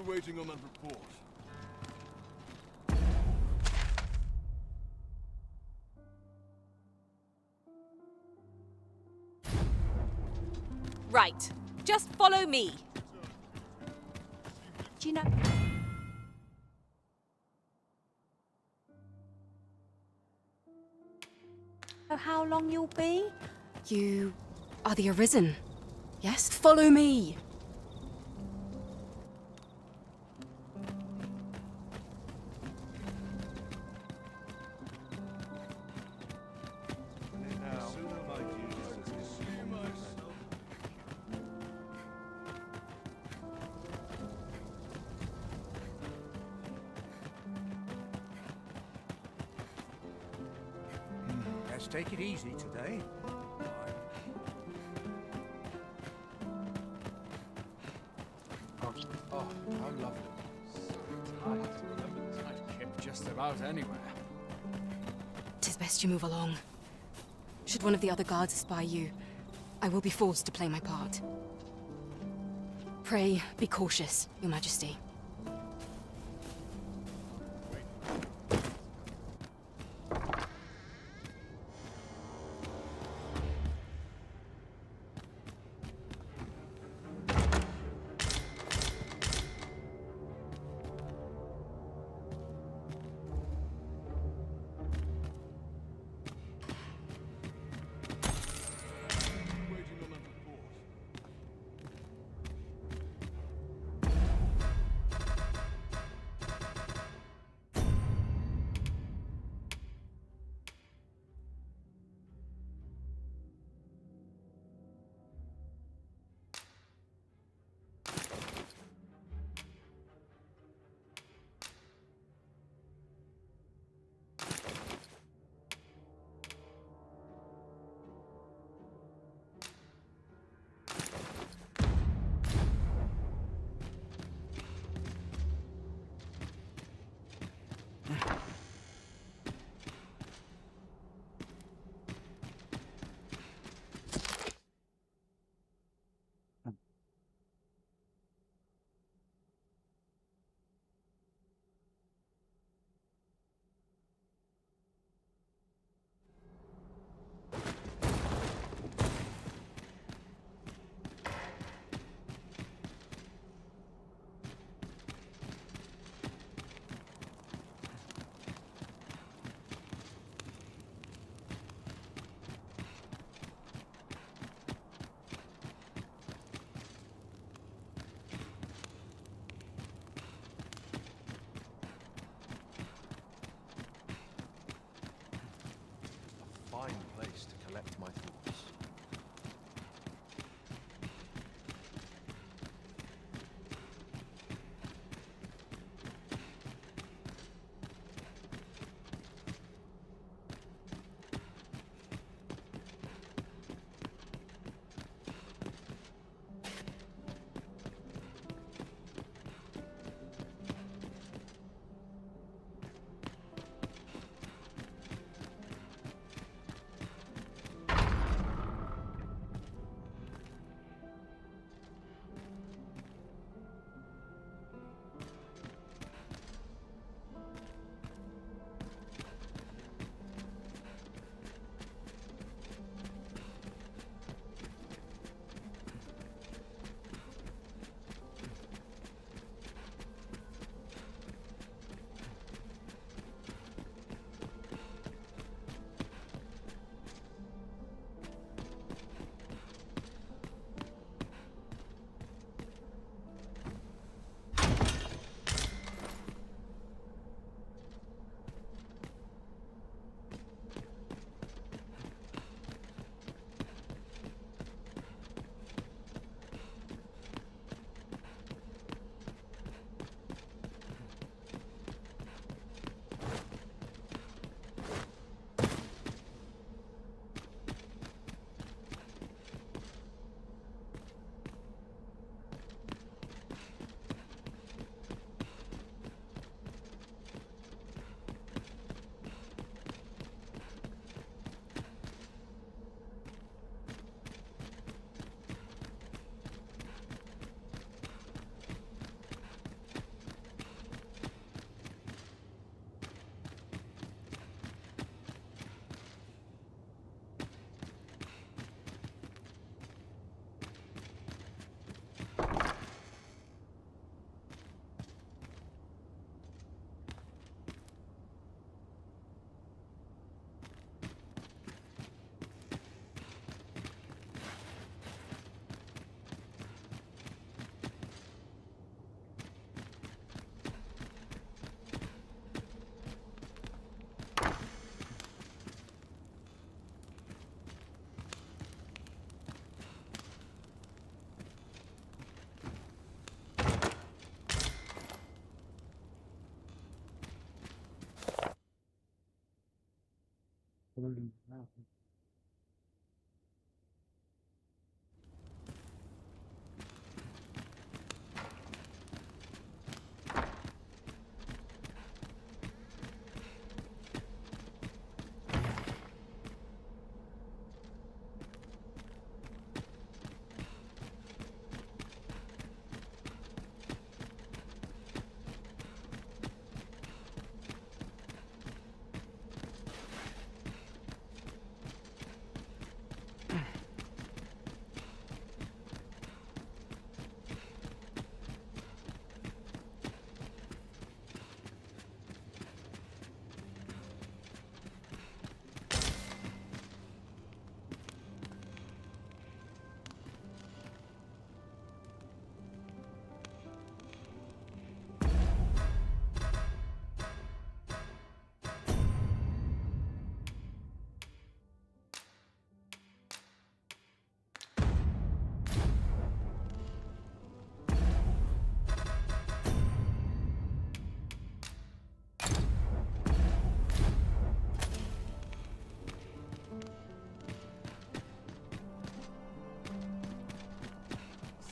Waiting on that report. Right. Just follow me. Do you know... how long you'll be? You are the Arisen. Yes? Follow me. Let's take it easy today. Oh, how lovely. I have to remember this might ship just about anywhere. 'Tis best you move along. Should one of the other guards espy you, I will be forced to play my part. Pray, be cautious, Your Majesty.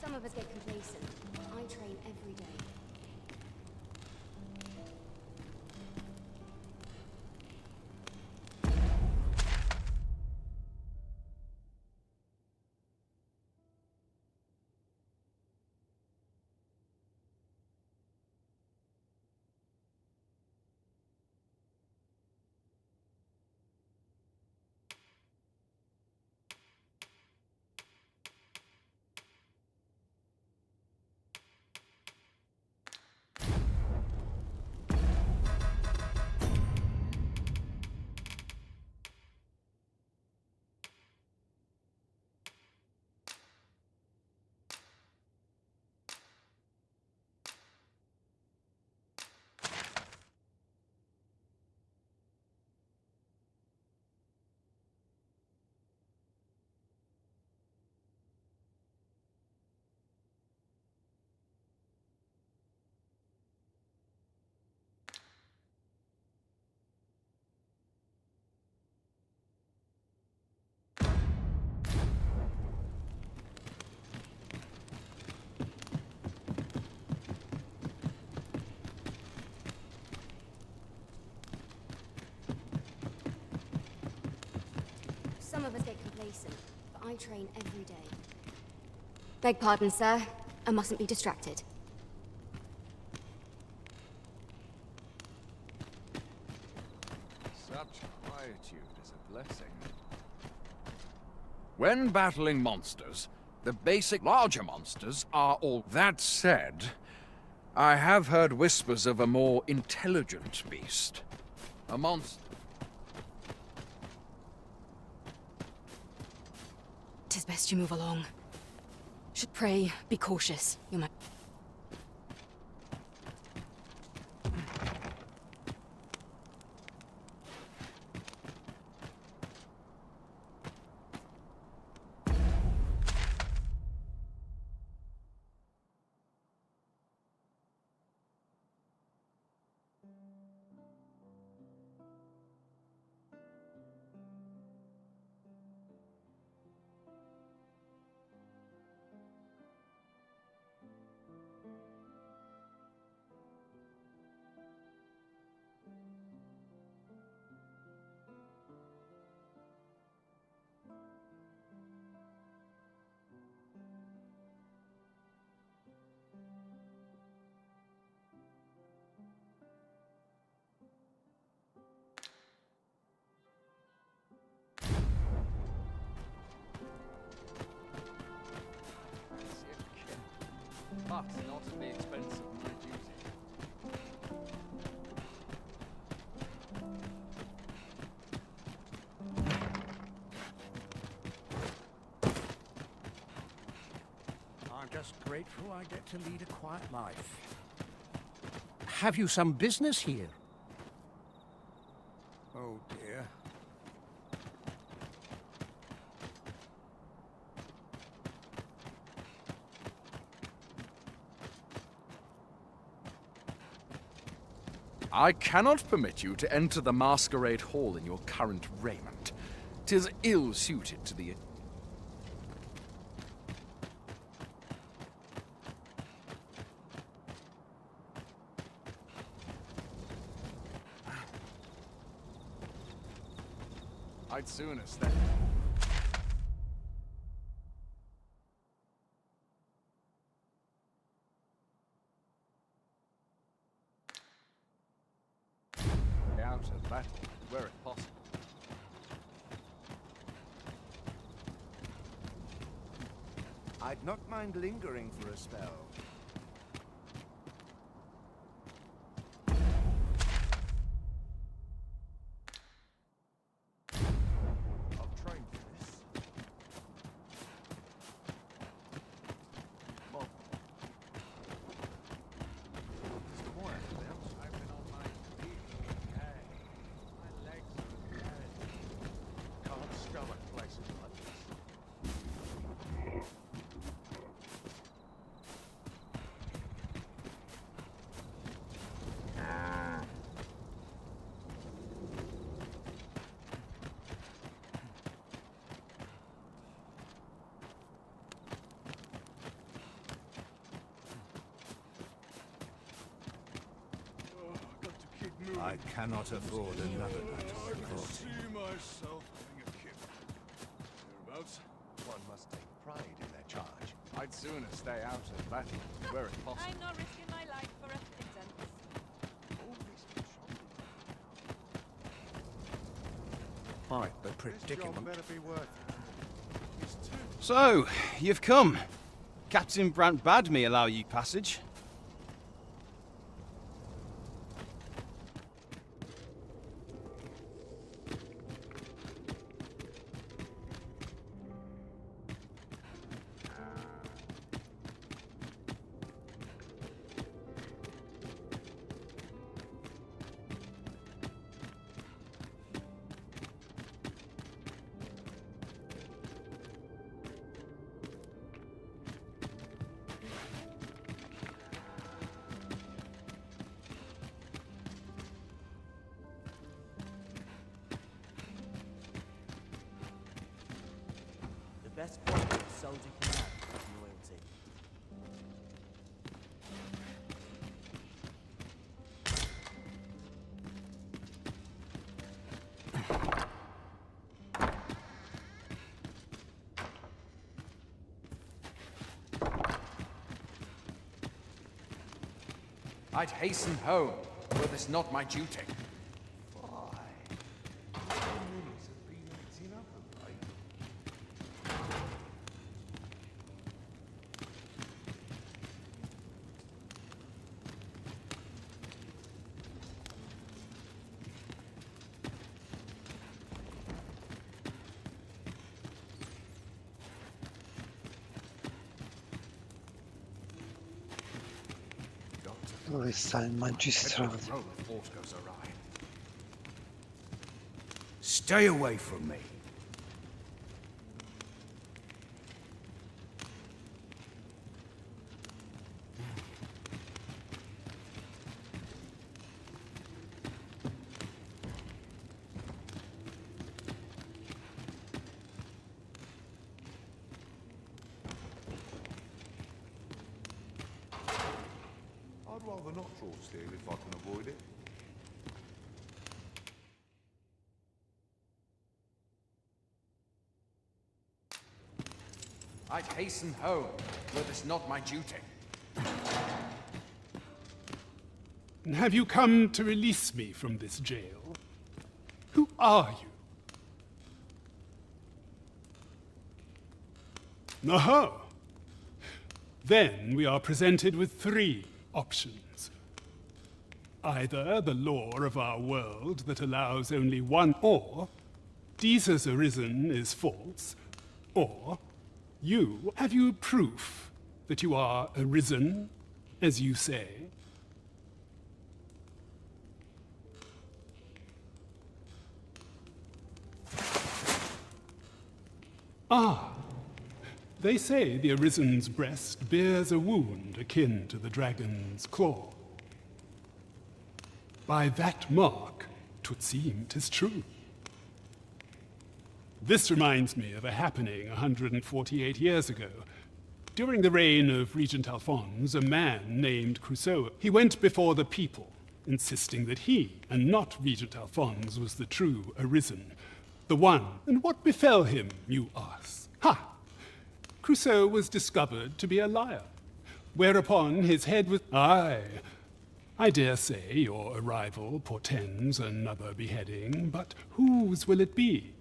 Some of us get complacent. I train every day. Some of us get complacent, but I train every day. Beg pardon, sir. I mustn't be distracted. Such quietude is a blessing. When battling monsters, the basic larger monsters are all... That said, I have heard whispers of a more intelligent beast. A monster. Tis best you move along. Should pray, be cautious. You might... But not at the expense of my duty. I'm just grateful I get to lead a quiet life. Have you some business here? Oh dear. I cannot permit you to enter the masquerade hall in your current raiment. 'Tis ill-suited to the... I'd sooner stay. Out of battle, were it possible. I'd not mind lingering for a spell. I'll train for this. Mob. Just a more bounce. I've been on my feet. Hey, my legs are dead. Can't stomach places like this. I cannot afford another night of I can revolt. see myself having a kid. Hereabouts? One must take pride in their charge. I'd sooner stay out of battle, were it possible. I'm not risking my life for a pittance. Quite the predicament. Better be worth it. So, you've come. Captain Brant bade me allow you passage. The best quality of soldier can have is loyalty. I'd hasten home, were this not my duty. Dove sta il magistrato? Stay away from me. I'd rather not draw steel if I can avoid it. I'd hasten home, were this not my duty. Have you come to release me from this jail? Who are you? Aha! Then we are presented with three options. Either the law of our world that allows only one, or Jesus arisen is false, or you, have you proof that you are arisen, as you say? Ah, they say the Arisen's breast bears a wound akin to the dragon's claw. by that mark, 'twould seem 'tis true. This reminds me of a happening 148 years ago. During the reign of Regent Alphonse, a man named Crusoe, he went before the people, insisting that he, and not Regent Alphonse, was the true arisen, the one. And what befell him, you ask? Ha! Crusoe was discovered to be a liar, whereupon his head was... Aye, I dare say your arrival portends another beheading, but whose will it be?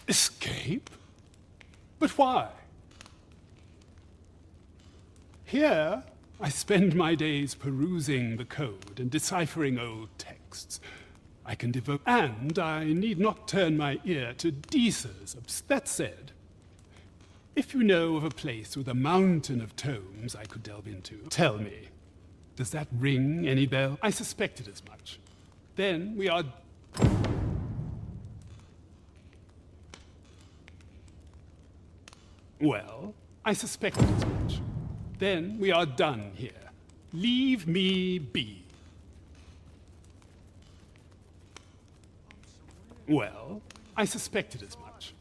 Escape? But why? Here, I spend my days perusing the code and deciphering old texts. I can devote, and I need not turn my ear to Deeser's. That said, if you know of a place with a mountain of tomes I could delve into, tell me. Does that ring any bell? I suspected as much. Then we are... Well, I suspected as much. Then we are done here. Leave me be. Well, I suspected as much.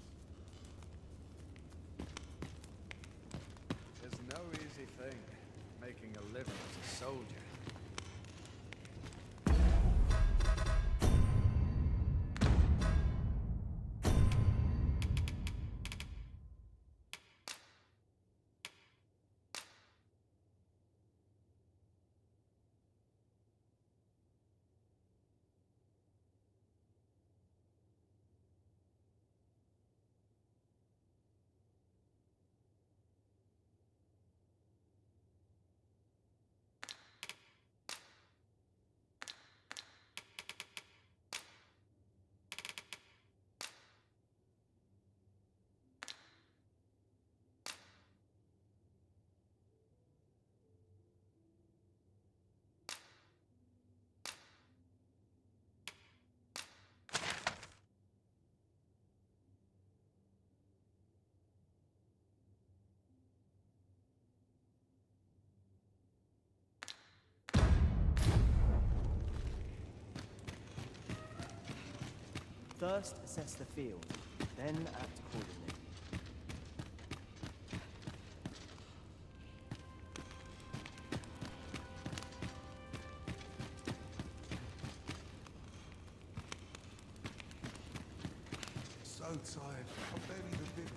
There's no easy thing, making a living as a soldier. First, assess the field, then act accordingly. So tired. I'm barely the bit.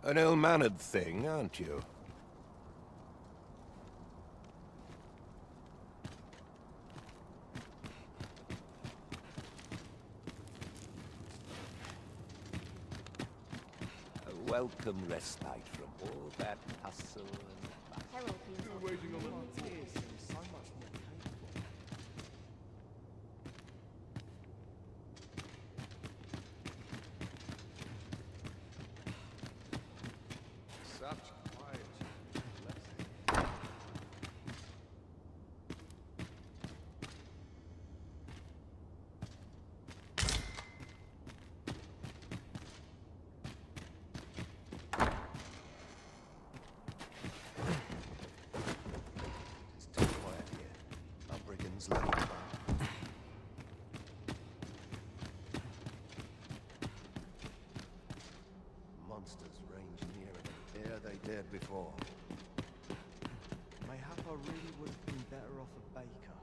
An ill-mannered thing, aren't you? A welcome respite from all that hustle and... You're waiting on the tears. So much more capable. Such quiet. before. Mayhap I really would have been better off a baker.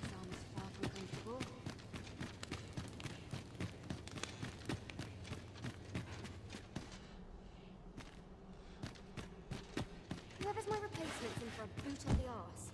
His arm is far from comfortable. Whoever's my replacement's in for a boot up the arse.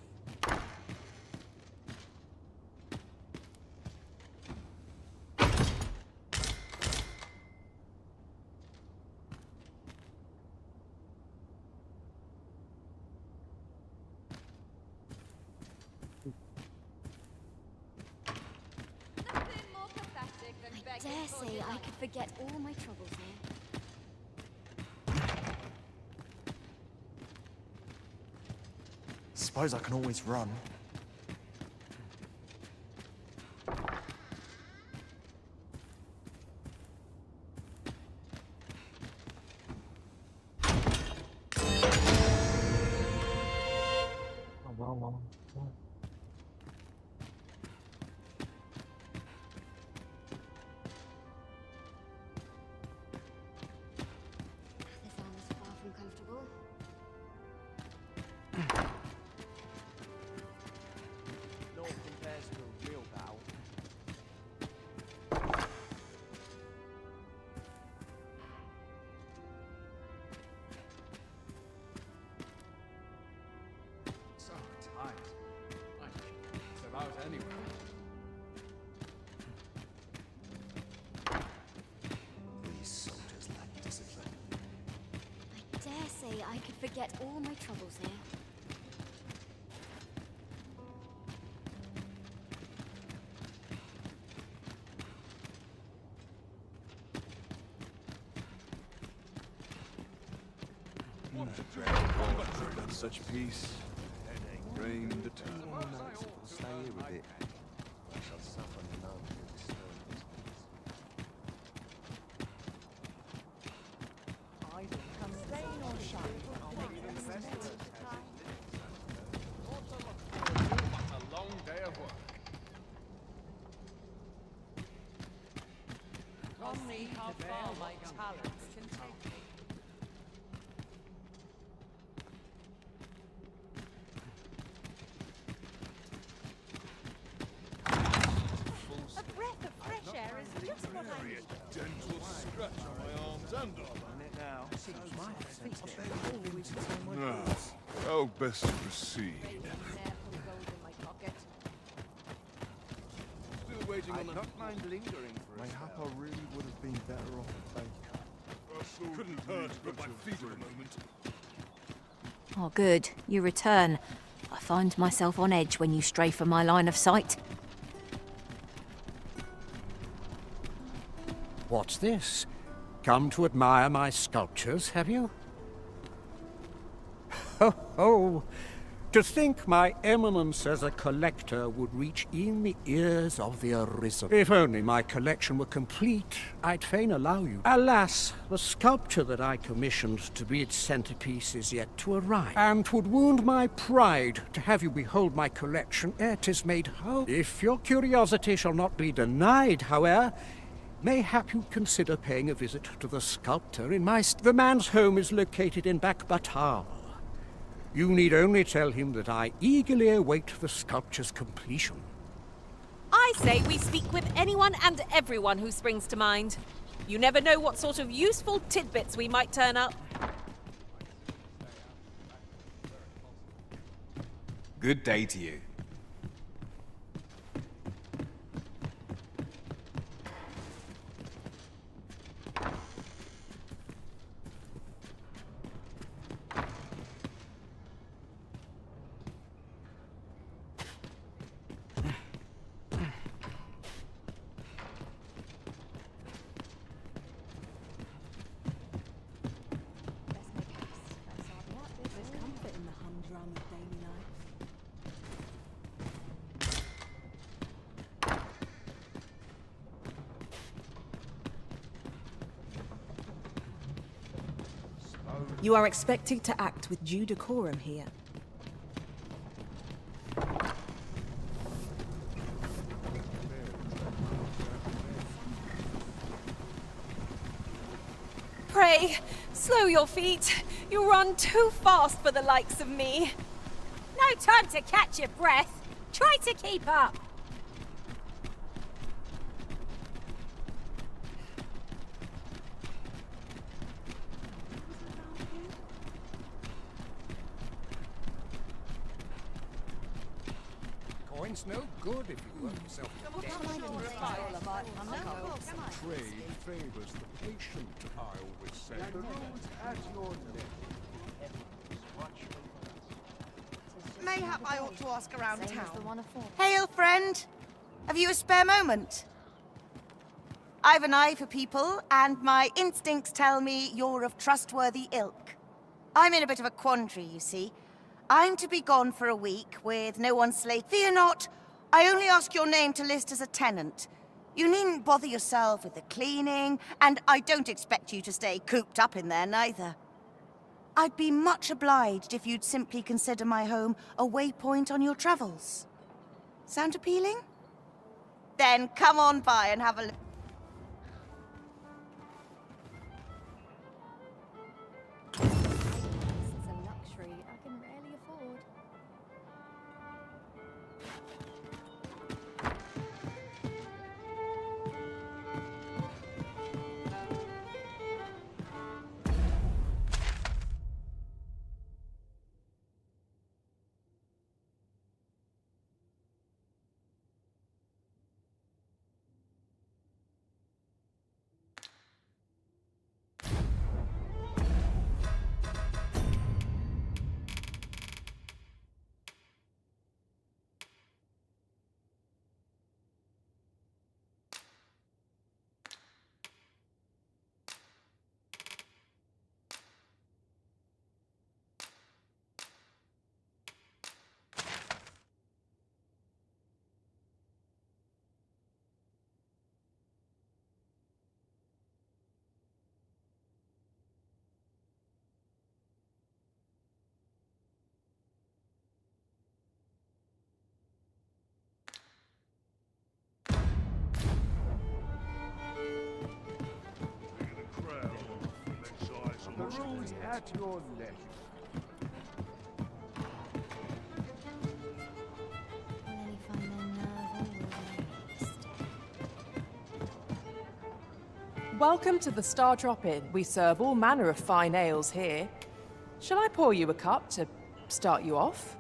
Nothing more pathetic than I begging dare for say your I life. could forget all my troubles here. Suppose I can always run. This arm is far from comfortable. Naught compares to a real battle. So tight. I should about anywhere. These soldiers lack discipline. I dare say I could forget all my troubles here. Such peace, reigned eternal. Stay here a bit. I shall suffer none to disturb this peace. Idle come rain or shine. I'll make them spend. What a long day of work. I'll see how far my talents can take me. A breath of fresh air is just what I need. Gentle stretch on my arms and arm. it now. My feet always the same way. Oh, best proceed. Careful gold in my pocket. Still waiting on I'd the... not mind lingering for a Mayhap spell. I really would have been better off a baker. Couldn't hurt to put my feet at the moment. Oh, good. You return. I find myself on edge when you stray from my line of sight. What's this? Come to admire my sculptures, have you? Ho ho! To think my eminence as a collector would reach in the ears of the arisen. If only my collection were complete, I'd fain allow you. Alas, the sculpture that I commissioned to be its centerpiece is yet to arrive, and 'twould wound my pride to have you behold my collection ere 'tis made whole. If your curiosity shall not be denied, however, mayhap you'd consider paying a visit to the sculptor in my The man's home is located in Batal. You need only tell him that I eagerly await the sculpture's completion. I say we speak with anyone and everyone who springs to mind. You never know what sort of useful tidbits we might turn up. Good day to you. There's comfort in the humdrum of daily life. You are expected to act with due decorum here. pray, slow your feet. You run too fast for the likes of me. No time to catch your breath. Try to keep up. Coin's no good if you work yourself to death. Trade favors the patient, I always say. The road's at your neck. Mayhap I ought to ask around town. Hail, friend. Have you a spare moment? I've an eye for people, and my instincts tell me you're of trustworthy ilk. I'm in a bit of a quandary, you see. I'm to be gone for a week, with no one slate. Fear not, I only ask your name to list as a tenant. You needn't bother yourself with the cleaning, and I don't expect you to stay cooped up in there, neither. I'd be much obliged if you'd simply consider my home a waypoint on your travels. Sound appealing? Then come on by and have a look. It's a luxury I can rarely afford. The road's at your neck. Will any find their nerve or waste? Welcome to the Star Drop-In. We serve all manner of fine ales here. Shall I pour you a cup to start you off?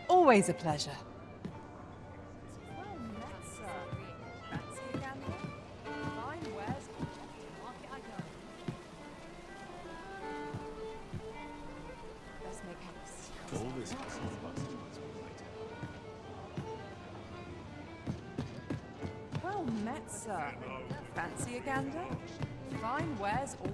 Always a pleasure. Well met, sir. Fancy a gander? Fine wares all.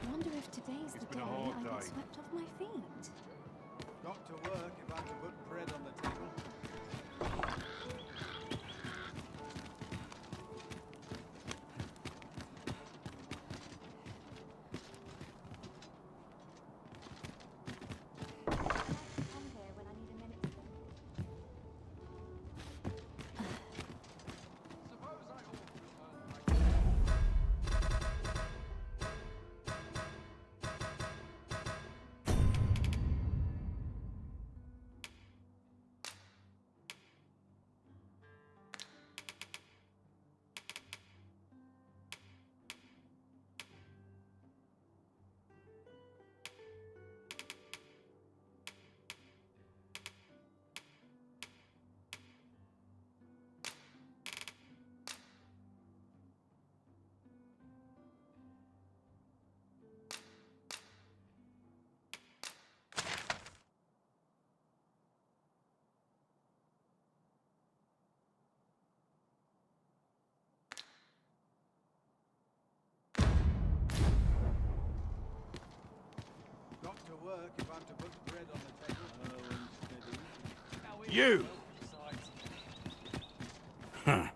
I wonder if today's the day I get swept off my feet. Not to work if I can put bread on the table. work if I'm to put bread on the table. You! Huh.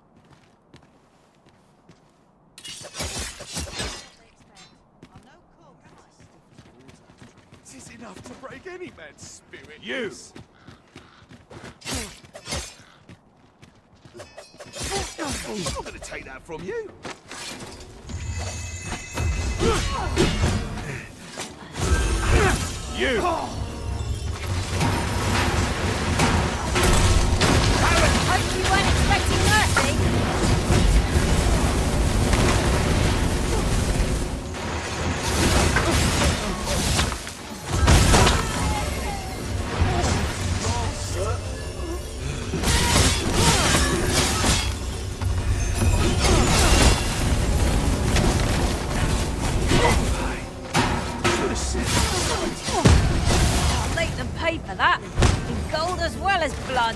This is enough to break any man's spirit. You! I'm not going to take that from you. You! Hope you weren't expecting mercy. I'll make them pay for that. In gold as well as blood.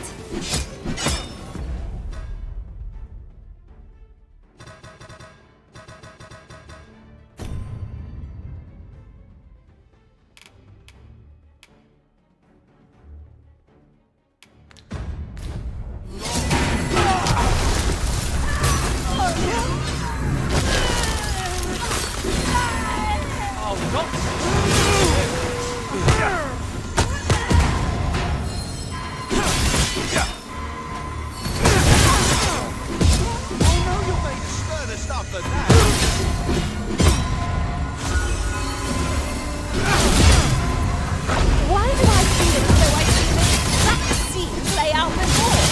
Why do I feel as though I've seen this exact scene play out before?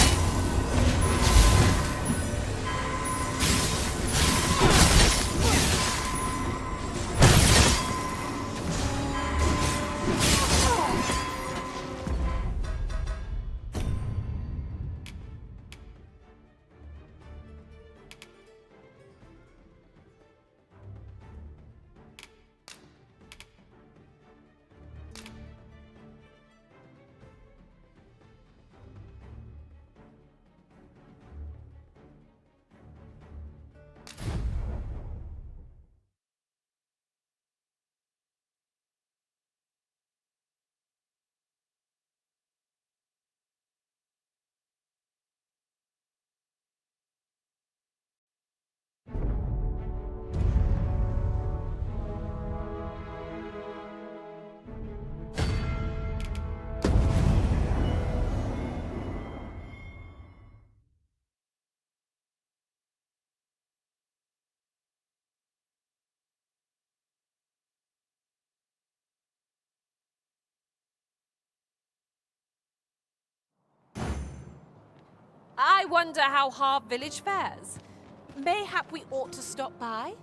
I wonder how Harv Village fares. Mayhap we ought to stop by?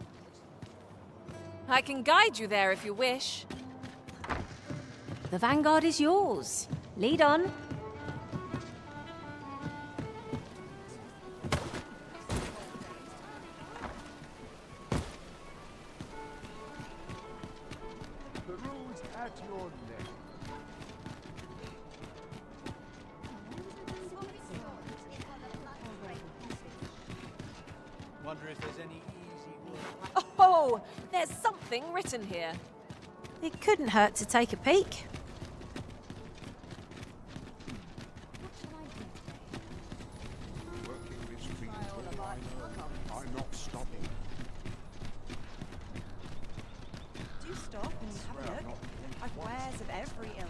I can guide you there if you wish. The vanguard is yours. Lead on. The road's at your neck. Wonder if there's any easy way. Oh, there's something written here. It couldn't hurt to take a peek. Working this field, I'm not stopping. Do stop and have a look. I've wares of every ilk.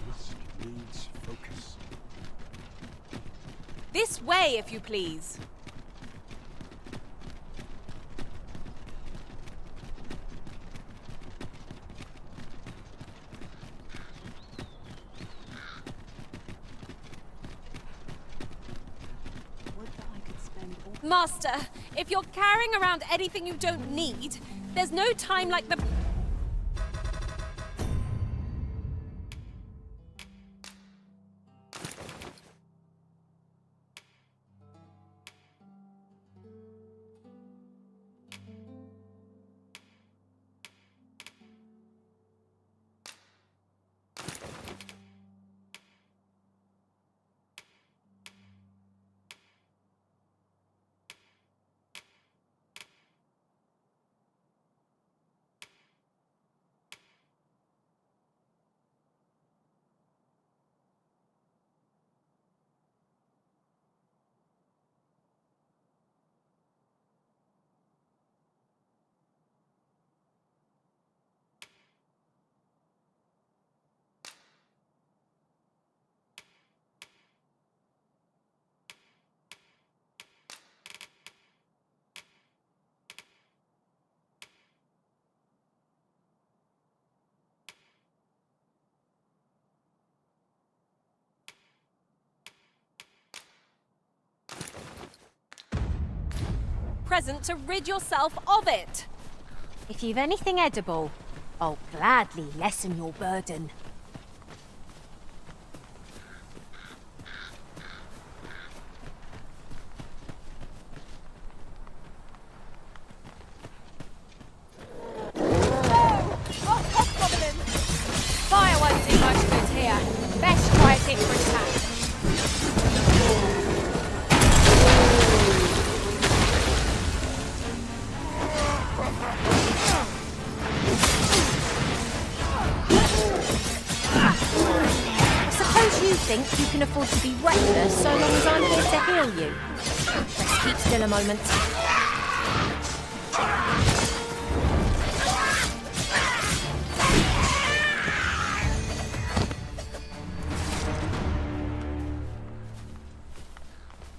This needs focus. This way, if you please. Master, if you're carrying around anything you don't need, there's no time like the... present to rid yourself of it. If you've anything edible, I'll gladly lessen your burden. Fire won't do much good here. Best try a different tack. I suppose you think you can afford to be reckless so long as I'm here to heal you. Let's keep still a moment.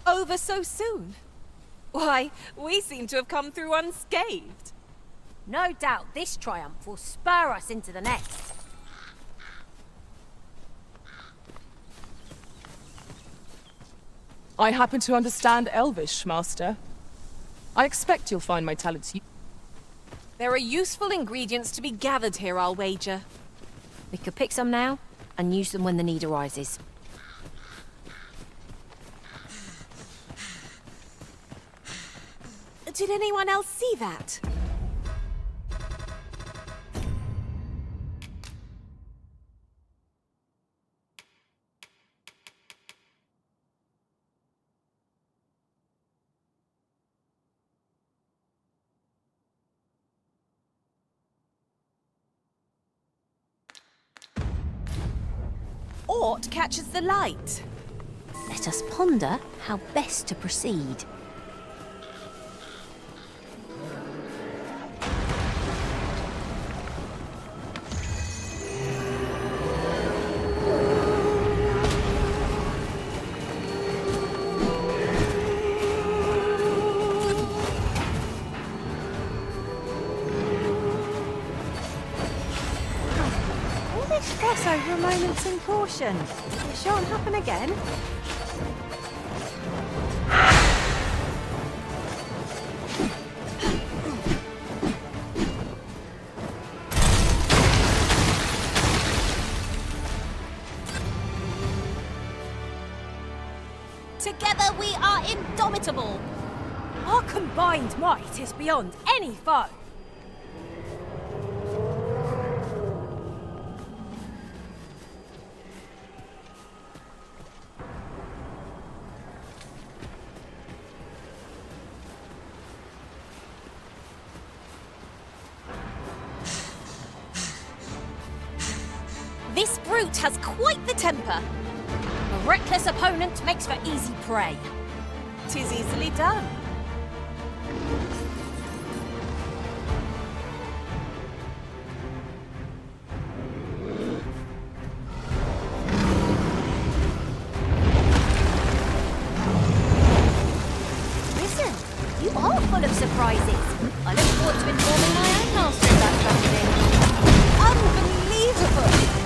Over so soon? Why, we seem to have come through unscathed. No doubt this triumph will spur us into the next. I happen to understand Elvish, Master. I expect you'll find my talents There are useful ingredients to be gathered here, I'll wager. We could pick some now and use them when the need arises. Did anyone else see that? Aught catches the light. Let us ponder how best to proceed. Fuss over a moment's in caution. It shan't happen again. Together we are indomitable. Our combined might is beyond any foe. This brute has quite the temper. A reckless opponent makes for easy prey. 'Tis easily done. Listen, you are full of surprises. I look forward to informing my own master of that strategy. Unbelievable!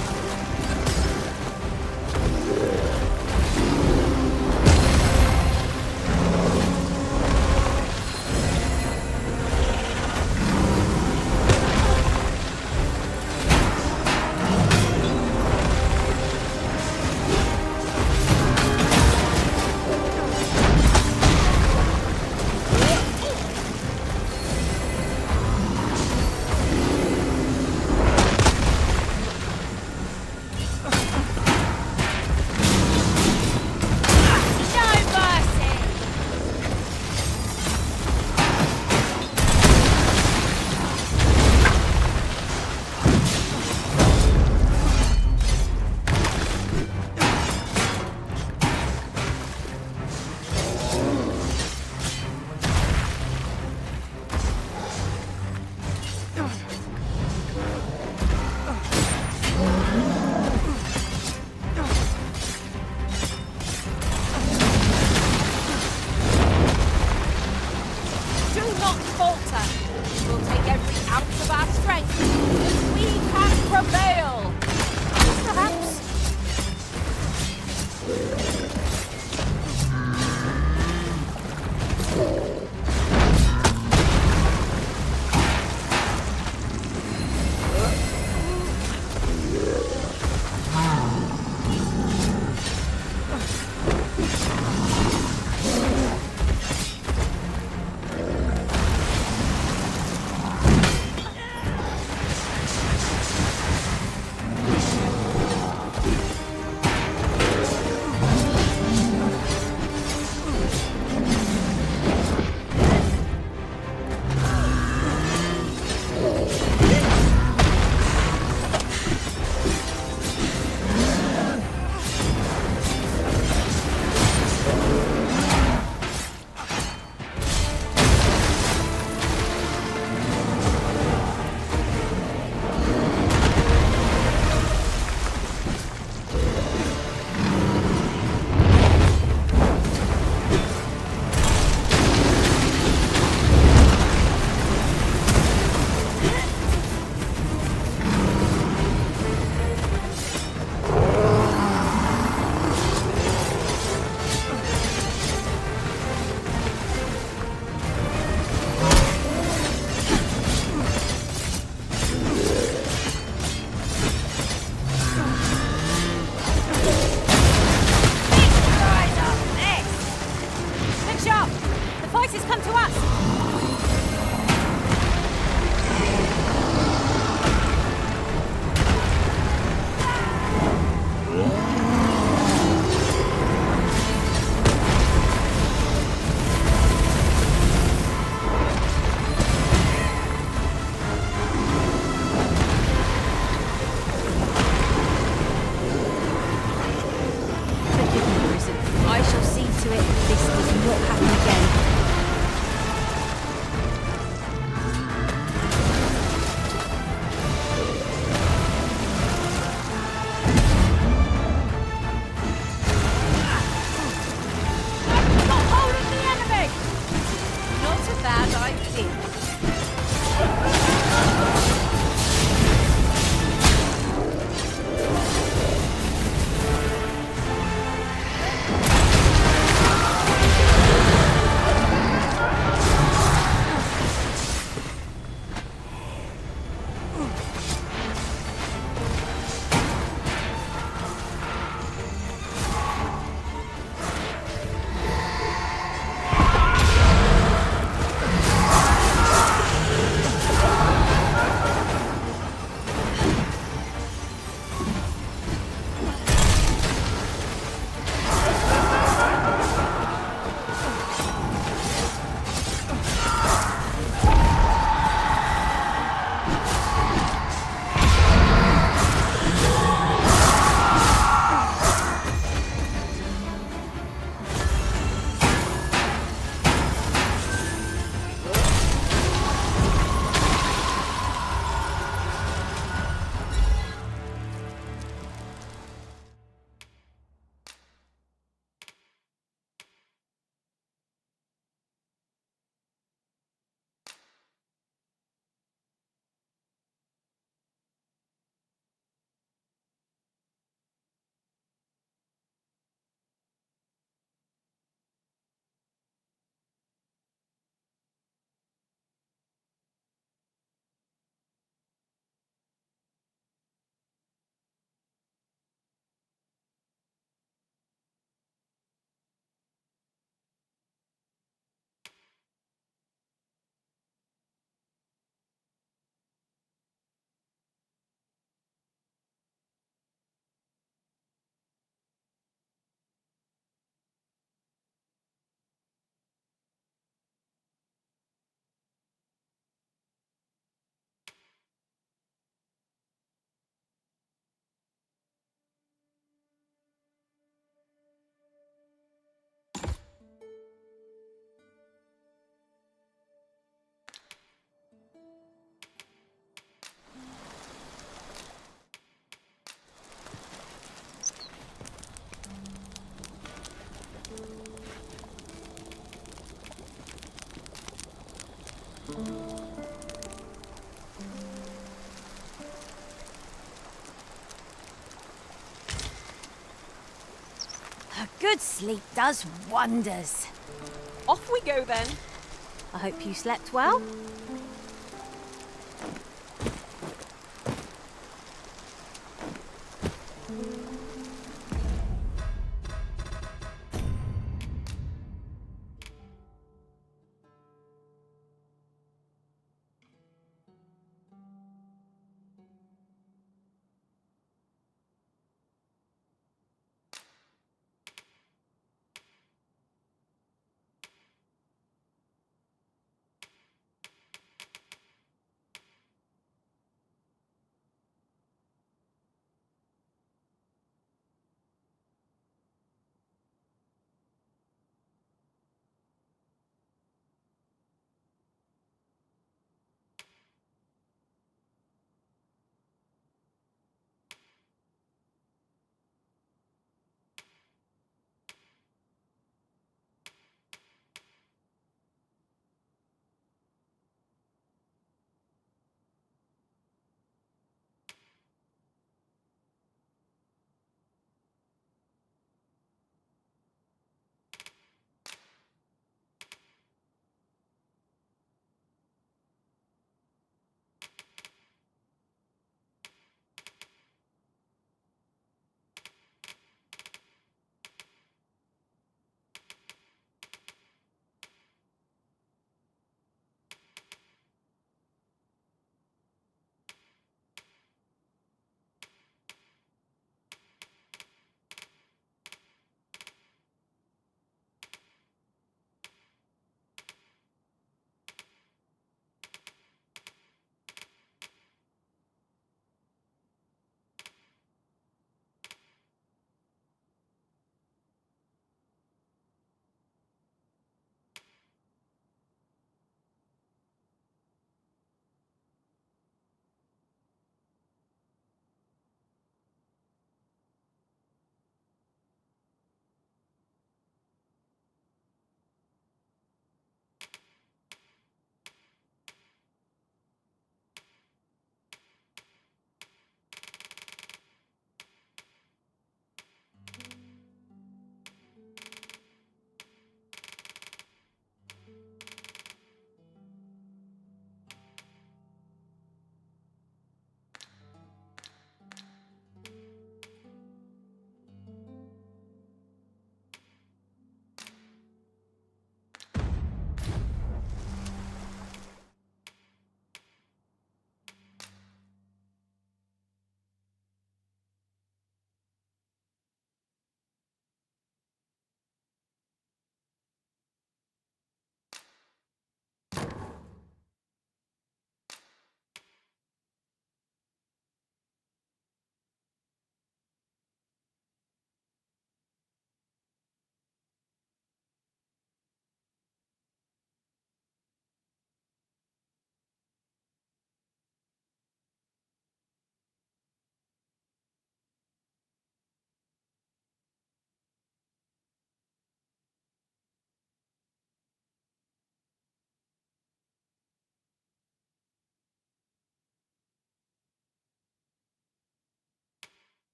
Good sleep does wonders. Off we go then. I hope you slept well.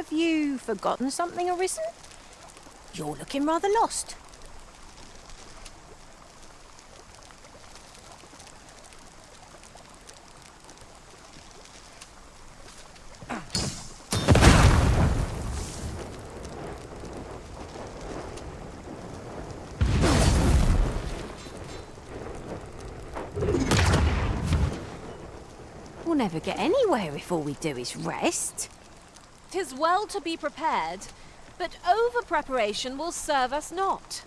Have you forgotten something, Arisen? You're looking rather lost. We'll never get anywhere if all we do is rest. 'Tis well to be prepared, but over-preparation will serve us not.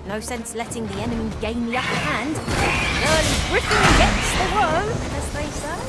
No sense letting the enemy gain the upper hand. Early Britain gets the worm, as they say.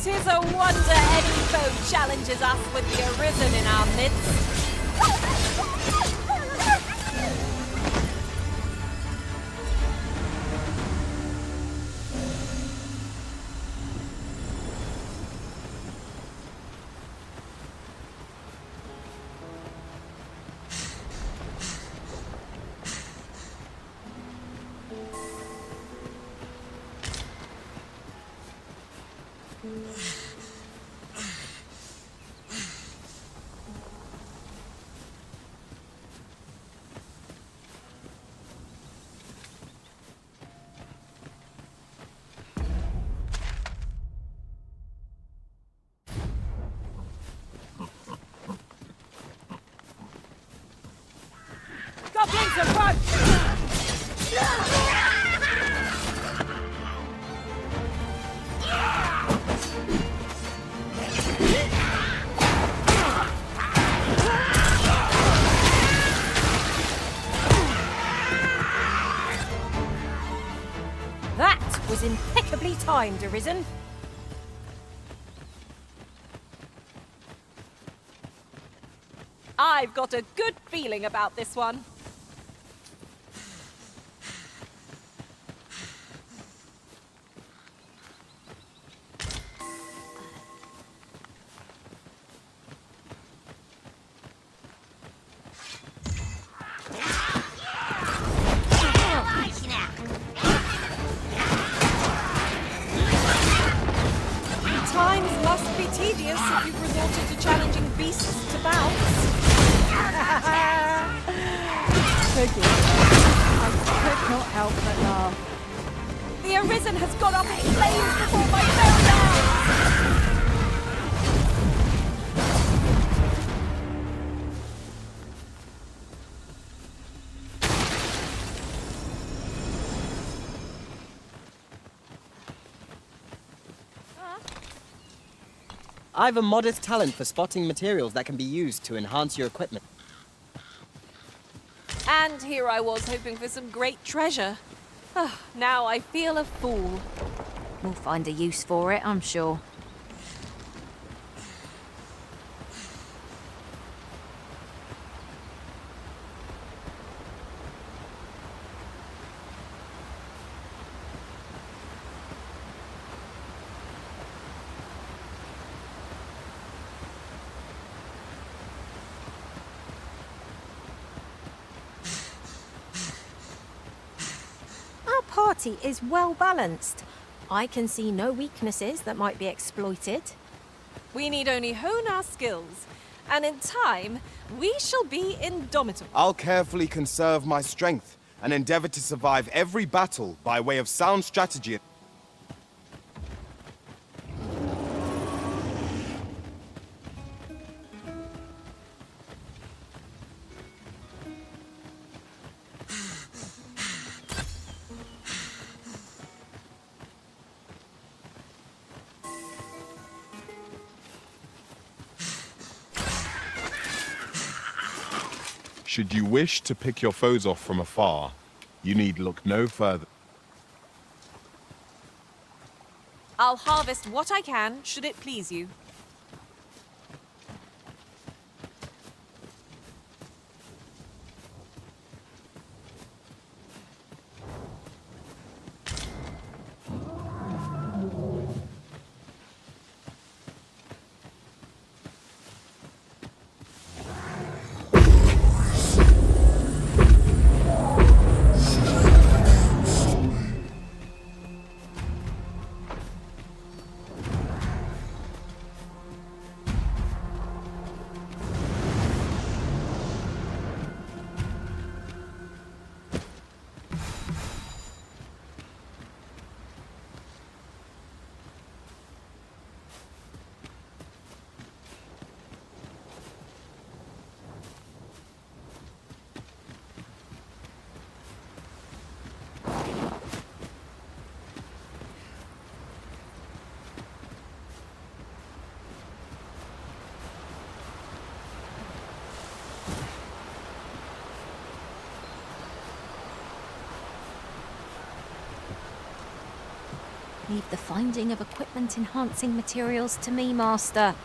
Tis a wonder any foe challenges us with the arisen in our midst. Goblins approach! That was impeccably timed, Arisen. I've got a good feeling about this one. Times must be tedious if you've resorted to challenging beasts to bounce. Forgive me. I could not help but laugh. The Arisen has gone up in flames before my very eyes! I've a modest talent for spotting materials that can be used to enhance your equipment. And here I was hoping for some great treasure. Now I feel a fool. We'll find a use for it, I'm sure. Our party is well balanced. I can see no weaknesses that might be exploited. We need only hone our skills, and in time, we shall be indomitable. I'll carefully conserve my strength and endeavor to survive every battle by way of sound strategy. Should you wish to pick your foes off from afar, you need look no further. I'll harvest what I can, should it please you. Leave the finding of equipment-enhancing materials to me, Master.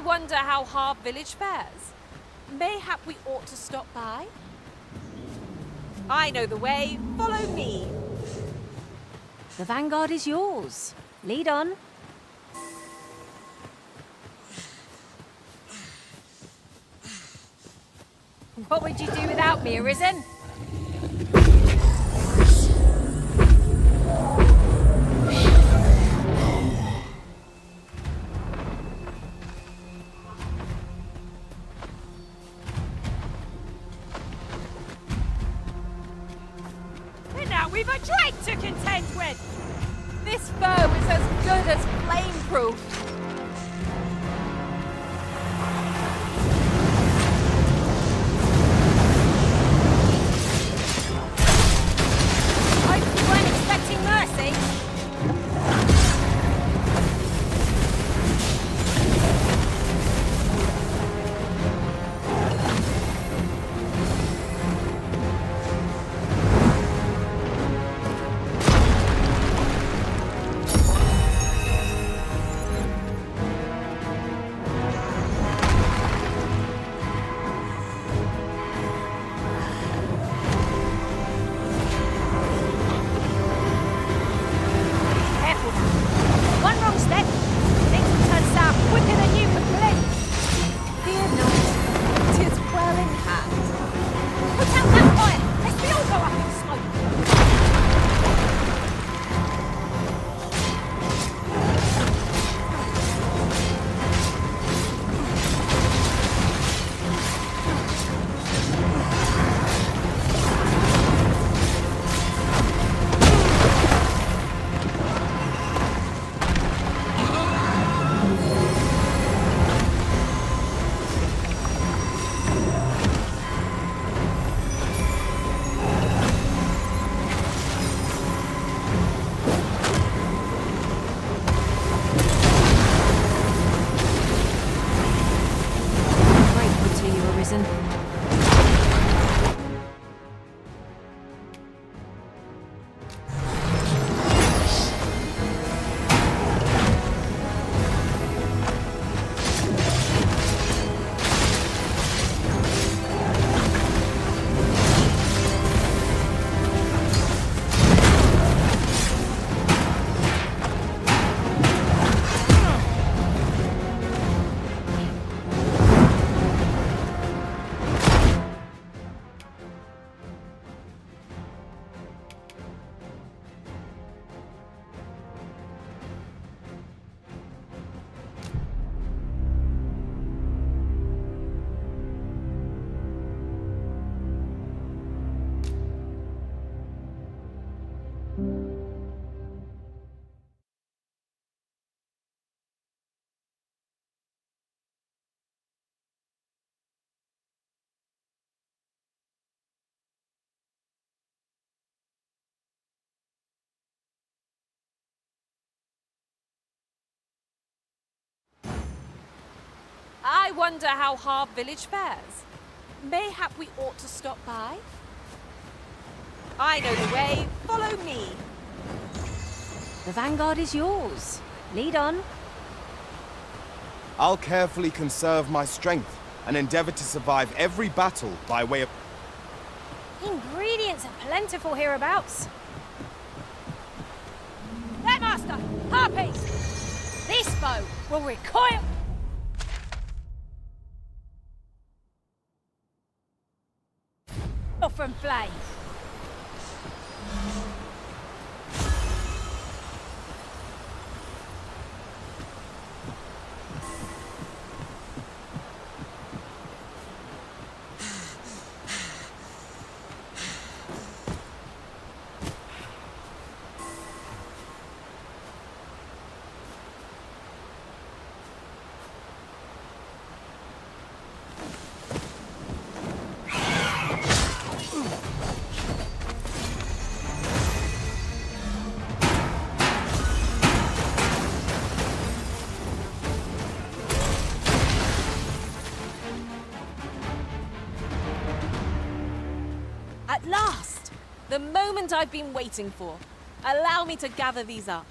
wonder how Harv Village fares. Mayhap we ought to stop by? I know the way. Follow me. The vanguard is yours. Lead on. What would you do without me, Arisen? And now we've a drag to contend with! This foe is as good as flame-proof. I wonder how Harv Village fares. Mayhap we ought to stop by? I know the way. Follow me. The vanguard is yours. Lead on. I'll carefully conserve my strength and endeavor to survive every battle by way of... Ingredients are plentiful hereabouts. There, Master! Harpies! This foe will recoil... from flames. At last! The moment I've been waiting for. Allow me to gather these up.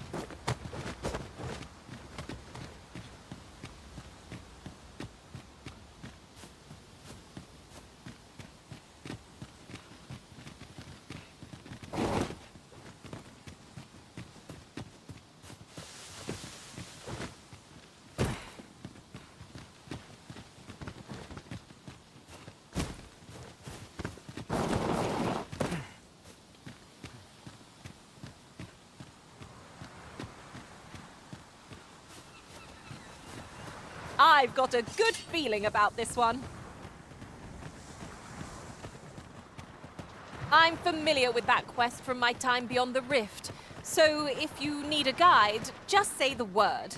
I've got a good feeling about this one. I'm familiar with that quest from my time beyond the rift, so if you need a guide, just say the word.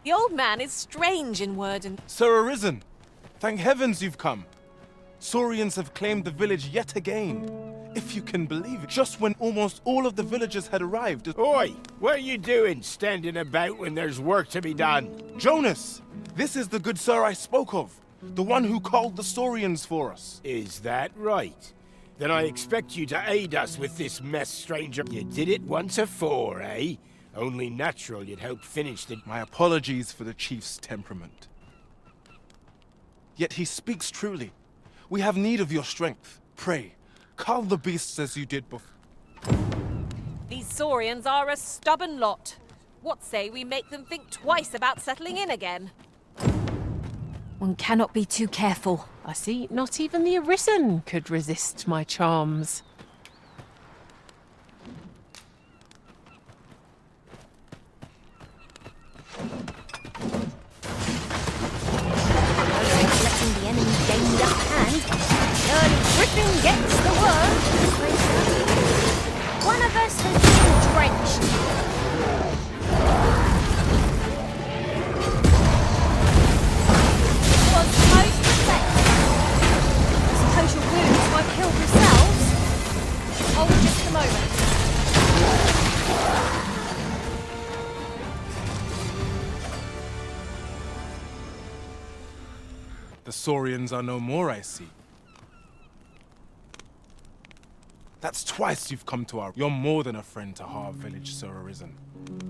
The old man is strange in word and... Sir Arisen, thank heavens you've come. Saurians have claimed the village yet again. If you can believe it, just when almost all of the villagers had arrived. Oi! What are you doing, standing about when there's work to be done? Jonas! This is the good sir I spoke of. The one who called the Saurians for us. Is that right? Then I expect you to aid us with this mess, stranger. You did it once afore, eh? Only natural you'd help finish the... My apologies for the chief's temperament. Yet he speaks truly. We have need of your strength. Pray, cull the beasts as you did before. These Saurians are a stubborn lot. What say we make them think twice about settling in again? One cannot be too careful. I see not even the Arisen could resist my charms. Letting the enemy gain the upper hand. Early Griffin gets the word. One of us has been drenched. Suppose your wounds won't heal themselves. Hold just a moment. The Saurians are no more, I see. That's twice you've come to our... You're more than a friend to our village, Sir Arisen.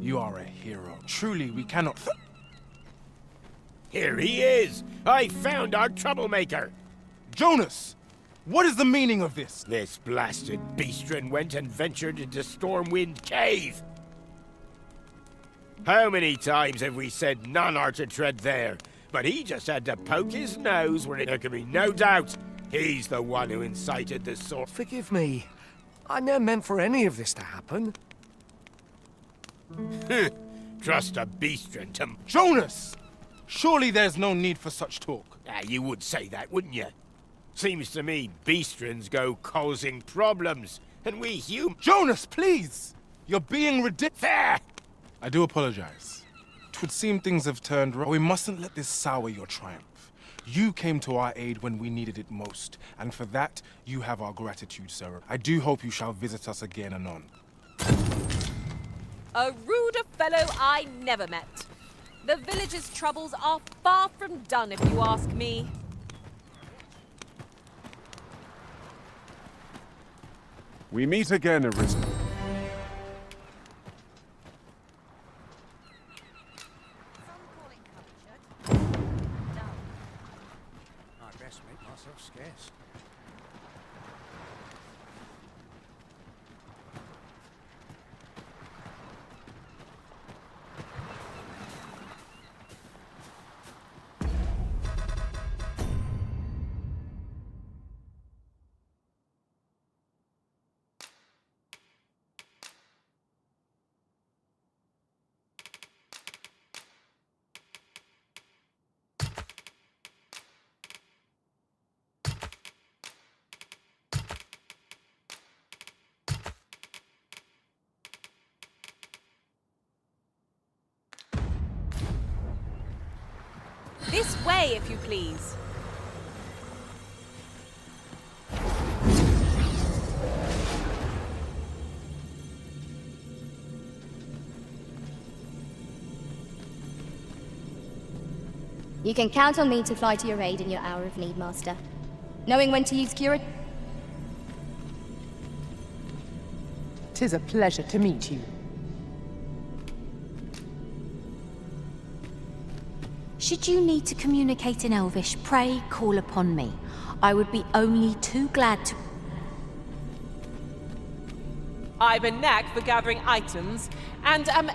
You are a hero. Truly, we cannot... Here he is! I found our troublemaker! Jonas! What is the meaning of this? This blasted beastren went and ventured into Stormwind Cave! How many times have we said none are to tread there? But he just had to poke his nose where there can be no doubt he's the one who incited the sword. Forgive me. I never meant for any of this to happen. Trust a beastren to... Jonas! Surely there's no need for such talk. You would say that, wouldn't you? Seems to me beastrens go causing problems, and we humans... Jonas, please! You're being ridiculous. There! I do apologize. 'Twould seem things have turned wrong. We mustn't let this sour your triumph. You came to our aid when we needed it most, and for that, you have our gratitude, sir. I do hope you shall visit us again anon. A ruder fellow I never met. The village's troubles are far from done, if you ask me. We meet again, Arisen. I best make myself scarce. This way, if you please. You can count on me to fly to your aid in your hour of need, Master. Knowing when to use cure... 'Tis a pleasure to meet you. Should you need to communicate in Elvish, pray call upon me. I would be only too glad to... I've a knack for gathering items, and am...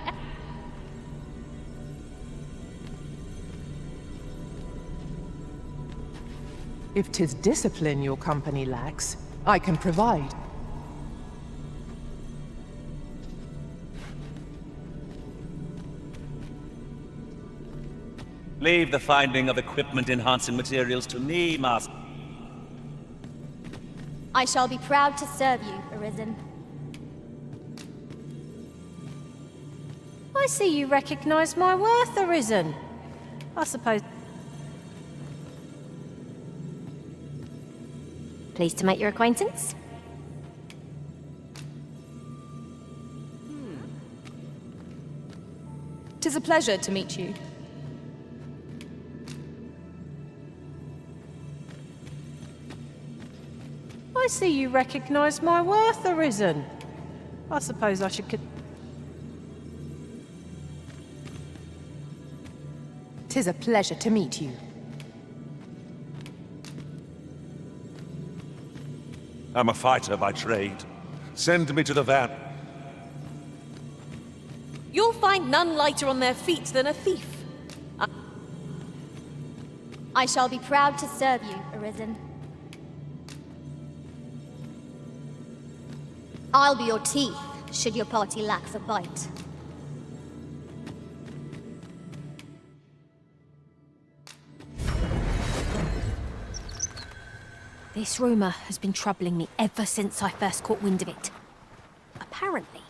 If 'tis discipline your company lacks, I can provide. Leave the finding of equipment-enhancing materials to me, Master. I shall be proud to serve you, Arisen. I see you recognize my worth, Arisen. I suppose... Pleased to make your acquaintance. Tis a pleasure to meet you. I see you recognize my worth, Arisen. I suppose I should... Tis a pleasure to meet you. I'm a fighter by trade. Send me to the van. You'll find none lighter on their feet than a thief. I shall be proud to serve you, Arisen. I'll be your teeth, should your party lack the bite. This rumor has been troubling me ever since I first caught wind of it. Apparently,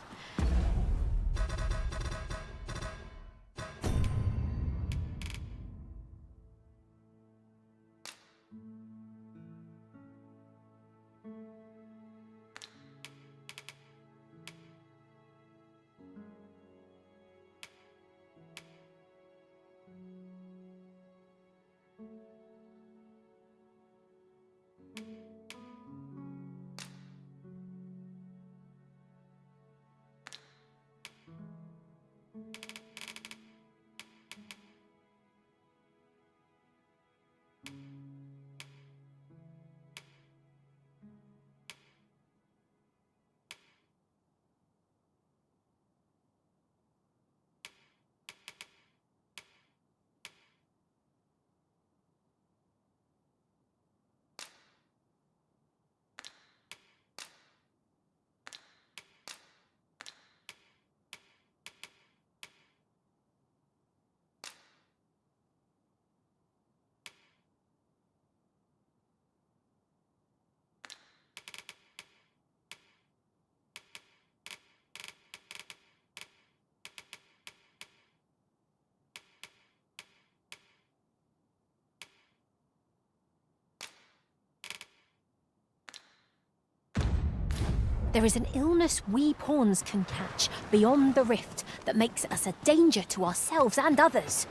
there is an illness we pawns can catch beyond the rift that makes us a danger to ourselves and others.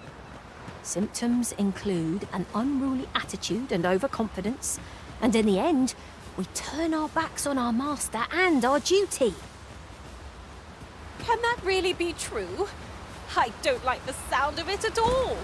Symptoms include an unruly attitude and overconfidence, and in the end, we turn our backs on our master and our duty. Can that really be true? I don't like the sound of it at all.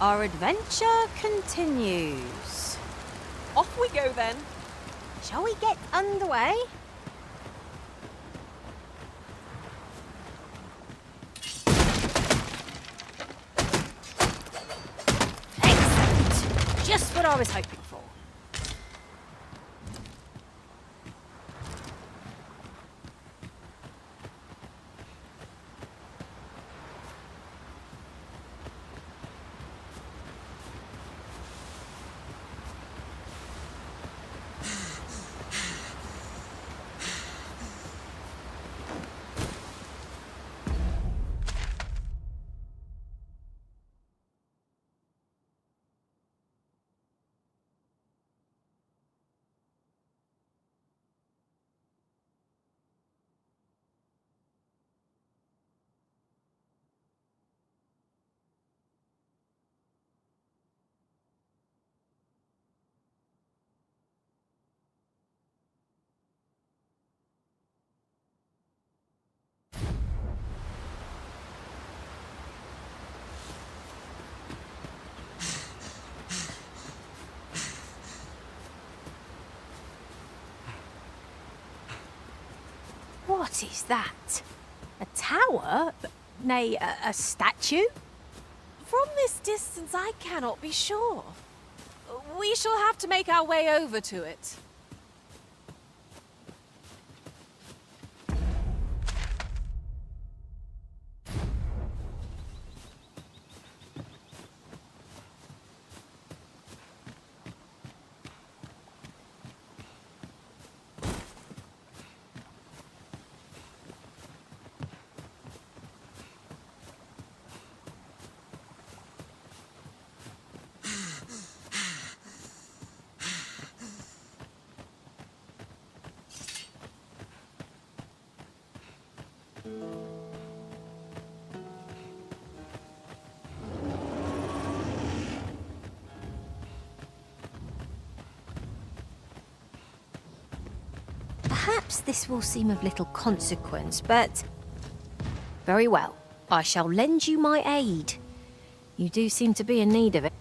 Our adventure continues. Off we go then. Shall we get underway? Excellent! Just what I was hoping for. What is that? A tower? Nay, a statue? From this distance, I cannot be sure. We shall have to make our way over to it. Perhaps this will seem of little consequence, but... Very well. I shall lend you my aid. You do seem to be in need of it.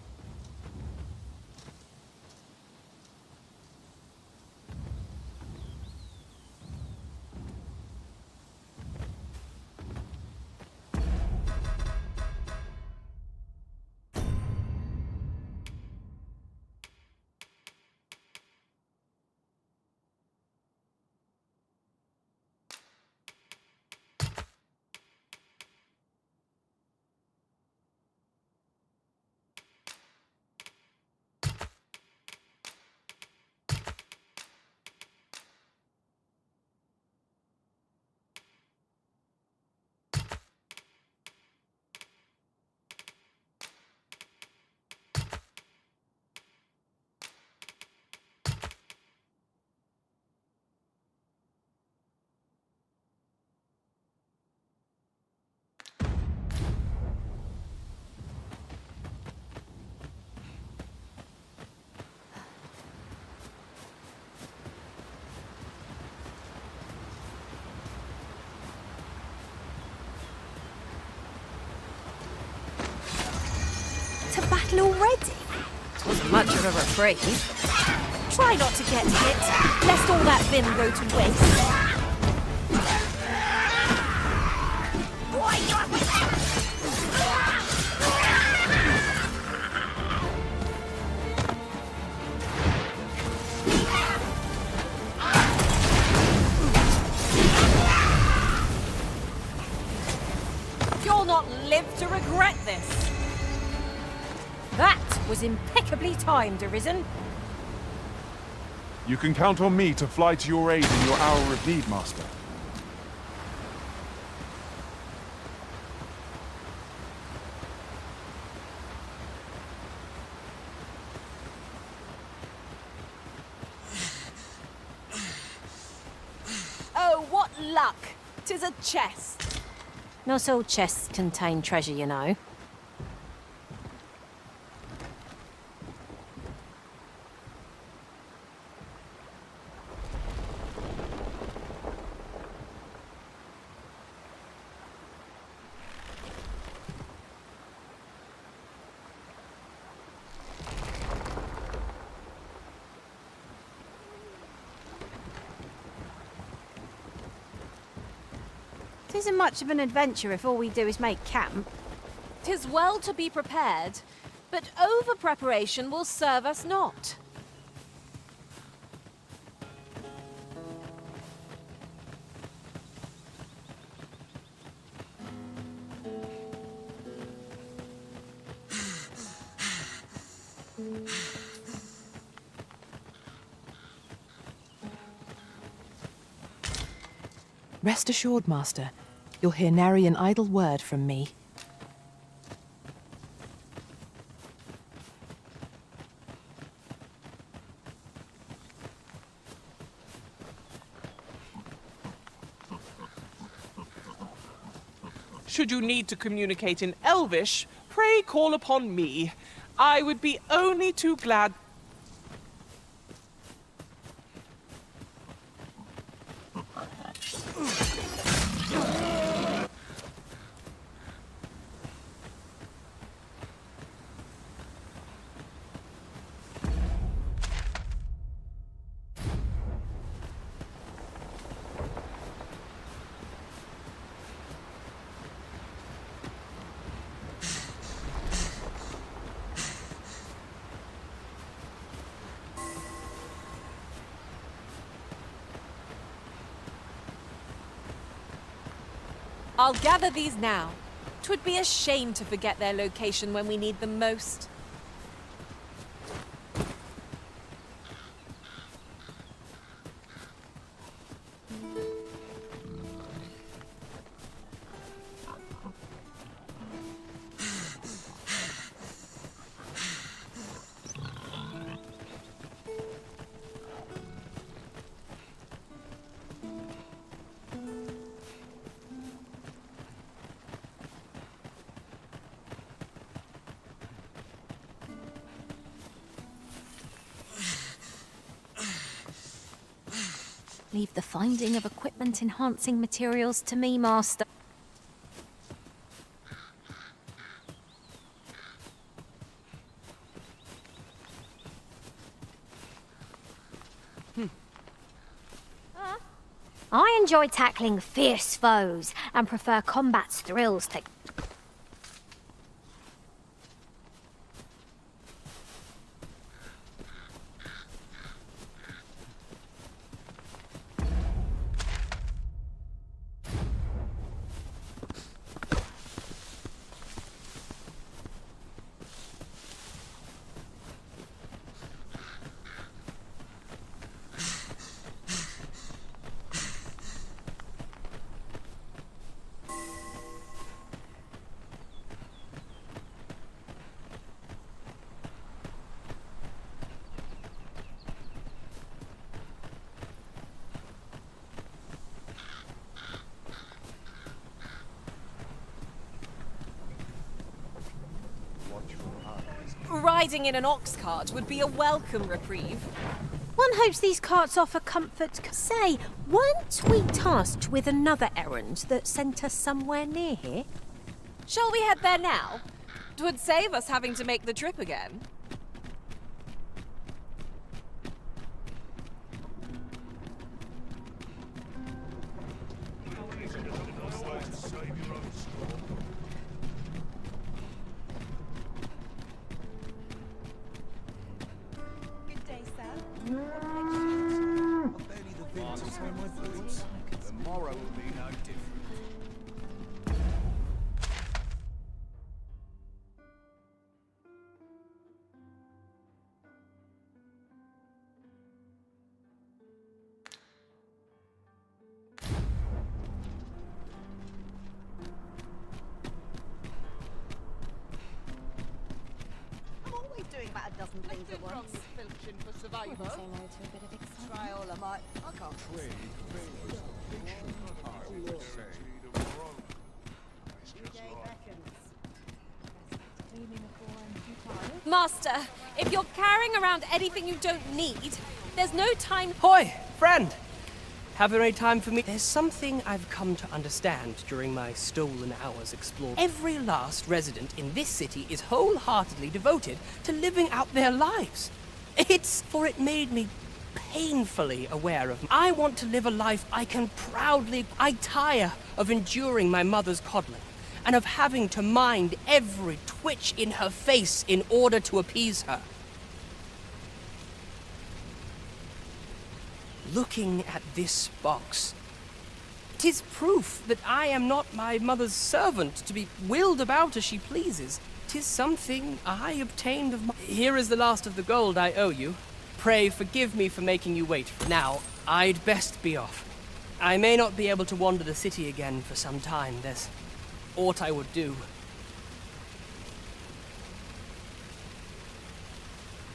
To battle already? 'Twas much of a reprieve. Try not to get hit, lest all that vim go to waste. You'll not live to regret this. That was impeccably timed, Arisen. You can count on me to fly to your aid in your hour of need, Master. Oh, what luck! 'Tis a chest. Not all chests contain treasure, you know. It isn't much of an adventure if all we do is make camp. 'Tis well to be prepared, but over-preparation will serve us not. Rest assured, Master. You'll hear nary an idle word from me. Should you need to communicate in Elvish, pray call upon me. I would be only too glad. I'll gather these now. 'Twould be a shame to forget their location when we need them most. Leave the finding of equipment-enhancing materials to me, Master. I enjoy tackling fierce foes and prefer combat's thrills to... Riding in an ox cart would be a welcome reprieve. One hopes these carts offer comfort. Say, weren't we tasked with another errand that sent us somewhere near here? Shall we head there now? 'Twould save us having to make the trip again. Tomorrow will be no different. I'm always doing about a dozen things at once. Try Hola, mate. I can't Master, if you're carrying around anything you don't need, there's no time... Hoi, friend! Have there any time for me? There's something I've come to understand during my stolen hours exploring. Every last resident in this city is wholeheartedly devoted to living out their lives. It made me painfully aware of... I want to live a life I can proudly... I tire of enduring my mother's coddling, and of having to mind every twitch in her face in order to appease her. Looking at this box, 'tis proof that I am not my mother's servant to be wheeled about as she pleases. 'Tis something I obtained of my... Here is the last of the gold I owe you. Pray forgive me for making you wait. Now, I'd best be off. I may not be able to wander the city again for some time. There's aught I would do.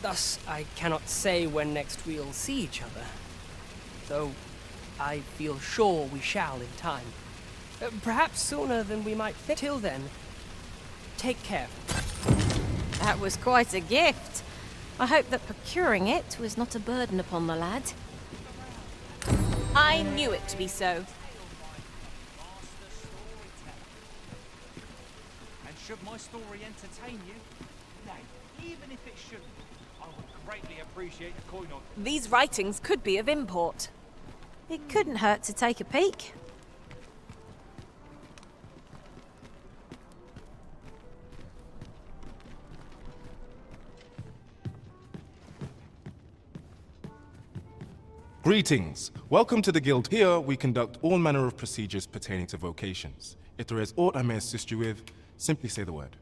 Thus, I cannot say when next we'll see each other, though I feel sure we shall in time. Perhaps sooner than we might think. Till then, take care. That was quite a gift. I hope that procuring it was not a burden upon the lad. I knew it to be so. And should my story entertain you, nay, even if it shouldn't, I would greatly appreciate the coin on. These writings could be of import. It couldn't hurt to take a peek. Greetings. Welcome to the Guild. Here, we conduct all manner of procedures pertaining to vocations. If there is aught I may assist you with, simply say the word.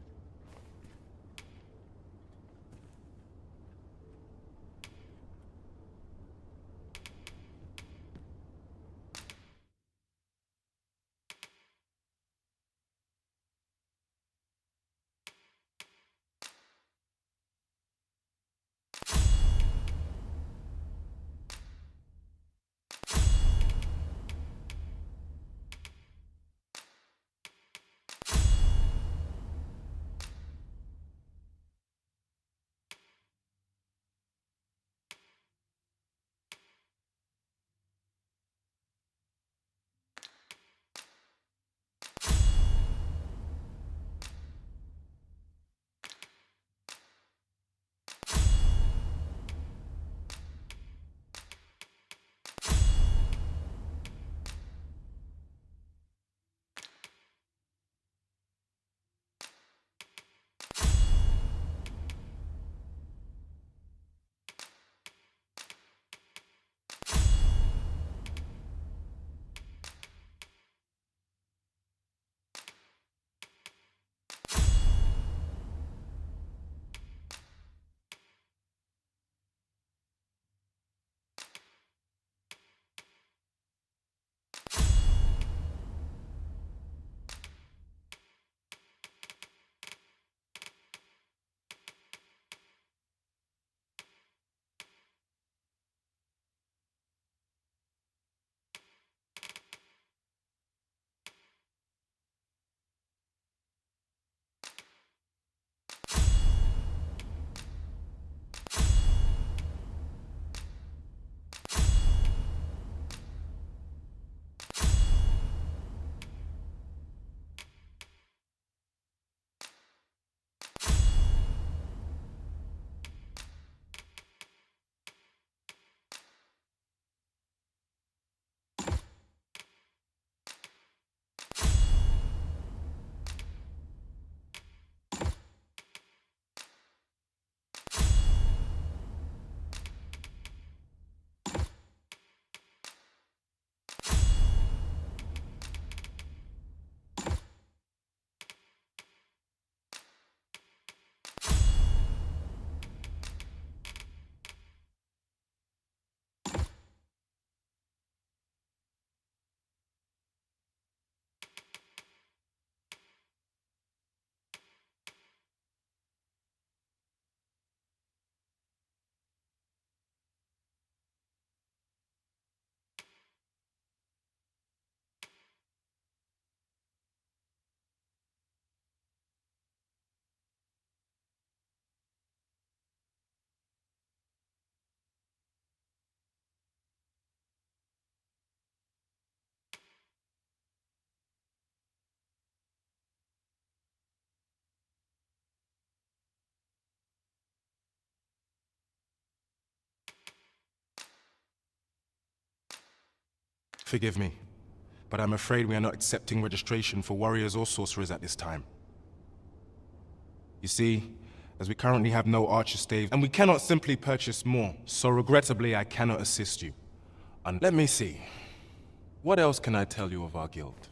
Forgive me, but I'm afraid we are not accepting registration for warriors or sorcerers at this time. You see, as we currently have no archer staves, and we cannot simply purchase more, so regrettably I cannot assist you. And let me see. What else can I tell you of our guild?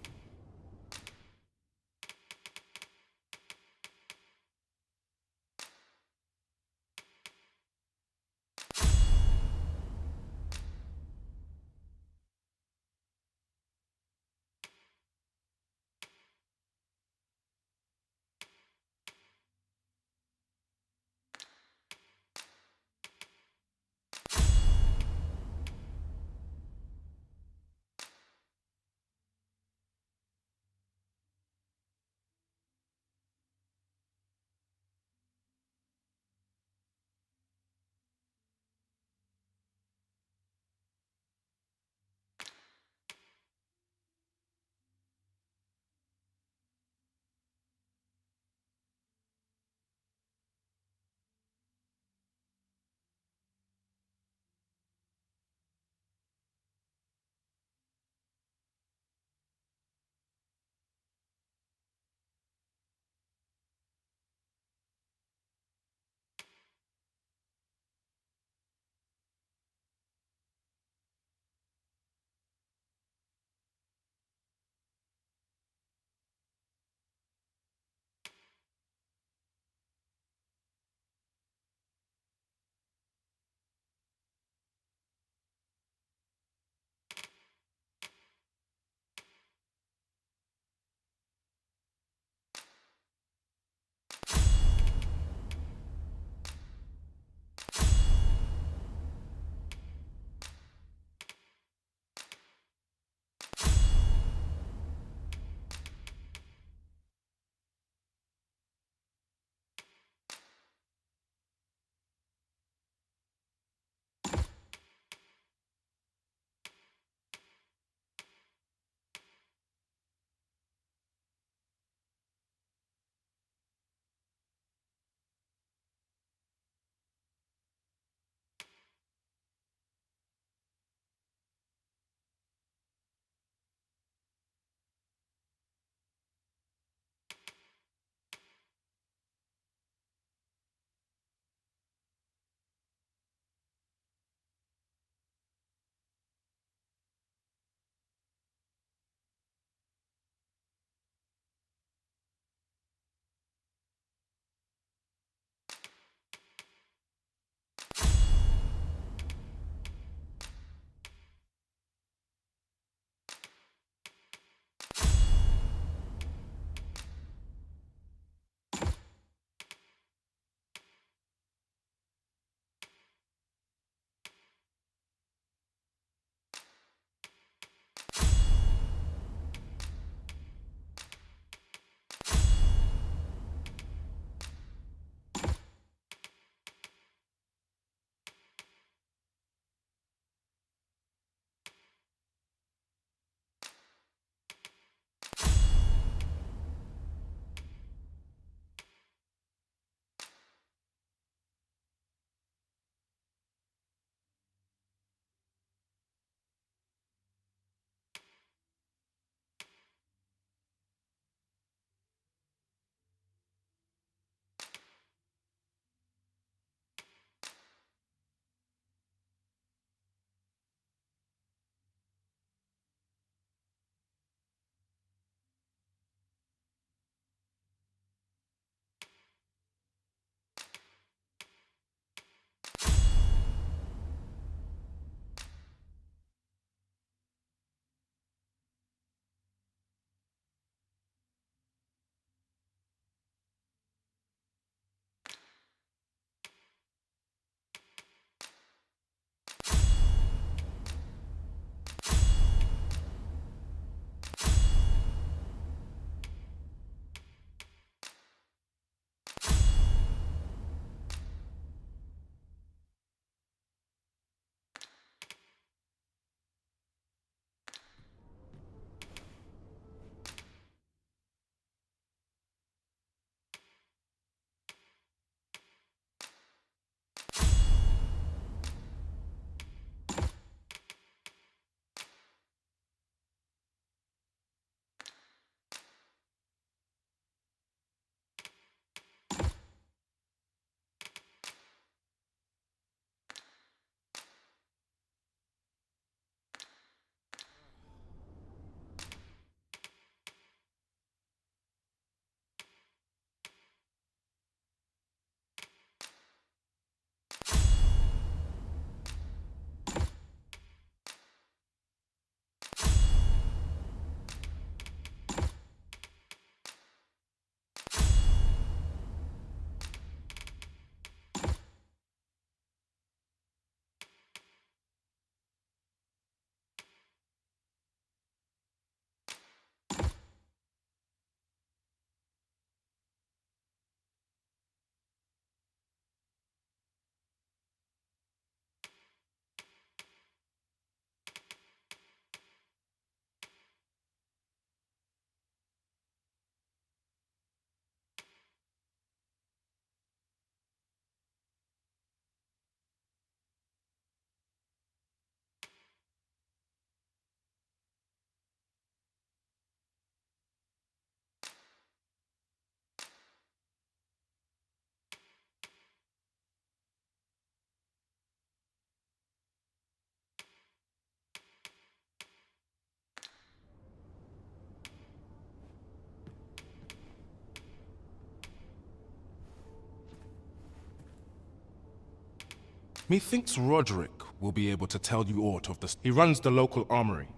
Methinks Roderick will be able to tell you aught of this. He runs the local armory.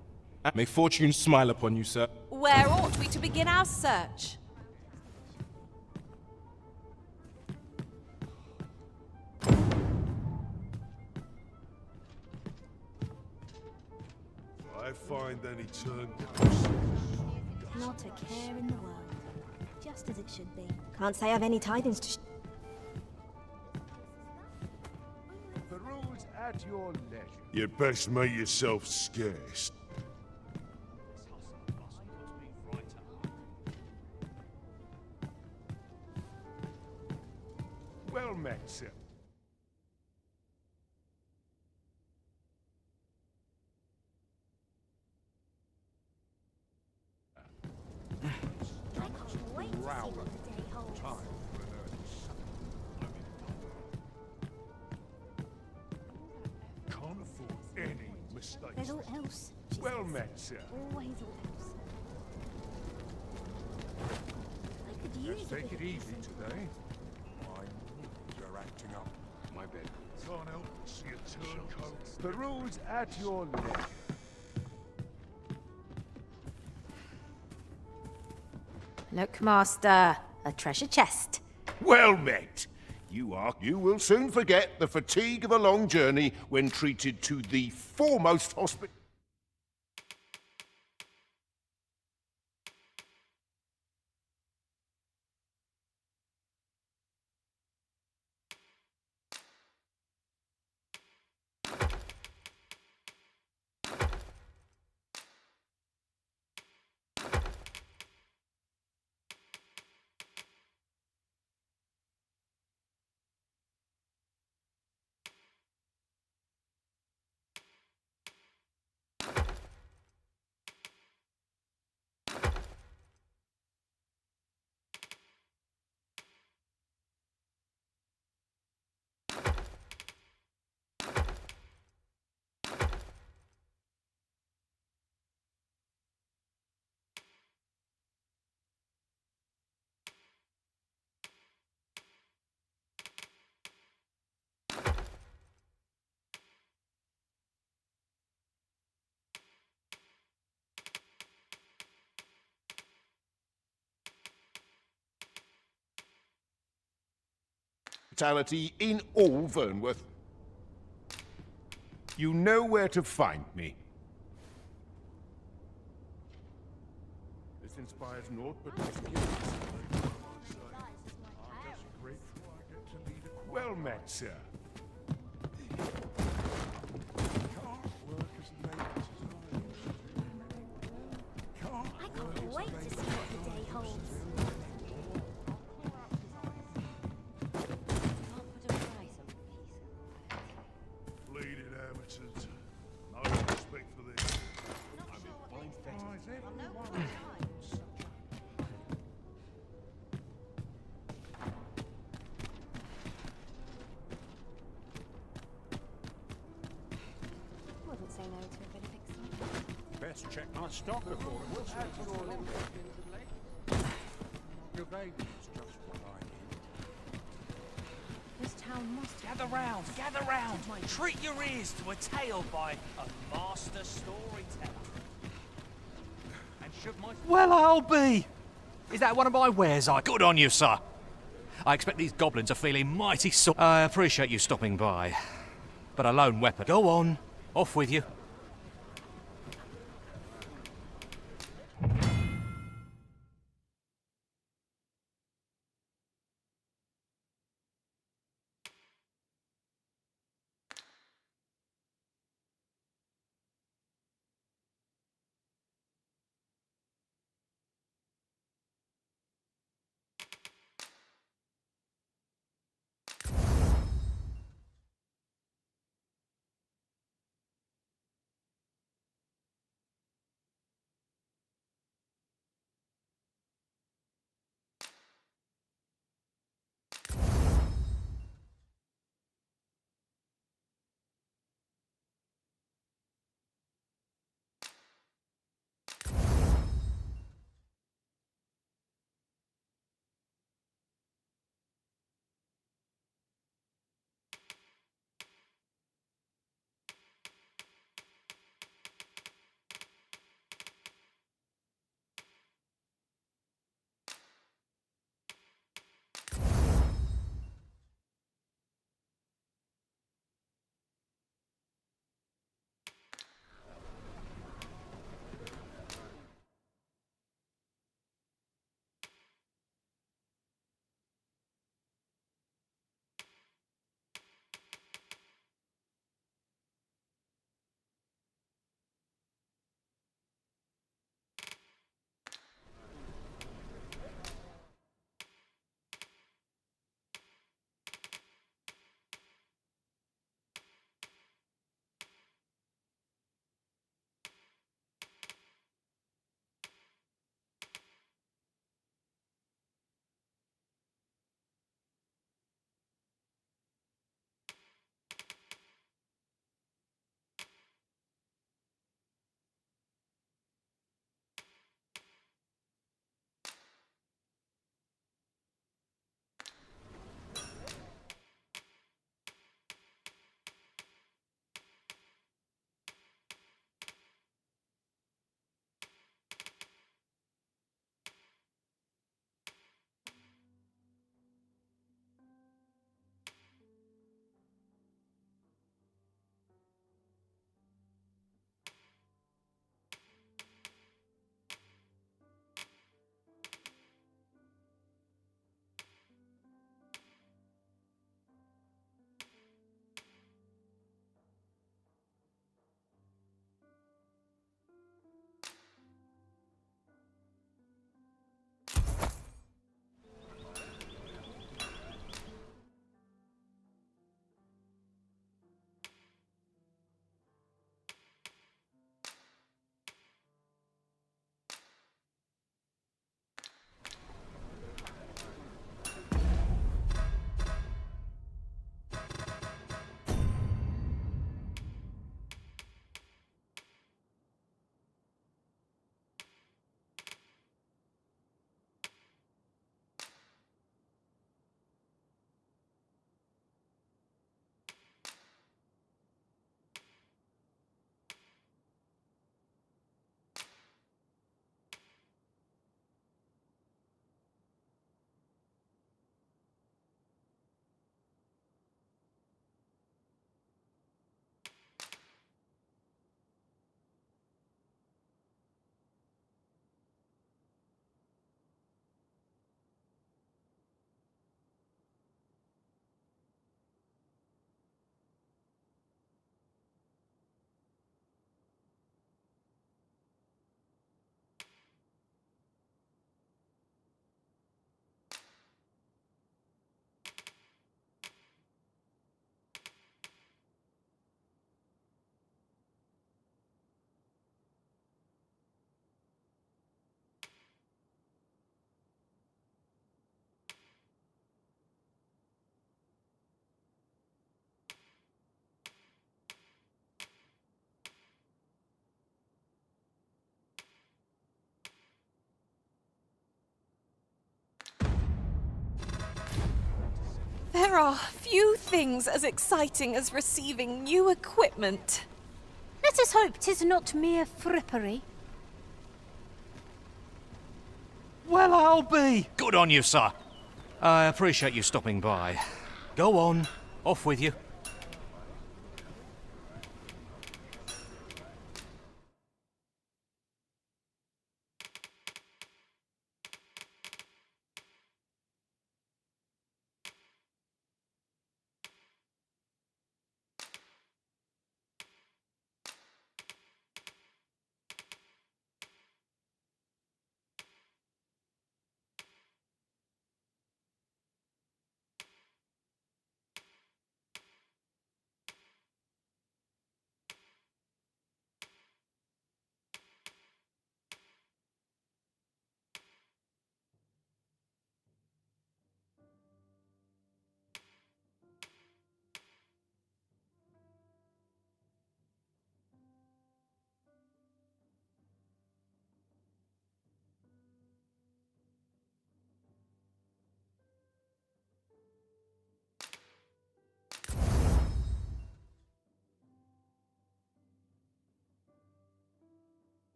May fortune smile upon you, sir. Where ought we to begin our search? I find any turn. Not a care in the world. Just as it should be. Can't say I've any tidings to The rules at your leisure. You'd best make yourself scarce. Well met, sir. Can't afford any mistakes. There's all else. Well met, sir. Always all else. I could use Let's a take bit it of easy decent- today. You're acting up. My bed. Can't help but see a turncoat. The rules at your leisure. Look, Master, a treasure chest. Well met. You will soon forget the fatigue of a long journey when treated to the foremost hospital. Hospitality in all Vernworth. You know where to find me. This inspires naught but Well met, sir. I can't wait to see what the day holds. bleeding amateurs. No respect for this. Wouldn't say no to a bit of excitement. Best check my stock before it will start. Your baby's just what I need. This town must Gather round. Treat your ears to a tale by a master storyteller. And should my... Well, I'll be. Is that one of my wares? Good on you, sir. I expect these goblins are feeling mighty sore. I appreciate you stopping by. But a lone weapon. Go on. Off with you. There are few things as exciting as receiving new equipment. Let us hope 'tis not mere frippery. Well, I'll be. Good on you, sir. I appreciate you stopping by. Go on, off with you.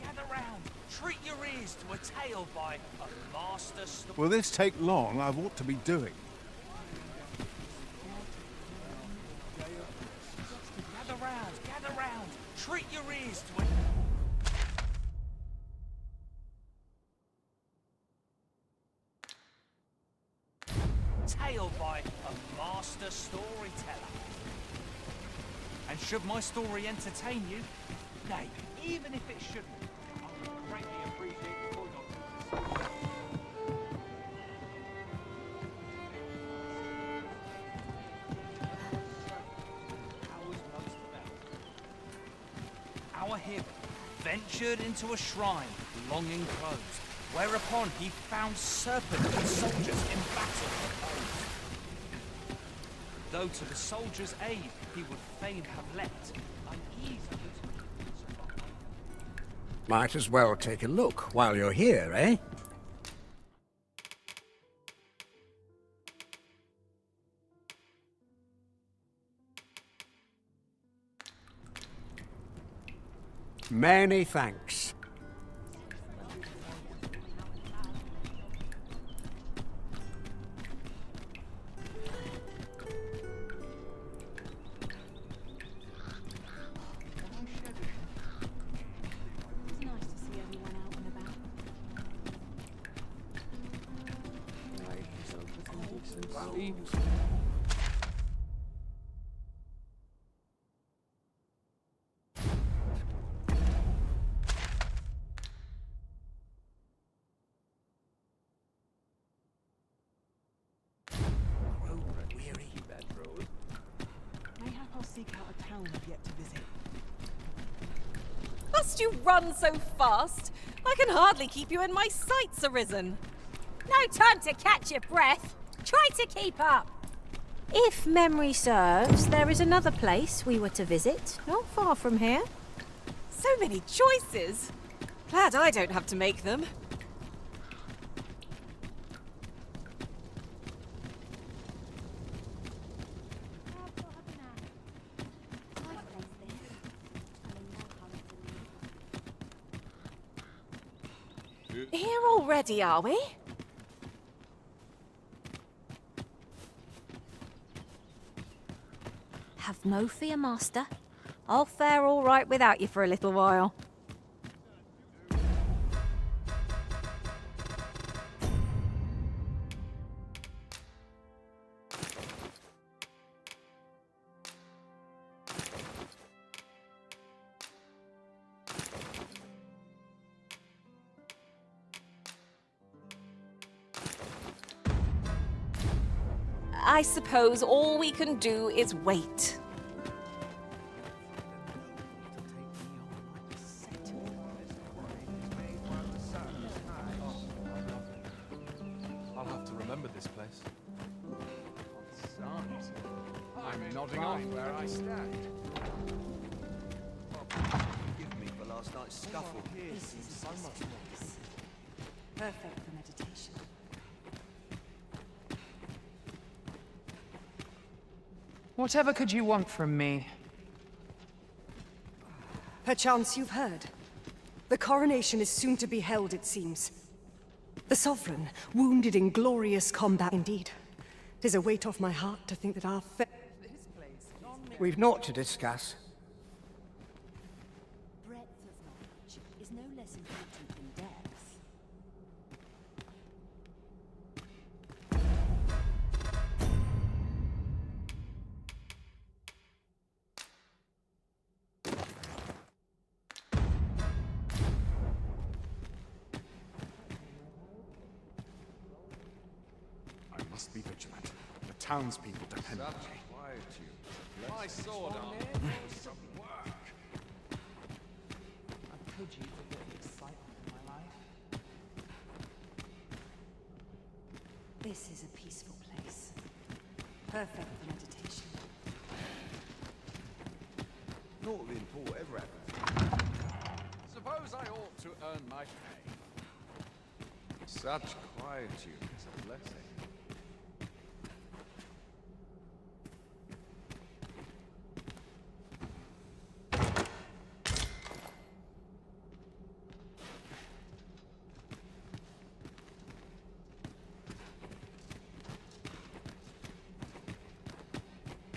Gather round. Treat your ears to a tale by a master story. Will this take long? I've ought to be doing. Gather round. Treat your ears to a tale by a master storyteller. And should my story entertain you, nay, even if it shouldn't, I would greatly appreciate your notice. Our hero ventured into a shrine long enclosed, whereupon he found serpent and soldiers in battle opposed. Though to the soldiers' aid he would fain have leapt, uneasy. Might as well take a look while you're here, eh? Many thanks. I'll seek out a town I've yet to visit. Must you run so fast? I can hardly keep you in my sights, Arisen. No time to catch your breath. Try to keep up. If memory serves, there is another place we were to visit, not far from here. So many choices. Glad I don't have to make them. Here already, are we? Have no fear, Master. I'll fare all right without you for a little while. I suppose all we can do is wait. I'll have to remember this place. I'm nodding off where I stand. Forgive me for last night's scuffle. This is so much more. Perfect for meditation. Whatever could you want from me? Perchance you've heard. The coronation is soon to be held, it seems. The Sovereign, wounded in glorious combat indeed. 'Tis a weight off my heart to think that our We've naught to discuss. Breadth of knowledge is no less important than depth. I must be vigilant. The townspeople depend on me. My sword arm needs some work. I could use a bit of excitement in my life. This is a peaceful place. Perfect for meditation. Not of import ever happened. Suppose I ought to earn my pay. Such quietude is a blessing.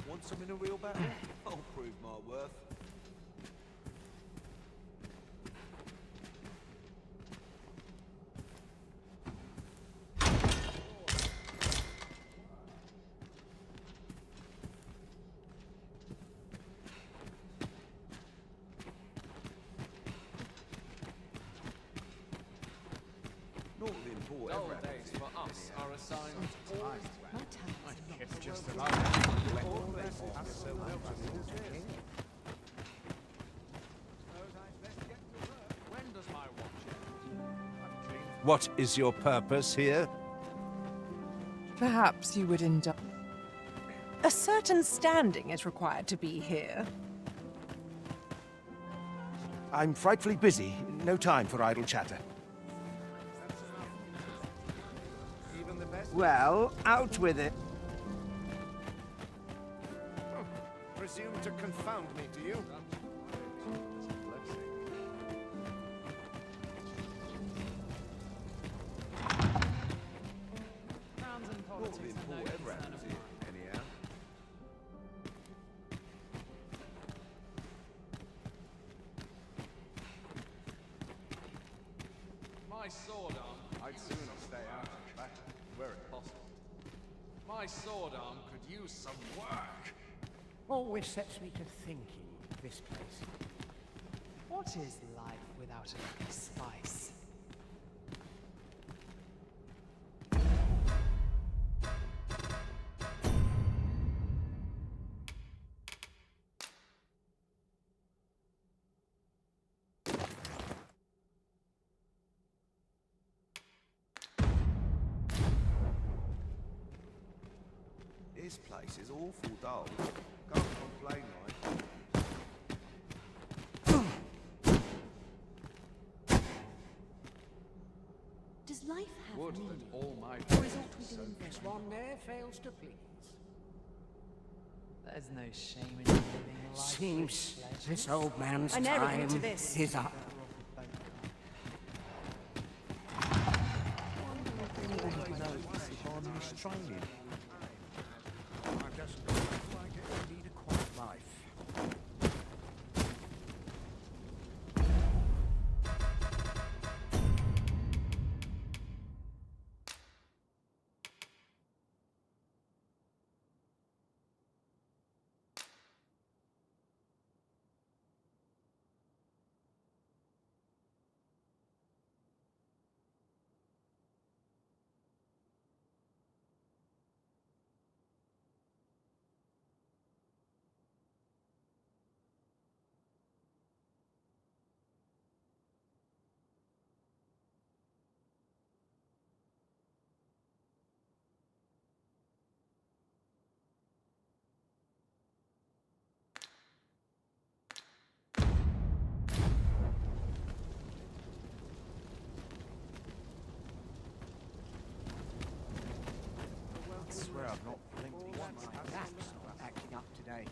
Want some in a real battle? I'll prove my worth. Not of import ever Dull happened. days for us are assigned to time. I guess just about When does my watch end? What is your purpose here? Perhaps you would indulge. A certain standing is required to be here. I'm frightfully busy. No time for idle chatter. Well, out with it. Presume to confound me, do you? My sword arm, I'd sooner stay out of battle, were it possible. My sword arm could use some work. Always sets me to thinking, this place. What is life without a little spice? place is awful dull. Can't complain, like. Does life have Would meaning? that all my Or is what we do in This one there fails to please. There's no shame in living life. Seems this old man's I narrowed time you to this. is up. Training. I just don't like it. I need a quiet life. I swear I've not blinked once. My back's not acting up today.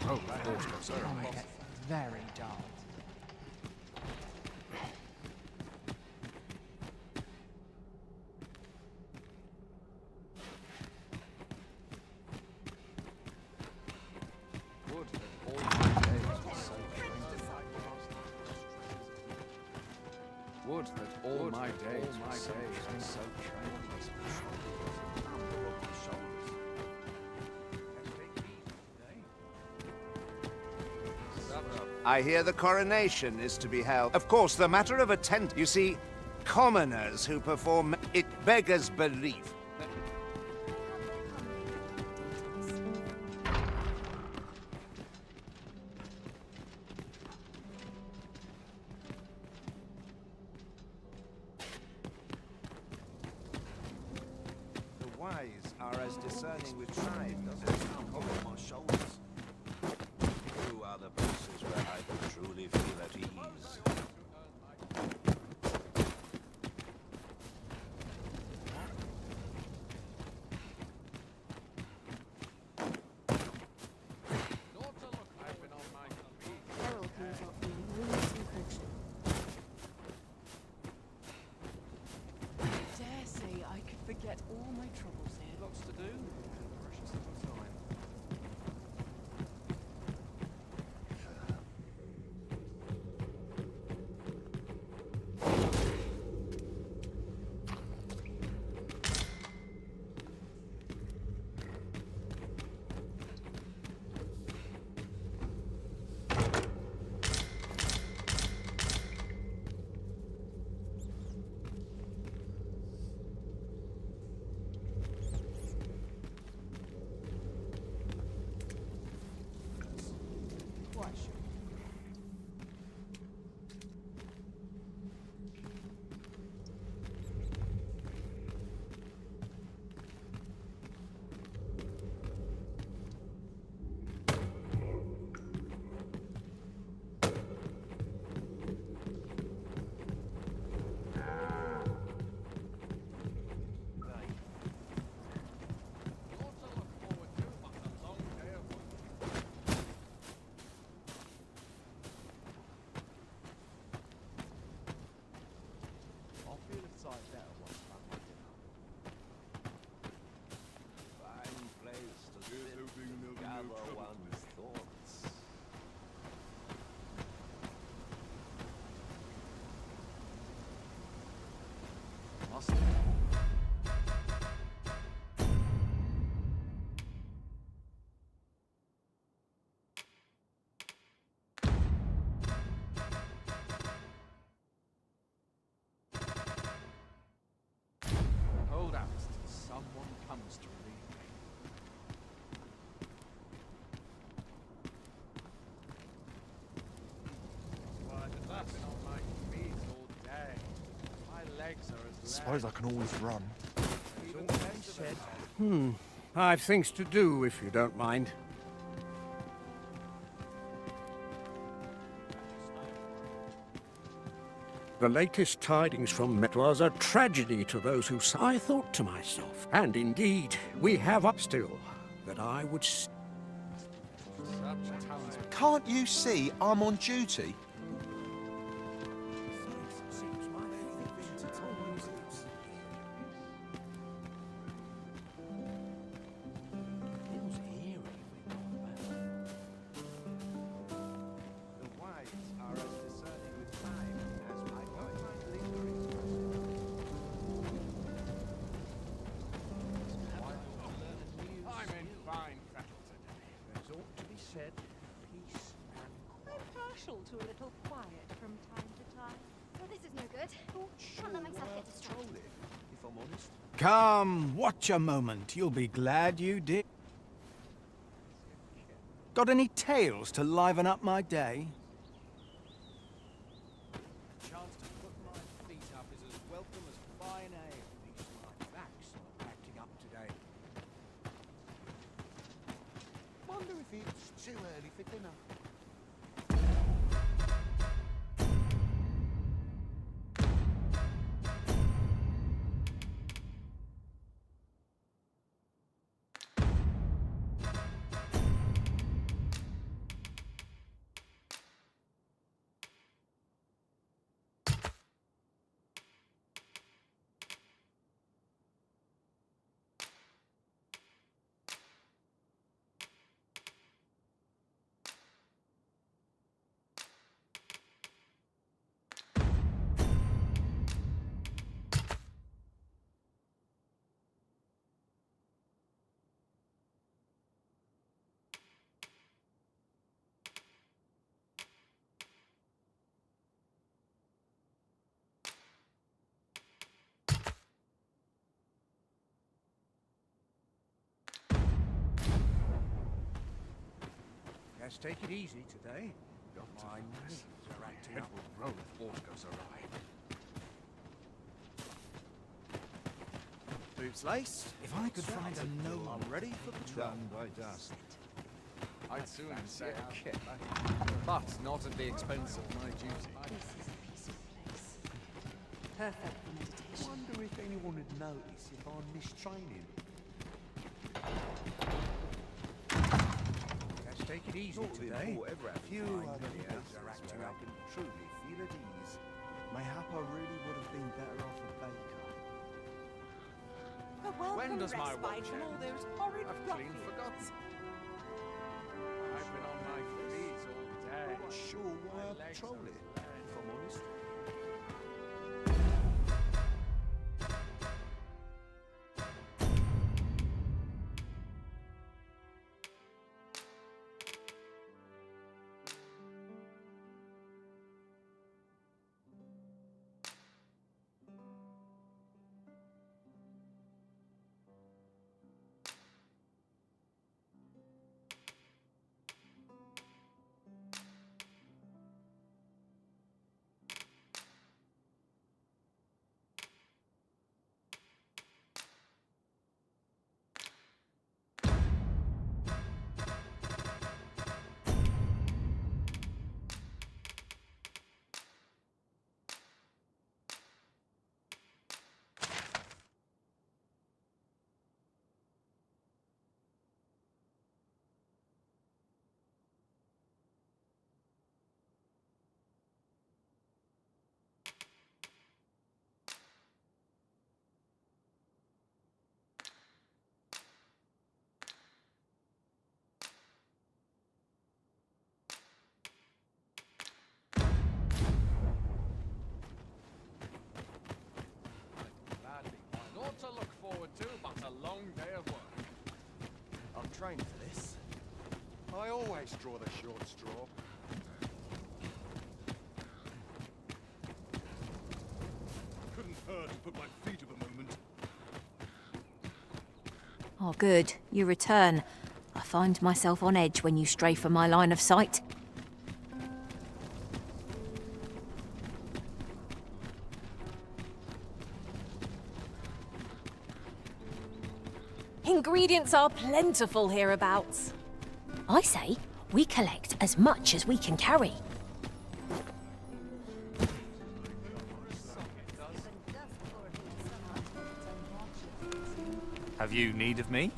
Oh, of course, no, sir. It gets very dull. Would that all my days were so Would that all my days were so I hear the coronation is to be held. Of course, the matter of attend. You see, commoners who perform it beggars belief. The wise are as discerning with time, doesn't it? Come on my shoulders. Who are the places where I can truly feel at ease? Carol comes up feeling really too Dare say I could forget all my troubles here. Lots to do. Precious little time. I'll feel a sight better once I'm at dinner. Fine place to sit, gather one's thoughts. Hold out till someone comes to relieve me. Well, I've been on my feet all day. My legs are as Suppose I can always run. Even they said I've things to do, if you don't mind. The latest tidings from Met was a tragedy to those who saw. I thought to myself, and indeed, we have up still, that I would... Can't you see I'm on duty? To a little quiet from time to time. Well, this is no good. Can't let myself get distracted. If I'm honest. Come, watch a moment. You'll be glad you did. Got any tales to liven up my day? Chance to put my feet up is as welcome as fine ale. These my backs are acting up today. Wonder if it's too early for dinner. Let's take it easy today. My knees are acting up. Roll if aught goes awry. Boots laced. If I could find a gnome, I'm ready for patrol. Done by dust. I'd soon say okay, but not at the expense of my duty. This is a peaceful place. Perfect for meditation. Wonder if anyone would notice if I missed training. Let's take it easy today. Few other are acting up and truly feel at ease. Mayhap I really would have been better off a baker. A welcome When does my respite watch from all end? those horrid I've clean ruffians. forgotten. I've been on my feet all day. I'm not sure why I patrol it, if I'm honest. Not to look forward to, but a long day of work. I'm trained for this. I always draw the short straw. Couldn't hurt to put my feet up a moment. Oh, good. You return. I find myself on edge when you stray from my line of sight. ingredients are plentiful hereabouts. I say we collect as much as we can carry. Have you need of me?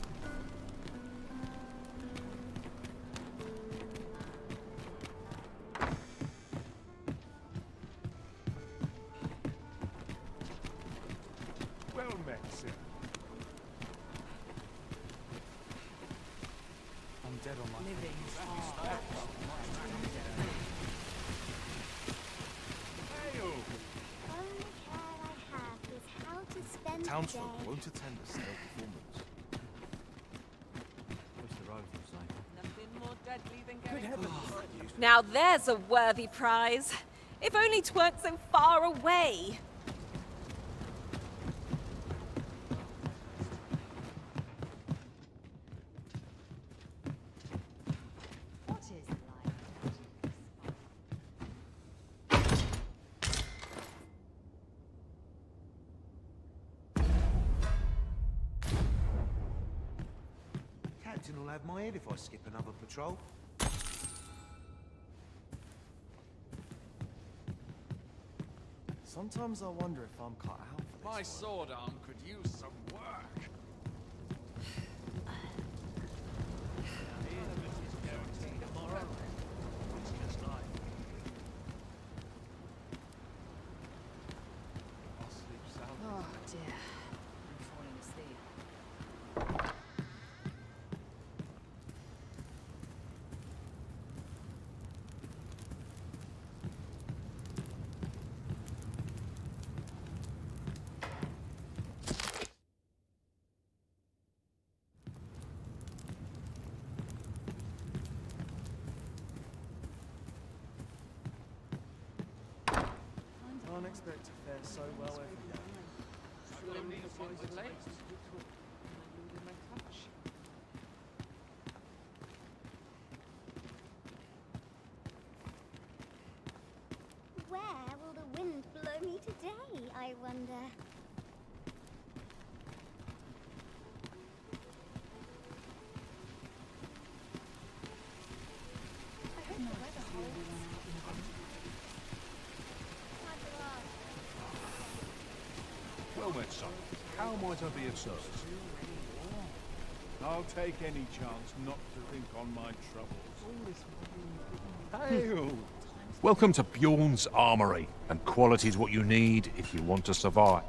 Well met, sir. I'm dead on my Living Townsfolk won't attend a stale performance. What's the road for saying? Nothing more deadly than going. Now there's a worthy prize. If only 'tweren't so far away. What is life? Captain will have my head if I skip another patrol. Sometimes I wonder if I'm cut out for this. My sword arm could use some work. Oh dear. I'm falling asleep. I don't expect to fare so well every day. Where will the wind blow me today, I wonder? Well met, son. How might I be of service? I'll take any chance not to think on my troubles. Hail! Welcome to Bjorn's Armory, and quality's what you need if you want to survive.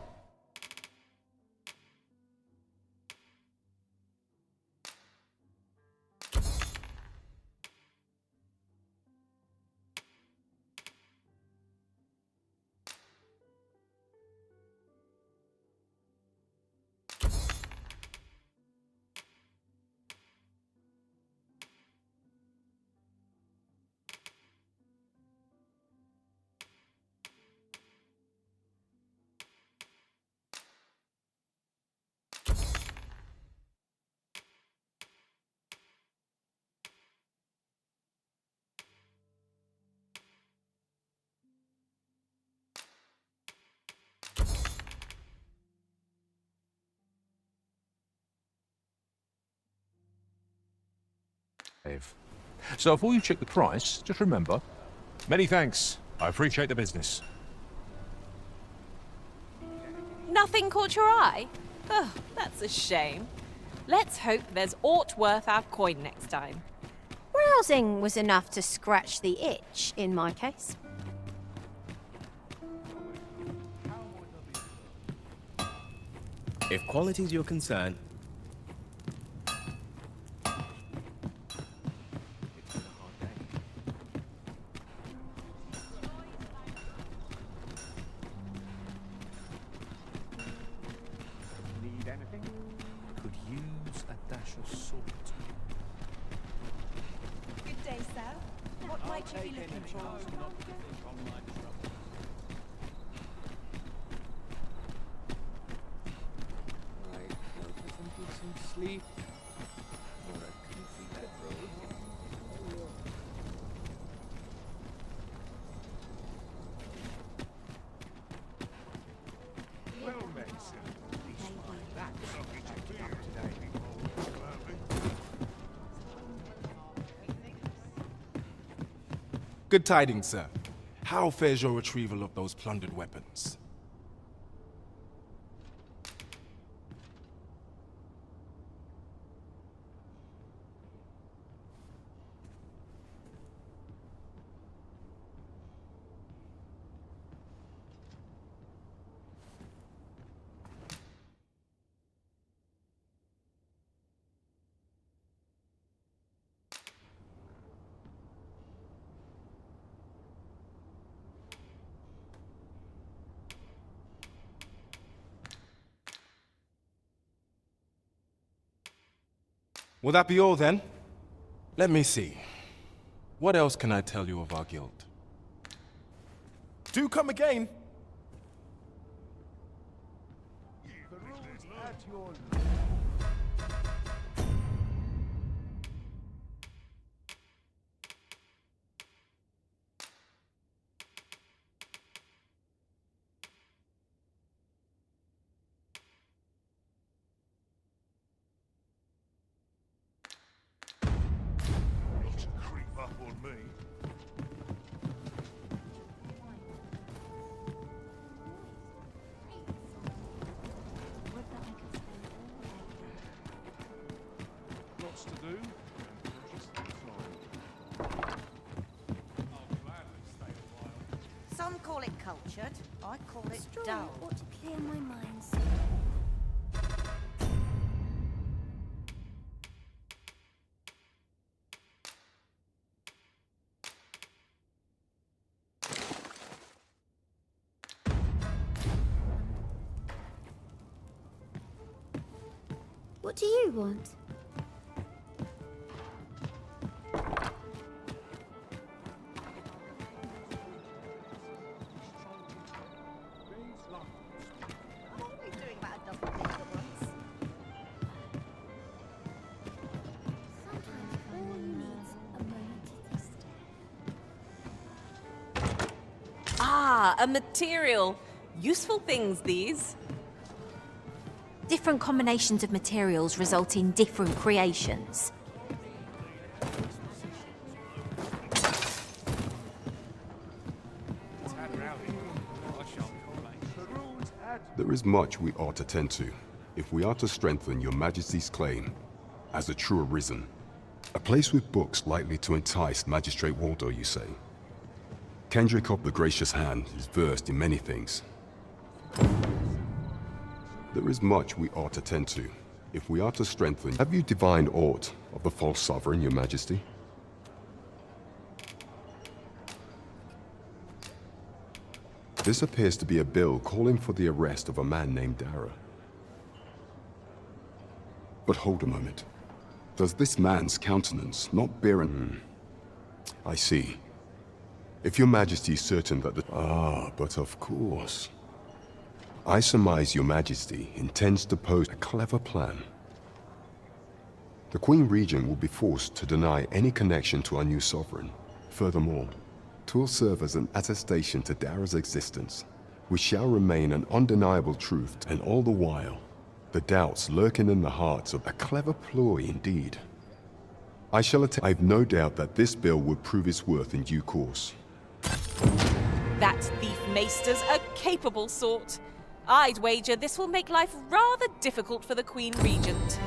So before you check the price, just remember, many thanks. I appreciate the business. Nothing caught your eye? Oh, that's a shame. Let's hope there's aught worth our coin next time. Browsing was enough to scratch the itch, in my case. If quality's your concern, Need anything? Could use a dash of salt. Good day, sir. What might you be looking for? Not to think on my troubles. Right, go for some decent sleep. Or a comfy bedroll. Well met, sir. That is up to date. Good tidings, sir. How fares your retrieval of those plundered weapons? Will that be all then? Let me see. What else can I tell you of our guild? Do come again! Some call it cultured, I call it dull. Ought to clear my mind. What do you want? Ah, a material. Useful things, these. Different combinations of materials result in different creations. There is much we ought to tend to, if we are to strengthen your Majesty's claim as a true arisen. A place with books likely to entice Magistrate Waldo, you say? Kendrick of the Gracious Hand is versed in many things. There is much we ought to tend to, if we are to strengthen. Have you divined aught of the false sovereign, your Majesty? This appears to be a bill calling for the arrest of a man named Dara. But hold a moment. Does this man's countenance not bear an... I see. If your Majesty is certain that the... Ah, but of course. I surmise your Majesty intends to pose a clever plan. The Queen Regent will be forced to deny any connection to our new sovereign. Furthermore, 'twill serve as an attestation to Dara's existence, which shall remain an undeniable truth, and all the while, the doubts lurking in the hearts of a clever ploy indeed. I shall I've no doubt that this bill would prove its worth in due course. That thief maester's a capable sort. I'd wager this will make life rather difficult for the Queen Regent.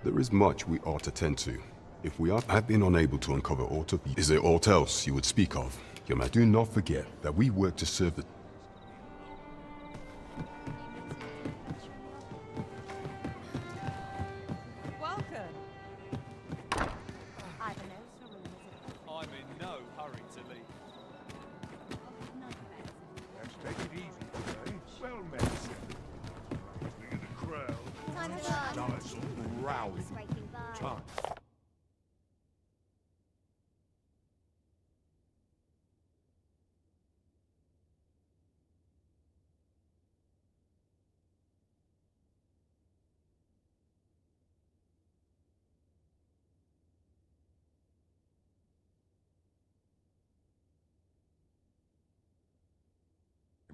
There is much we ought to tend to. If we have been unable to uncover aught of... Is there aught else you would speak of? Your Majesty, do not forget that we work to serve the... I'm in no hurry to leave. Let's take it easy today. Well met, sir. Look at the crowd. Time to go. Starts growling. Time.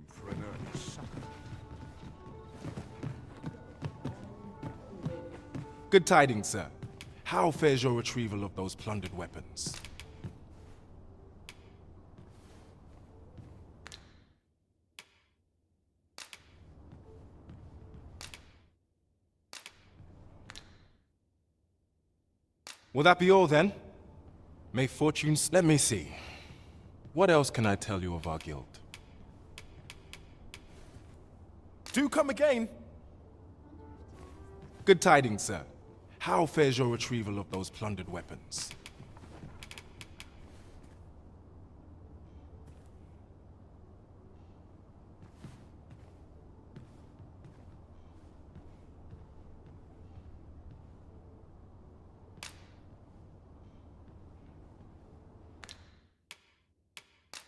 For an early supper. Good tidings, sir. How fares your retrieval of those plundered weapons? Will that be all then? May fortunes... Let me see. What else can I tell you of our guild? Do come again! Good tidings, sir. How fares your retrieval of those plundered weapons?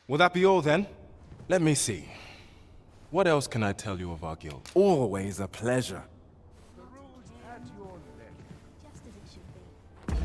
Will that be all then? Let me see. What else can I tell you of our guild? Always a pleasure. The rules at your leisure. Just as it should be.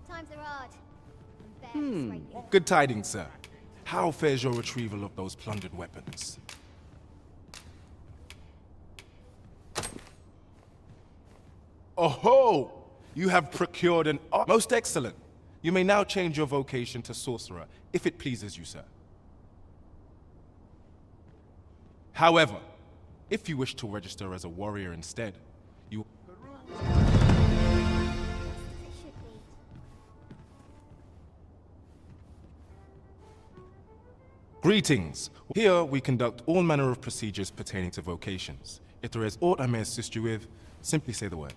Times are hard. And bear this Good tidings, sir. How fares your retrieval of those plundered weapons? Oh-ho! You have procured an... Most excellent. You may now change your vocation to sorcerer, if it pleases you, sir. However, if you wish to register as a warrior instead, you... Greetings. Here we conduct all manner of procedures pertaining to vocations. If there is aught I may assist you with, simply say the word.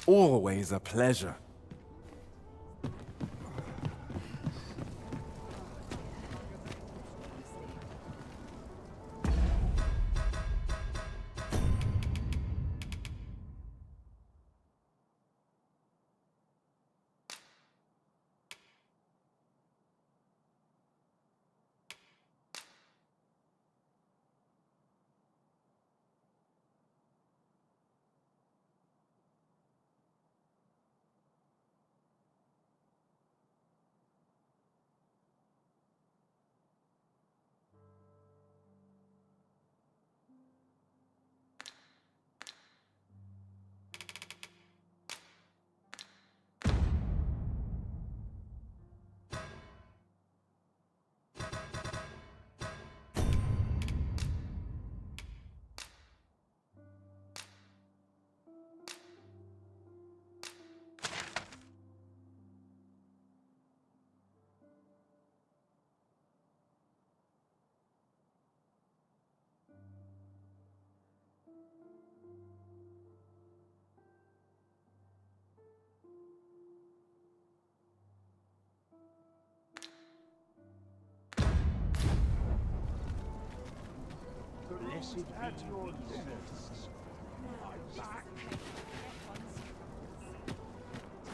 Always a pleasure. Blessed at your service. I'm back.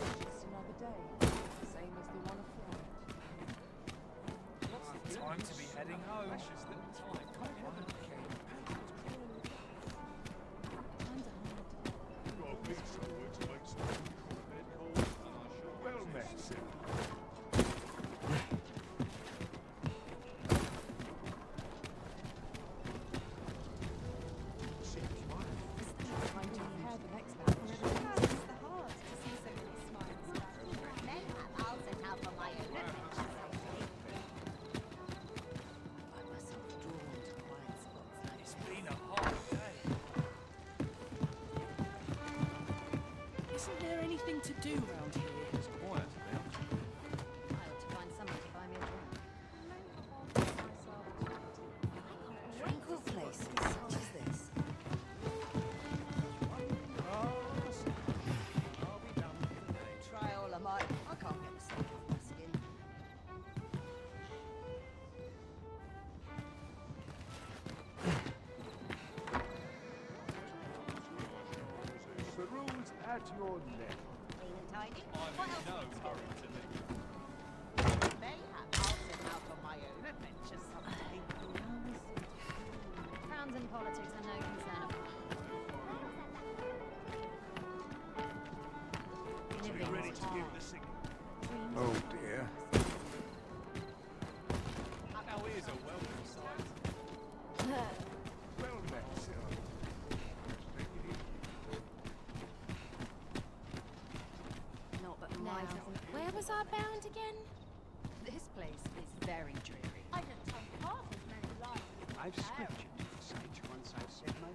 Just another day, same as the one before. What's the time to be heading home? Got to be somewhere to make some food. Well met, sir. Trying to prepare the next anything to do around here? It's quiet now. I ought to find someone to buy me a drink. Tranquil places such as this. Try all I might. I can't get the skin off my skin. The rules at your left. Clean and tidy. I'm in no hurry to leave. Mayhap I'll set out on my own adventures someday. Crowns and politics are no concern of mine. Be ready to give the signal. Oh dear. Our ears are welcome sight. Well met, sir. Not but Now, now. where was I bound again? This place is very dreary. I don't tell half as many lies as I've scriptured to the sage once I've said my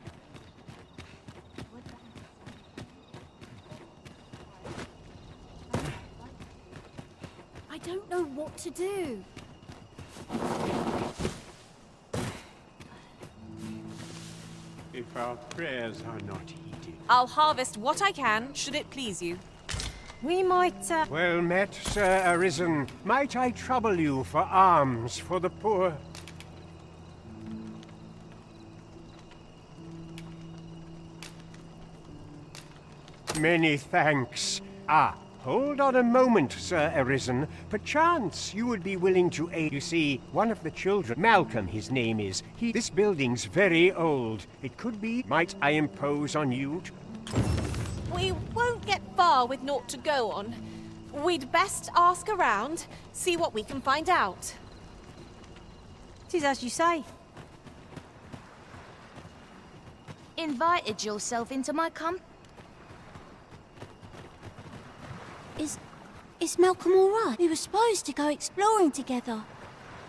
I don't know what to do. If our prayers are not heeded. I'll harvest what I can, should it please you. We might, Well met, Sir Arisen. Might I trouble you for alms for the poor? Many thanks. Ah, hold on a moment, Sir Arisen. Perchance you would be willing to aid. You see, one of the children, Malcolm his name is, this building's very old. It could be, might I impose on you to... We won't get far with naught to go on. We'd best ask around, see what we can find out. 'tis as you say. Invited yourself into my Is Malcolm all right? We were supposed to go exploring together,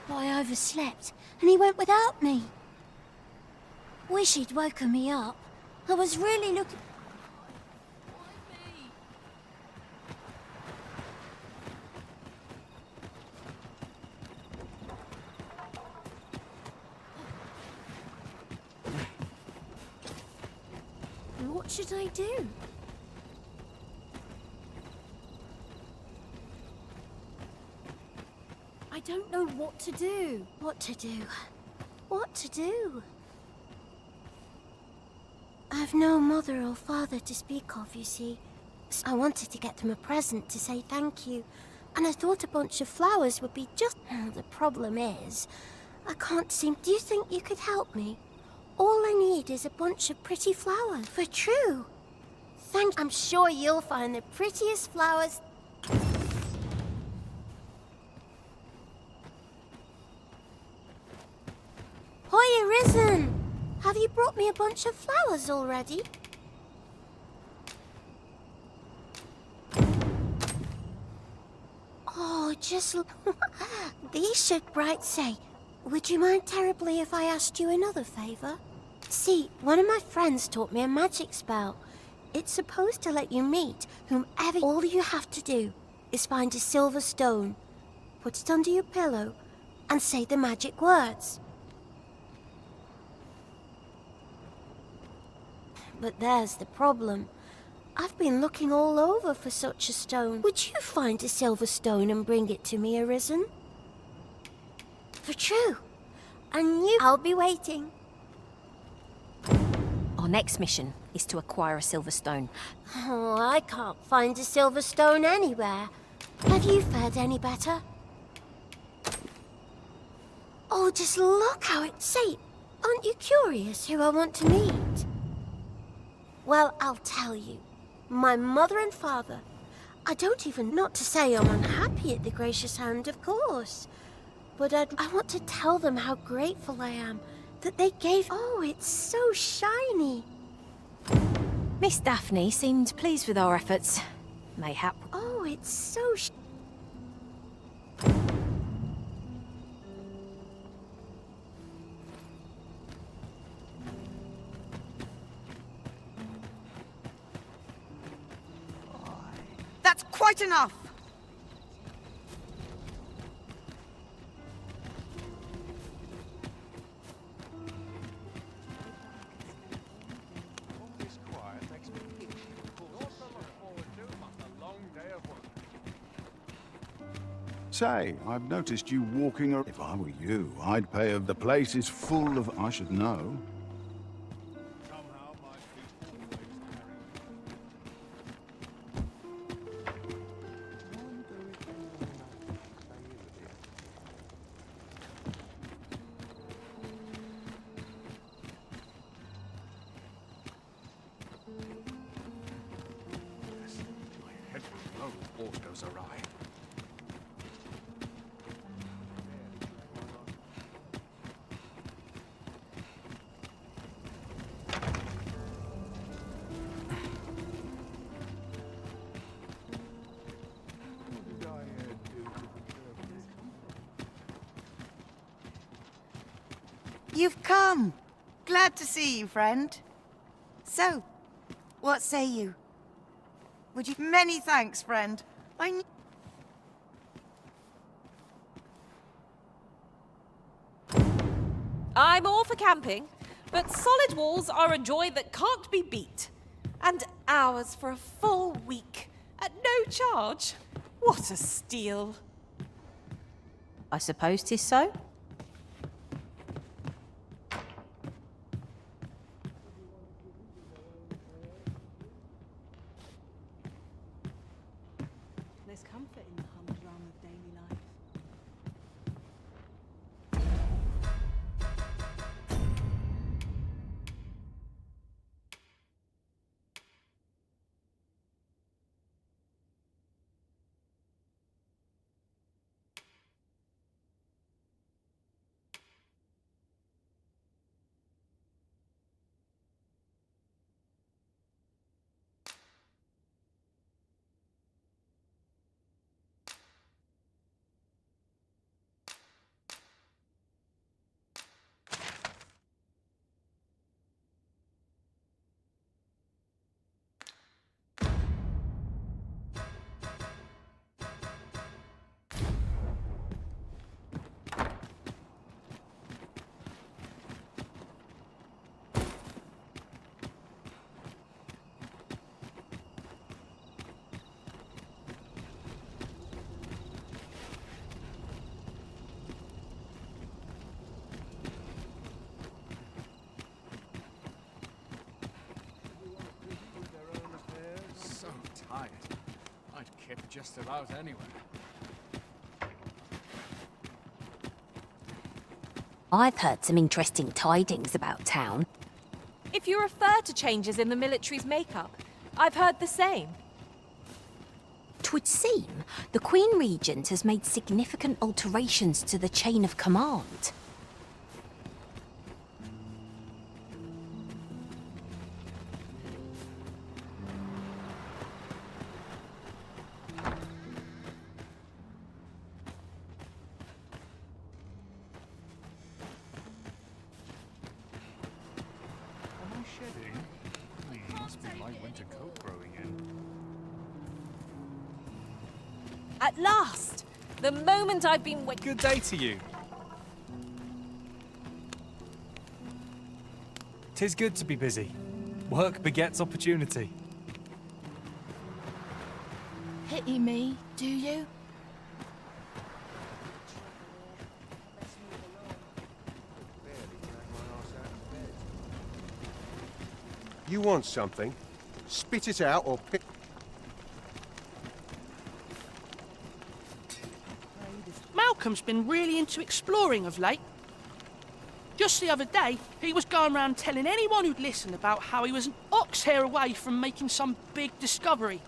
but I overslept and he went without me. Wish he'd woken me up. I was really looking... What should I do? I don't know what to do. What to do? What to do? I've no mother or father to speak of, you see. I wanted to get them a present to say thank you, and I thought a bunch of flowers would be just... The problem is, I can't seem... Do you think you could help me? All I need is a bunch of pretty flowers. For true. I'm sure you'll find the prettiest flowers... Hoya Risen! Have you brought me a bunch of flowers already? Oh, just look. These should bright say, would you mind terribly if I asked you another favor? See, one of my friends taught me a magic spell. It's supposed to let you meet whomever. All you have to do is find a silver stone, put it under your pillow, and say the magic words. But there's the problem. I've been looking all over for such a stone. Would you find a silver stone and bring it to me, Arisen? For true. And I'll be waiting. Our next mission is to acquire a silver stone. Oh, I can't find a silver stone anywhere. Have you fared any better? Oh, just look how it... Say, aren't you curious who I want to meet? Well, I'll tell you. My mother and father. I don't even... Not to say I'm unhappy at the gracious hand, of course. But I want to tell them how grateful I am that they gave... Oh, it's so shiny. Miss Daphne seemed pleased with our efforts. Mayhap. Oh, it's so... That's quite enough! Say, I've noticed you walking around. If I were you, I'd pay of the place is full of... I should know. My head will blow if aught goes awry. You've come. Glad to see you, friend. So, what say you? Would you... Many thanks, friend. I'm all for camping, but solid walls are a joy that can't be beat. And hours for a full week at no charge. What a steal. I suppose 'tis so. There's comfort in the humdrum of daily life. So tired. I'd kip just about anywhere. I've heard some interesting tidings about town. If you refer to changes in the military's makeup, I've heard the same. 'Twould seem the Queen Regent has made significant alterations to the chain of command. Am I shedding? Must be my winter coat growing in. At last! The moment I've been waiting. Good day to you. 'Tis good to be busy. Work begets opportunity. Pity me, do you? You want something? Spit it out or pick. Malcolm's been really into exploring of late. Just the other day, he was going around telling anyone who'd listen about how he was an ox hair away from making some big discovery.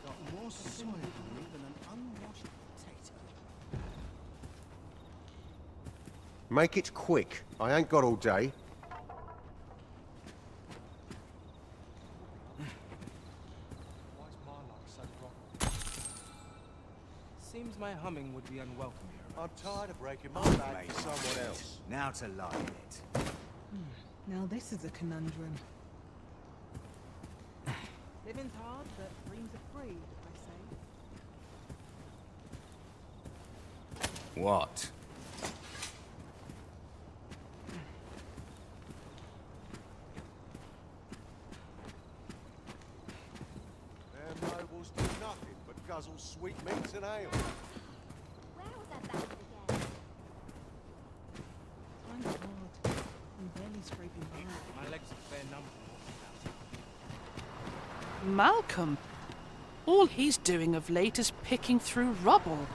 Got more soil on me than an unwashed potato. Make it quick. I ain't got all day. Seems my humming would be unwelcome here. I'm tired of breaking my back for someone else. Now to lie in it. Now this is a conundrum. Living's hard, but dreams are free, I say. What? Them nobles do nothing but guzzle sweet meats and ale. Where was that bastard again? Time's hard. I'm barely scraping by. My legs are fair numb. Malcolm. All he's doing of late is picking through rubble.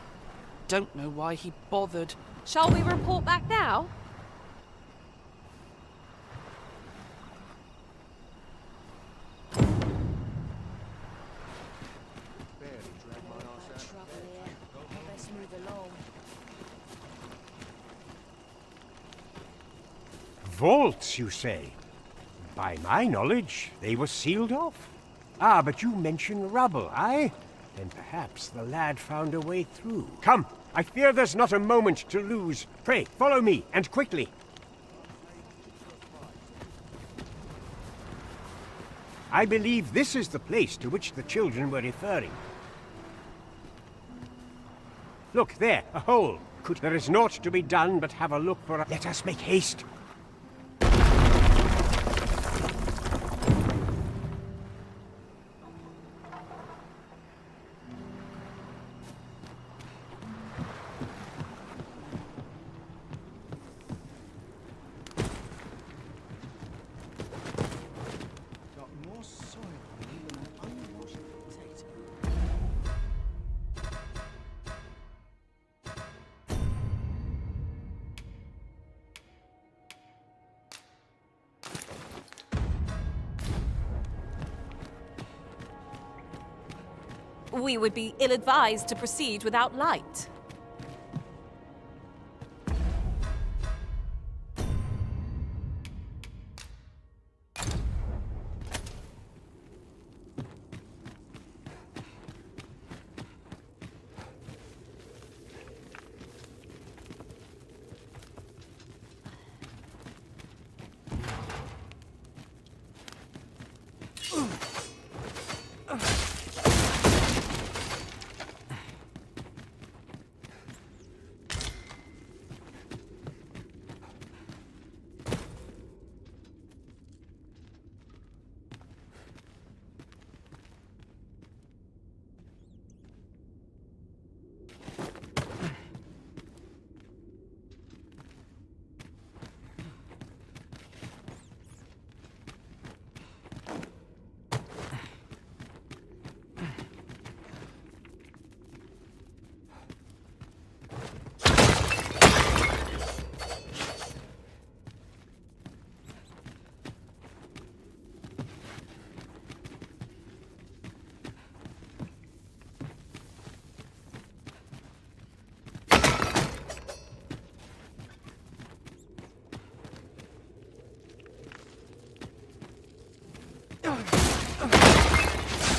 Don't know why he bothered. Shall we report back now? Vaults, you say? By my knowledge, they were sealed off. Ah, but you mention rubble, aye? Then perhaps the lad found a way through. Come, I fear there's not a moment to lose. Pray, follow me, and quickly. I believe this is the place to which the children were referring. Look, there, a hole. There is naught to be done but have a look for a... Let us make haste. We would be ill-advised to proceed without light.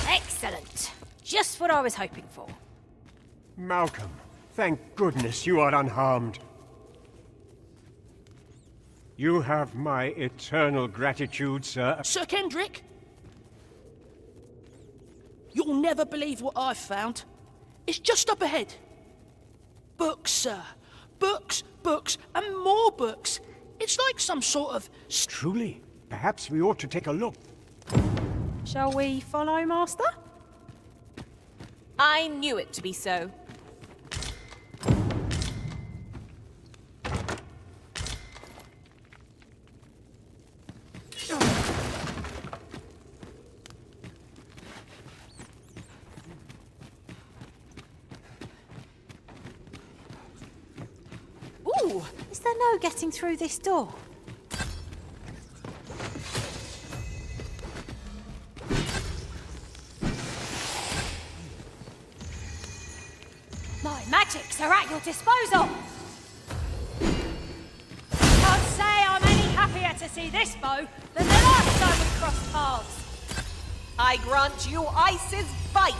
Excellent. Just what I was hoping for. Malcolm, thank goodness you are unharmed. You have my eternal gratitude, sir. Sir Kendrick? You'll never believe what I've found. It's just up ahead. Books, sir. Books, books, and more books. It's like some sort of... Truly, perhaps we ought to take a look. Shall we follow, Master? I knew it to be so. Ooh, is there no getting through this door? My magics are at your disposal. Can't say I'm any happier to see this bow than the last time we crossed paths. I grant you Ice's bite.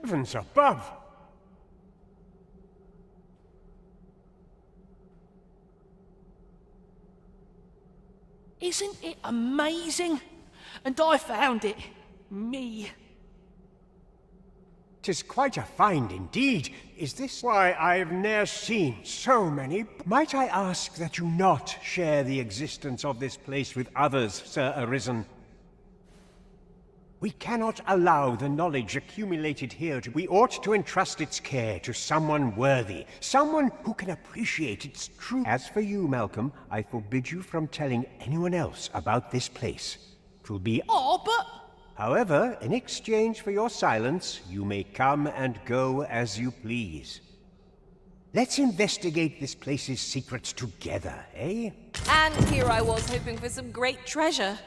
Heavens above! Isn't it amazing? And I found it. Me. 'Tis quite a find indeed. Is this why I've ne'er seen so many? Might I ask that you not share the existence of this place with others, Sir Arisen? We cannot allow the knowledge accumulated here to... We ought to entrust its care to someone worthy, someone who can appreciate its true... As for you, Malcolm, I forbid you from telling anyone else about this place. 'Twill be... Oh, but... However, in exchange for your silence, you may come and go as you please. Let's investigate this place's secrets together, eh? And here I was hoping for some great treasure.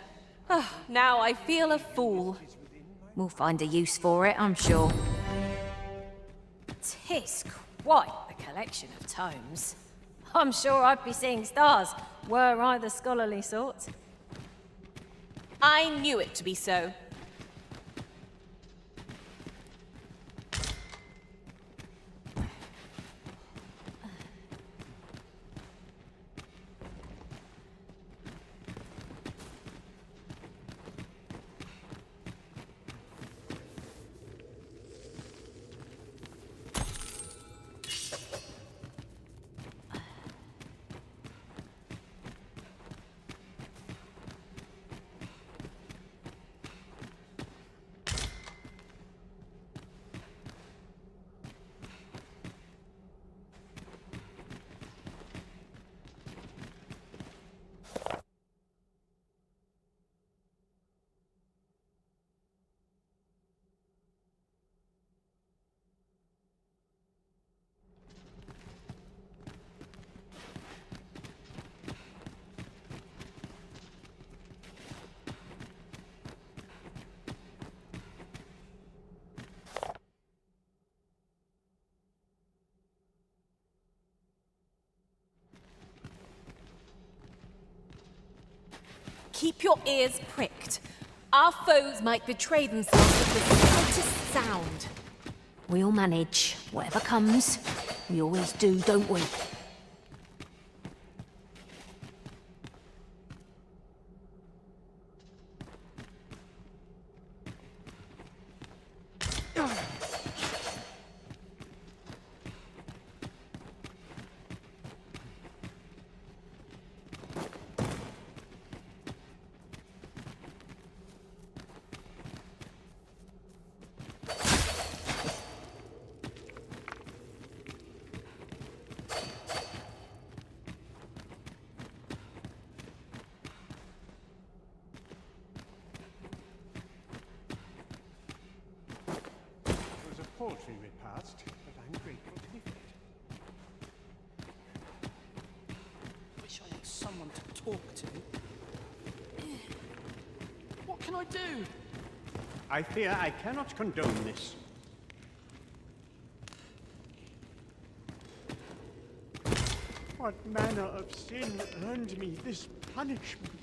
Now I feel a fool. We'll find a use for it, I'm sure. 'Tis quite a collection of tomes. I'm sure I'd be seeing stars, were I the scholarly sort. I knew it to be so. Keep your ears pricked. Our foes might betray themselves with the slightest sound. We'll manage. Whatever comes, we always do, don't we? Paltry repast, but I'm grateful to be fed. Wish I had someone to talk to. What can I do? I fear I cannot condone this. What manner of sin earned me this punishment?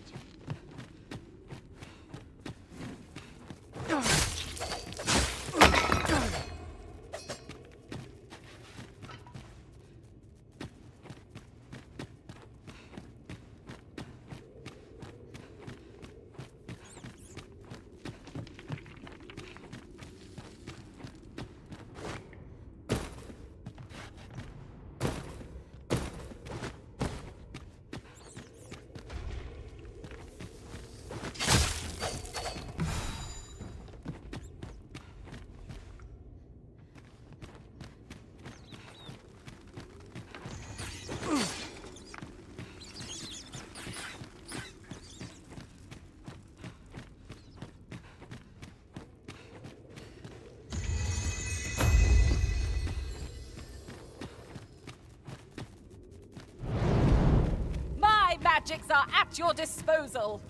Magics are at your disposal.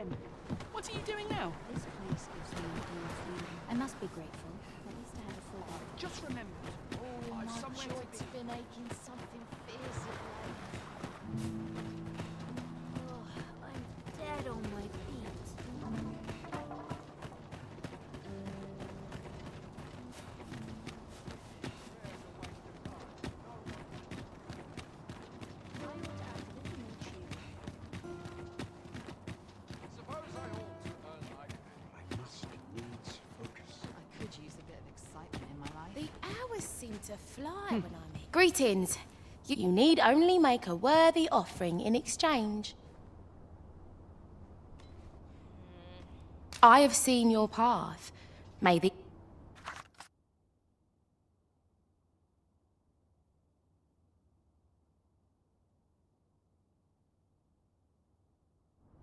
again. What are you doing now? This place gives me more freedom. I must be grateful. At least I have a full body. Just remember. Oh, I've my somewhere to joints be. have been aching something fierce of late. Oh, I'm dead on my feet. The hours seem to fly when I'm here. Greetings. You need only make a worthy offering in exchange. I have seen your path. May the...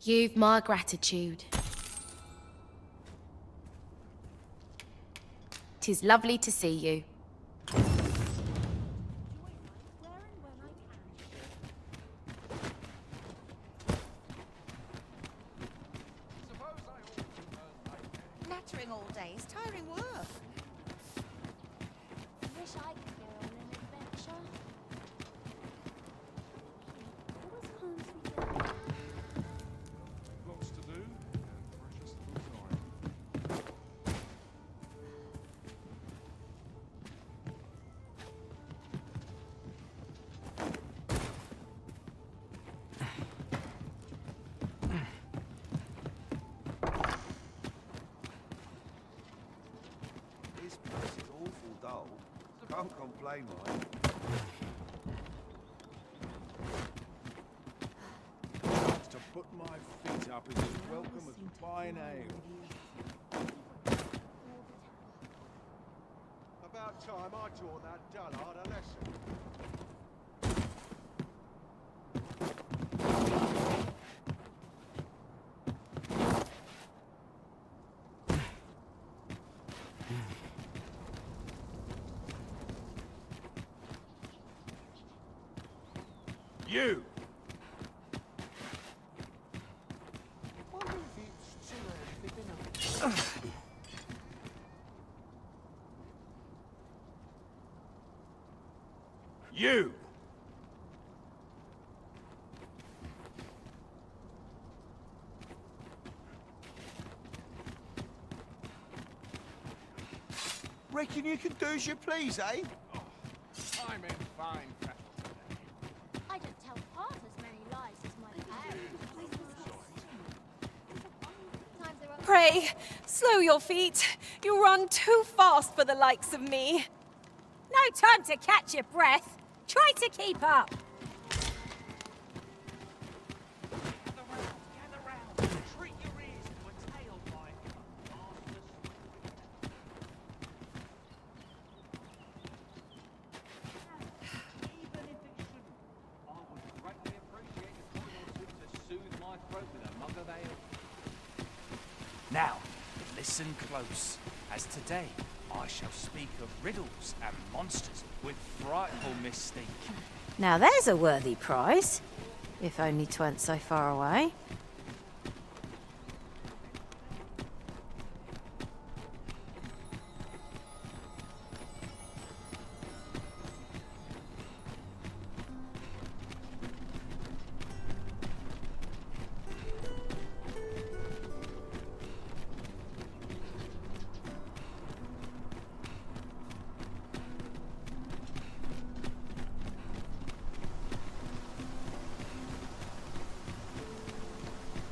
You've my gratitude. 'Tis lovely to see you. Nattering all day is tiring work. Wish I could go on an adventure. Always calms me down. Lots to do, and precious little time. This place is awful dull. Can't complain, mate. Chance to put my feet up is as welcome as fine ale. About time I taught that dullard a lesson. You! Wonder if it's too early for dinner. You! Reckon you can do as you please, eh? I'm in fine fettle. I don't tell half as many lies as my parents. Pray, slow your feet. You run too fast for the likes of me. No time to catch your breath. Try to keep up. Gather round. Treat your ears to a tale by a master Even if it shouldn't, I would greatly appreciate if someone took to soothe my throat with a mug of ale. Now, listen close, as today I shall speak of riddles and monsters with frightful mystique. Now there's a worthy prize. If only 'tweren't so far away.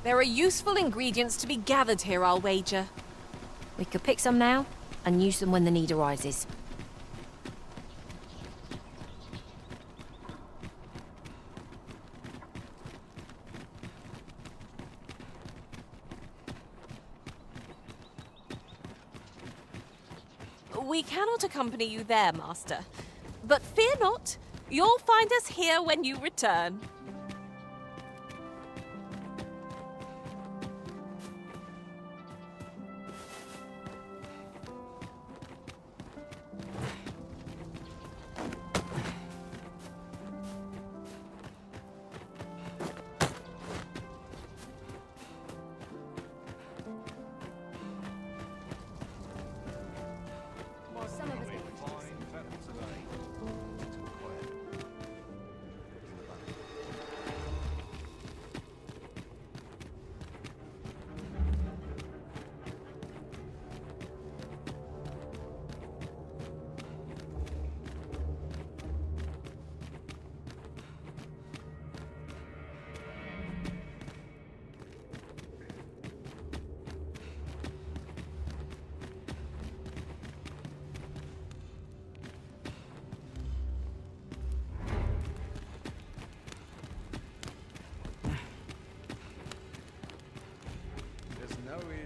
There are useful ingredients to be gathered here, I'll wager. We could pick some now and use them when the need arises. We cannot accompany you there, Master. But fear not, you'll find us here when you return.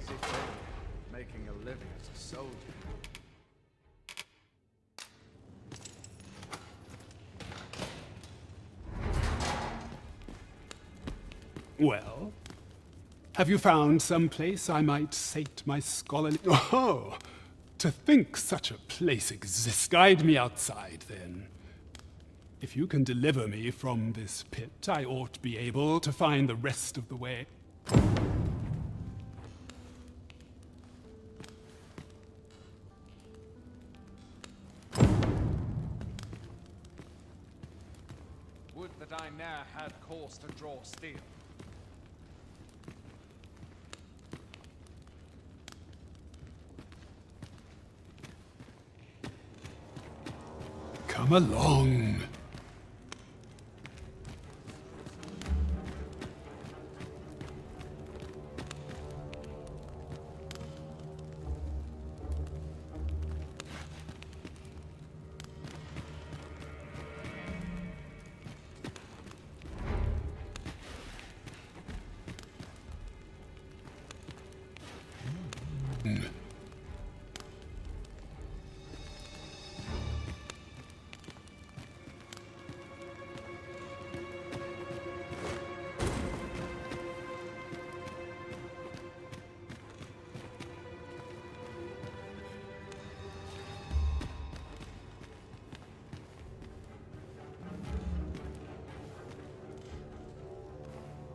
easy thing, making a living as a soldier. Well, have you found some place I might sate my scholarly... Oh, to think such a place exists. Guide me outside, then. If you can deliver me from this pit, I ought to be able to find the rest of the way. Would that I ne'er had cause to draw steel. Come along.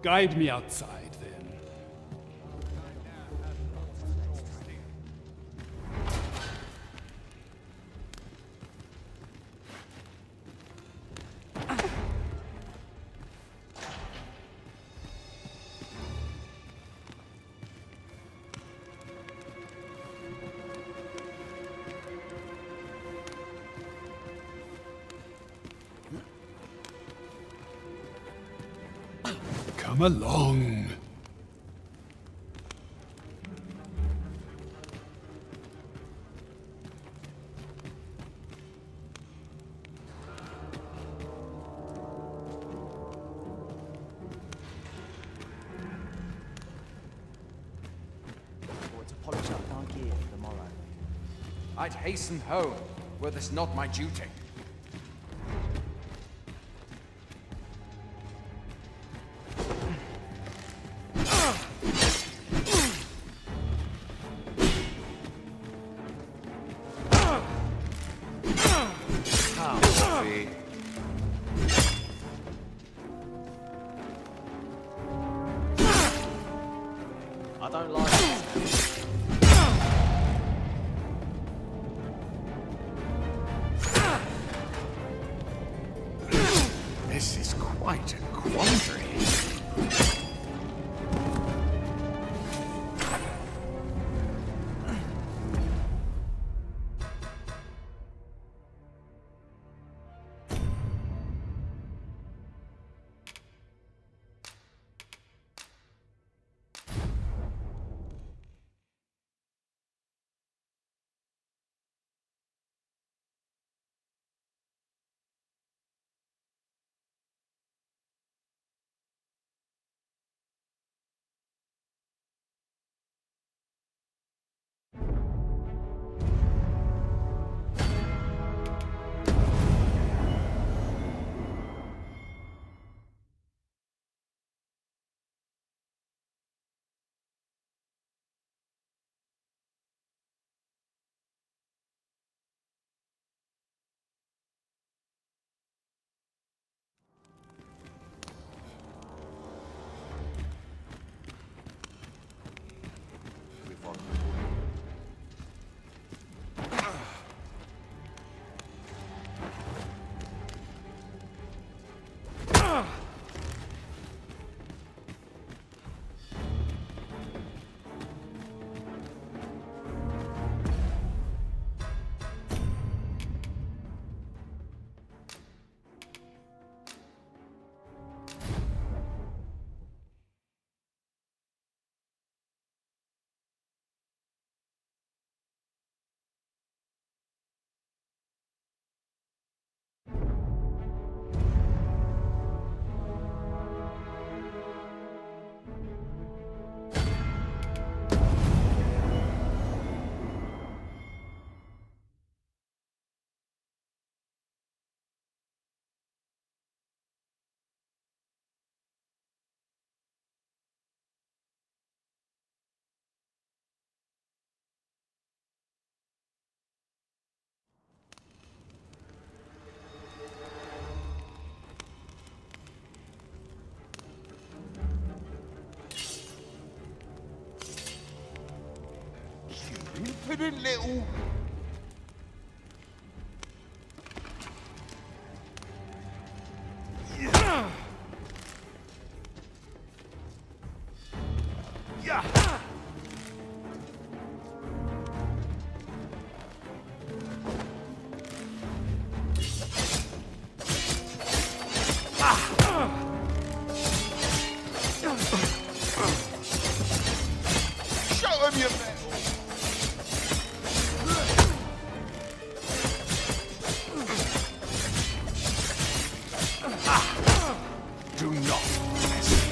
Guide me outside, then. Come along. Or to polish up our gear for the morrow. I'd hasten home, were this not my duty. I don't like this. This is quite a quandary. Confident little... Yeah. Show him your mettle. Do not mess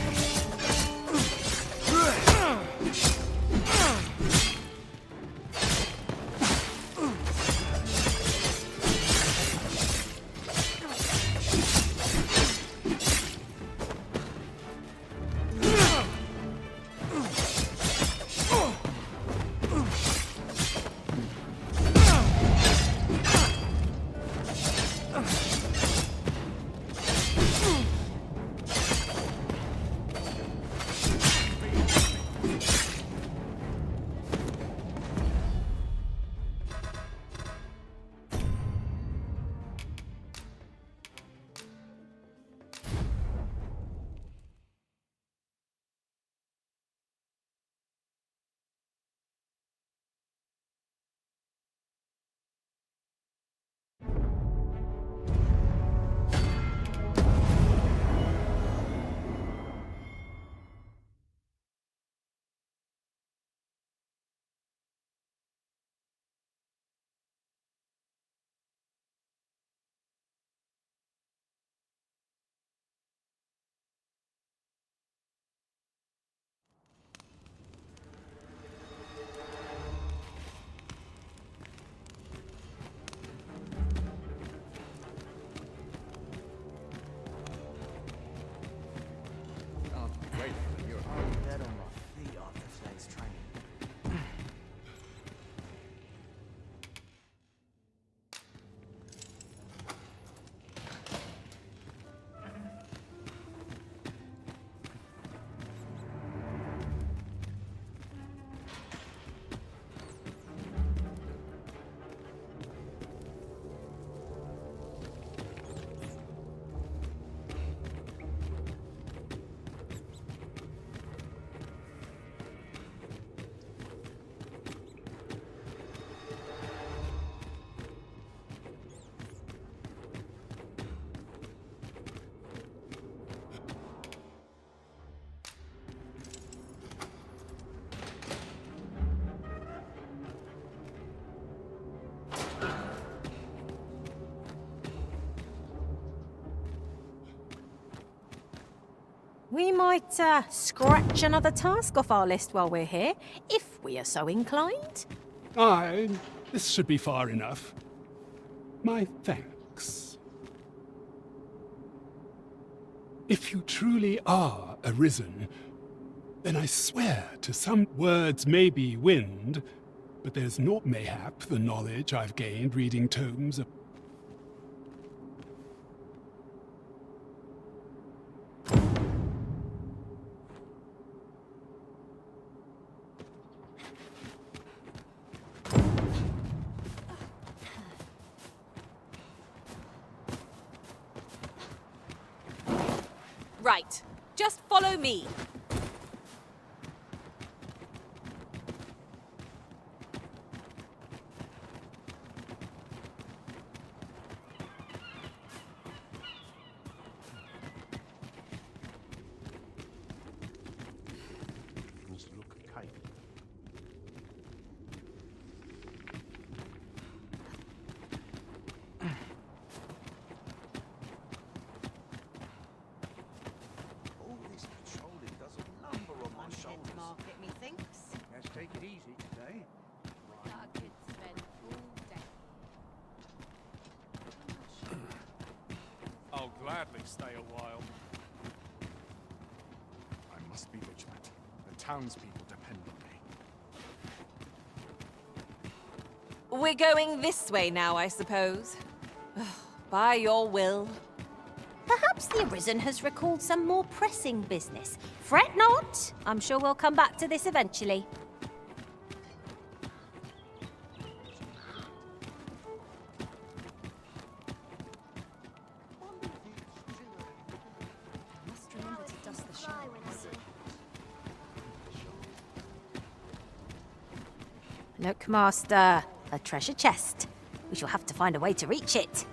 We might scratch another task off our list while we're here, if we are so inclined. Aye, this should be far enough. My thanks. If you truly are arisen, then I swear to some words may be wind, but there's not mayhap the knowledge I've gained reading tomes of... Right. Just follow me. I'll gladly stay a while. I must be vigilant. The townspeople depend on me. We're going this way now, I suppose. By your will. Perhaps the Arisen has recalled some more pressing business. Fret not. I'm sure we'll come back to this eventually. Look, Master, a treasure chest. We shall have to find a way to reach it.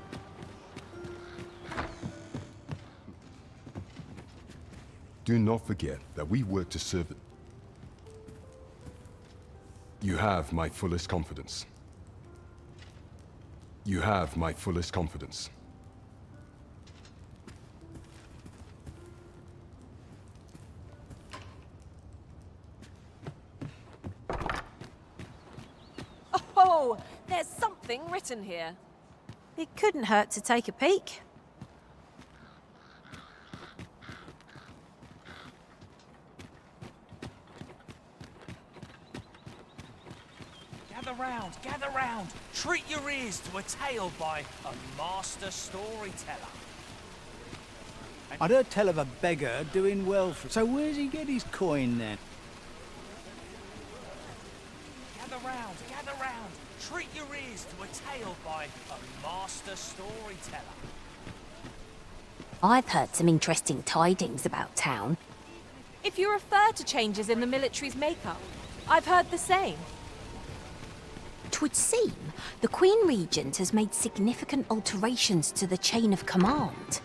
Do not forget that we work to serve the... You have my fullest confidence. You have my fullest confidence. Oh, there's something written here. It couldn't hurt to take a peek. Gather round. Treat your ears to a tale by a master storyteller. I'd heard tell of a beggar doing well for... So where's he get his coin then? Gather round. Treat your ears to a tale by a master storyteller. I've heard some interesting tidings about town. If you refer to changes in the military's makeup, I've heard the same. 'Twould seem the Queen Regent has made significant alterations to the chain of command.